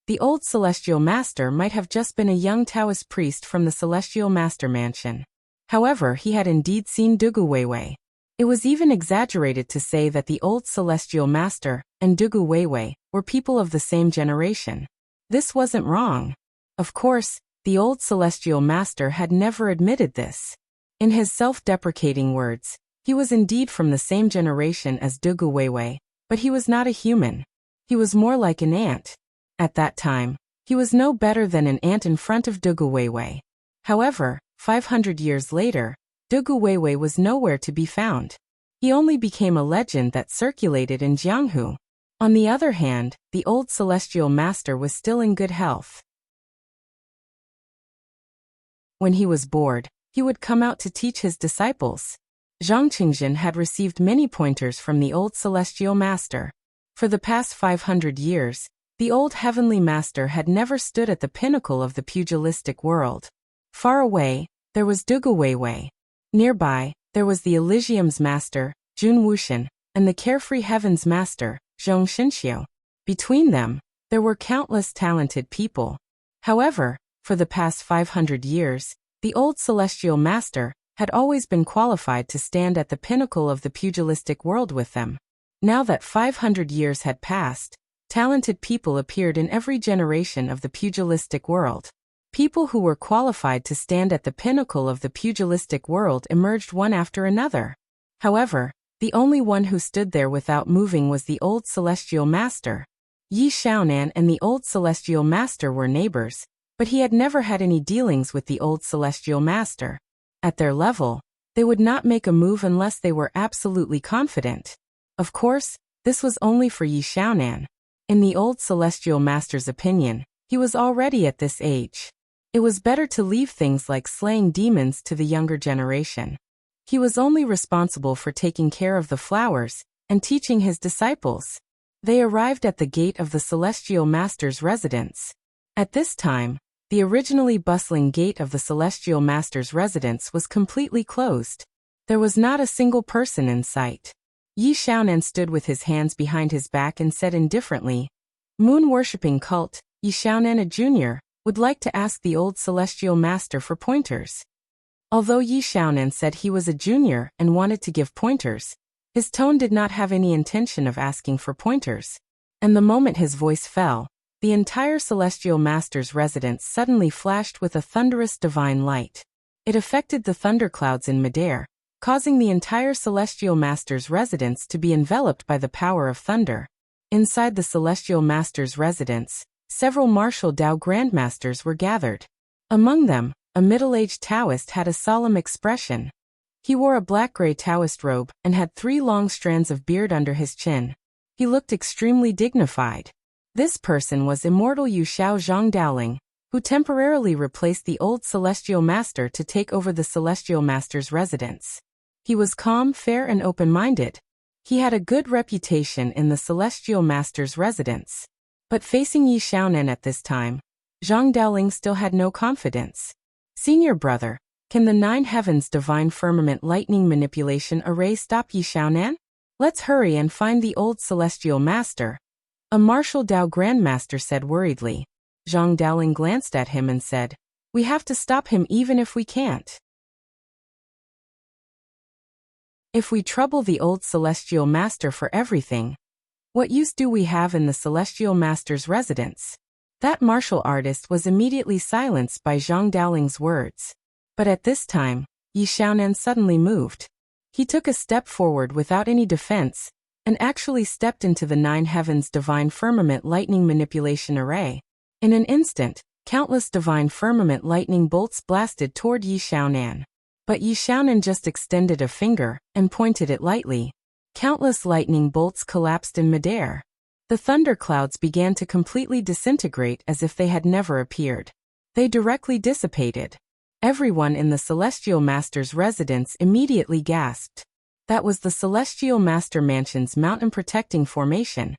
the old Celestial Master might have just been a young Taoist priest from the Celestial Master Mansion. However, he had indeed seen Dugu Weiwei. It was even exaggerated to say that the old Celestial Master and Dugu Weiwei were people of the same generation. This wasn't wrong. Of course, the old Celestial Master had never admitted this. In his self-deprecating words, he was indeed from the same generation as Dugu Weiwei, but he was not a human. He was more like an ant. At that time, he was no better than an ant in front of Dugu Weiwei. However, 500 years later, Dugu Weiwei was nowhere to be found. He only became a legend that circulated in Jianghu. On the other hand, the old Celestial Master was still in good health. When he was bored, he would come out to teach his disciples. Zhang Qingjin had received many pointers from the old Celestial Master. For the past 500 years, the old Heavenly Master had never stood at the pinnacle of the pugilistic world. Far away, there was Dugu Weiwei. Nearby, there was the Elysium's Master, Jun Wuxian, and the Carefree Heaven's Master, Zhong Xinxiu. Between them, there were countless talented people. However, for the past 500 years, the old Celestial Master had always been qualified to stand at the pinnacle of the pugilistic world with them. Now that 500 years had passed, talented people appeared in every generation of the pugilistic world. People who were qualified to stand at the pinnacle of the pugilistic world emerged one after another. However, the only one who stood there without moving was the old Celestial Master. Yi Xiaonan and the old Celestial Master were neighbors, but he had never had any dealings with the old Celestial Master. At their level, they would not make a move unless they were absolutely confident. Of course, this was only for Yi Xiaonan. In the old Celestial Master's opinion, he was already at this age. It was better to leave things like slaying demons to the younger generation. He was only responsible for taking care of the flowers and teaching his disciples. They arrived at the gate of the Celestial Master's residence. At this time, the originally bustling gate of the Celestial Master's residence was completely closed. There was not a single person in sight. Yi Xiaonan stood with his hands behind his back and said indifferently, "Moon-worshipping cult, Yi Xiaonan a junior, would like to ask the old Celestial Master for pointers." Although Yi Xiaonan said he was a junior and wanted to give pointers, his tone did not have any intention of asking for pointers. And the moment his voice fell, the entire Celestial Master's residence suddenly flashed with a thunderous divine light. It affected the thunderclouds in midair, causing the entire Celestial Master's residence to be enveloped by the power of thunder. Inside the Celestial Master's residence, several martial Dao grandmasters were gathered. Among them, a middle-aged Taoist had a solemn expression. He wore a black-gray Taoist robe and had 3 long strands of beard under his chin. He looked extremely dignified. This person was immortal Yu Xiao Zhang Daoling, who temporarily replaced the old Celestial Master to take over the Celestial Master's residence. He was calm, fair, and open-minded. He had a good reputation in the Celestial Master's residence. But facing Yi Xiaonan at this time, Zhang Daoling still had no confidence. "Senior brother, can the 9 heavens divine firmament lightning manipulation array stop Yi Xiaonan? Let's hurry and find the old Celestial Master," a martial Dao grandmaster said worriedly. Zhang Daoling glanced at him and said, "We have to stop him even if we can't. If we trouble the old Celestial Master for everything, What use do we have in the celestial master's residence? That martial artist was immediately silenced by Zhang Daoling's words. But at this time, Yi Xiaonan suddenly moved. He took a step forward without any defense, and actually stepped into the 9 heavens divine firmament lightning manipulation array. In an instant, countless divine firmament lightning bolts blasted toward Yi Xiaonan. But Yi Xiaonan just extended a finger and pointed it lightly. Countless lightning bolts collapsed in midair. The thunderclouds began to completely disintegrate as if they had never appeared. They directly dissipated. Everyone in the Celestial Master's residence immediately gasped. That was the Celestial Master Mansion's mountain protecting formation.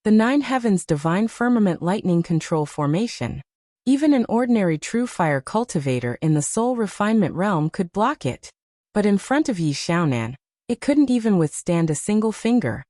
The 9 heavens divine firmament lightning control formation. Even an ordinary true fire cultivator in the soul refinement realm could block it. But in front of Yi Xiaonan, it couldn't even withstand a single finger.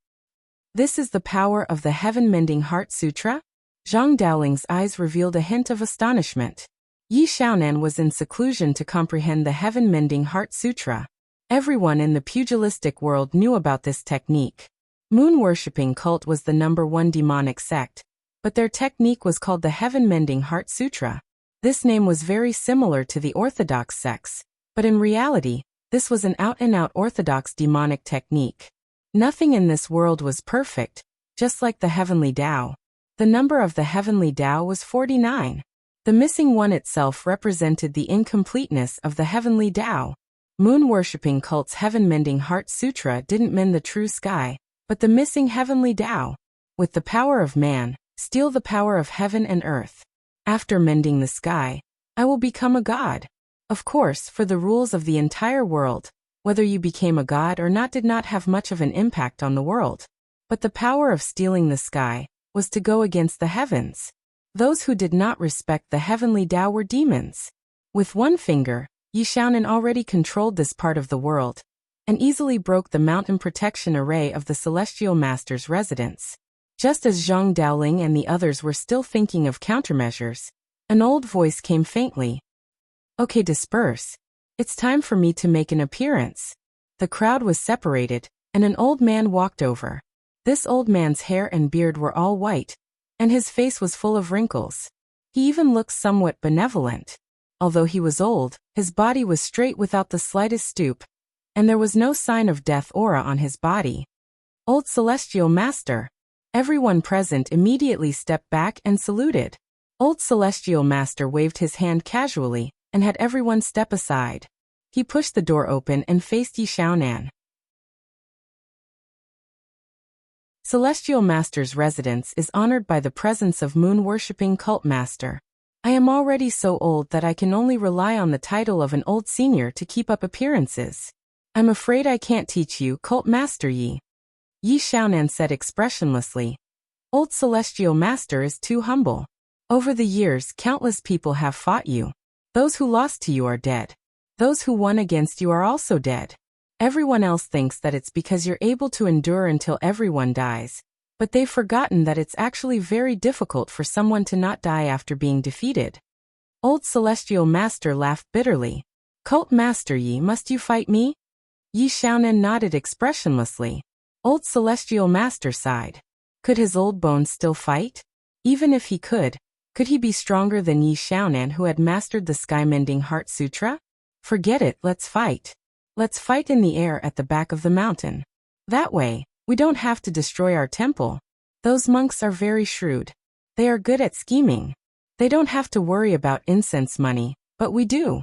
This is the power of the Heaven-Mending Heart Sutra? Zhang Daoling's eyes revealed a hint of astonishment. Yi Xiaonan was in seclusion to comprehend the Heaven-Mending Heart Sutra. Everyone in the pugilistic world knew about this technique. Moon-worshipping cult was the #1 demonic sect, but their technique was called the Heaven-Mending Heart Sutra. This name was very similar to the orthodox sects, but in reality, this was an out-and-out orthodox demonic technique. Nothing in this world was perfect, just like the heavenly Tao. The number of the heavenly Tao was 49. The missing one itself represented the incompleteness of the heavenly Tao. Moon-worshipping cult's Heaven-Mending Heart Sutra didn't mend the true sky, but the missing heavenly Tao. With the power of man, steal the power of heaven and earth. After mending the sky, I will become a god. Of course, for the rules of the entire world, whether you became a god or not did not have much of an impact on the world. But the power of stealing the sky was to go against the heavens. Those who did not respect the heavenly Tao were demons. With one finger, Yi Xiaonan already controlled this part of the world, and easily broke the mountain protection array of the Celestial Master's residence. Just as Zhang Daoling and the others were still thinking of countermeasures, an old voice came faintly. Okay, disperse. It's time for me to make an appearance. The crowd was separated, and an old man walked over. This old man's hair and beard were all white, and his face was full of wrinkles. He even looked somewhat benevolent. Although he was old, his body was straight without the slightest stoop, and there was no sign of death aura on his body. Old Celestial Master. Everyone present immediately stepped back and saluted. Old Celestial Master waved his hand casually, and had everyone step aside. He pushed the door open and faced Yi Xiaonan. Celestial Master's residence is honored by the presence of moon-worshipping cult master. I am already so old that I can only rely on the title of an old senior to keep up appearances. I'm afraid I can't teach you, cult master Yi. Yi Xiaonan said expressionlessly. Old Celestial Master is too humble. Over the years, countless people have fought you. Those who lost to you are dead. Those who won against you are also dead. Everyone else thinks that it's because you're able to endure until everyone dies, but they've forgotten that it's actually very difficult for someone to not die after being defeated. Old Celestial Master laughed bitterly. Cult Master Yi, must you fight me? Yi Xiaonan nodded expressionlessly. Old Celestial Master sighed. Could his old bones still fight? Even if he could he be stronger than Yi Xiaonan who had mastered the Sky-Mending Heart Sutra? Forget it, let's fight. Let's fight in the air at the back of the mountain. That way, we don't have to destroy our temple. Those monks are very shrewd. They are good at scheming. They don't have to worry about incense money, but we do.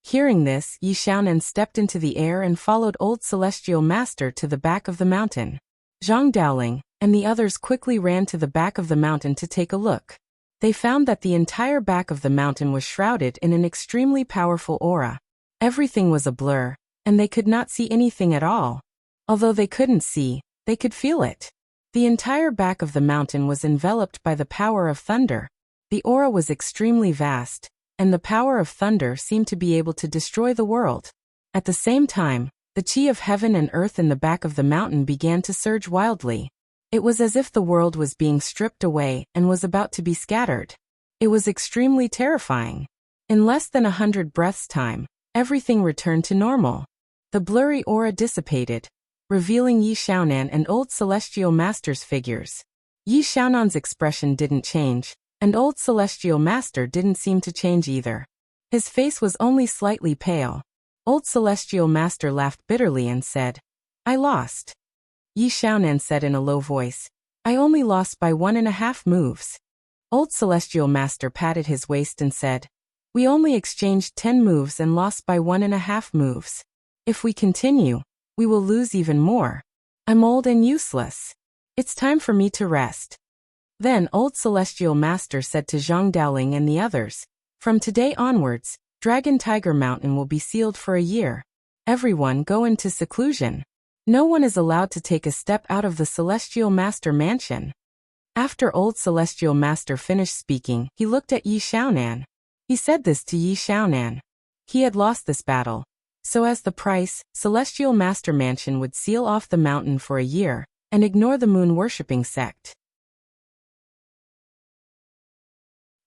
Hearing this, Yi Xiaonan stepped into the air and followed Old Celestial Master to the back of the mountain. Zhang Daoling and the others quickly ran to the back of the mountain to take a look. They found that the entire back of the mountain was shrouded in an extremely powerful aura. Everything was a blur, and they could not see anything at all. Although they couldn't see, they could feel it. The entire back of the mountain was enveloped by the power of thunder. The aura was extremely vast, and the power of thunder seemed to be able to destroy the world. At the same time, the chi of heaven and earth in the back of the mountain began to surge wildly. It was as if the world was being stripped away and was about to be scattered. It was extremely terrifying. In less than 100 breaths' time, everything returned to normal. The blurry aura dissipated, revealing Yi Xiaonan and Old Celestial Master's figures. Yi Xiaonan's expression didn't change, and Old Celestial Master didn't seem to change either. His face was only slightly pale. Old Celestial Master laughed bitterly and said, "I lost." Yi Xiaonan said in a low voice, "I only lost by 1.5 moves." Old Celestial Master patted his waist and said, "We only exchanged 10 moves and lost by 1.5 moves. If we continue, we will lose even more. I'm old and useless. It's time for me to rest." Then Old Celestial Master said to Zhang Daoling and the others, "From today onwards, Dragon Tiger Mountain will be sealed for a year. Everyone go into seclusion. No one is allowed to take a step out of the Celestial Master mansion." After Old Celestial Master finished speaking, he looked at Yi Xiaonan. He said this to Yi Xiaonan. He had lost this battle. So as the price, Celestial Master Mansion would seal off the mountain for a year, and ignore the moon-worshipping sect.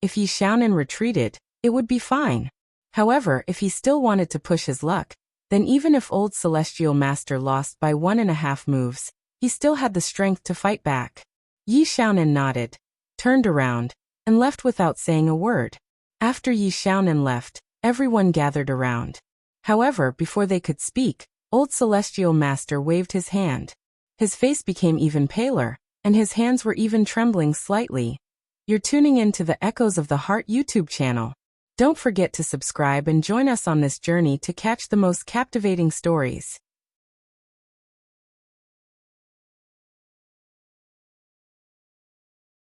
If Yi Xiaonan retreated, it would be fine. However, if he still wanted to push his luck, then even if Old Celestial Master lost by 1.5 moves, he still had the strength to fight back. Yi Xiaonan nodded, turned around, and left without saying a word. After Yi Xiaonan left, everyone gathered around. However, before they could speak, Old Celestial Master waved his hand. His face became even paler, and his hands were even trembling slightly. You're tuning in to the Echoes of the Heart YouTube channel. Don't forget to subscribe and join us on this journey to catch the most captivating stories.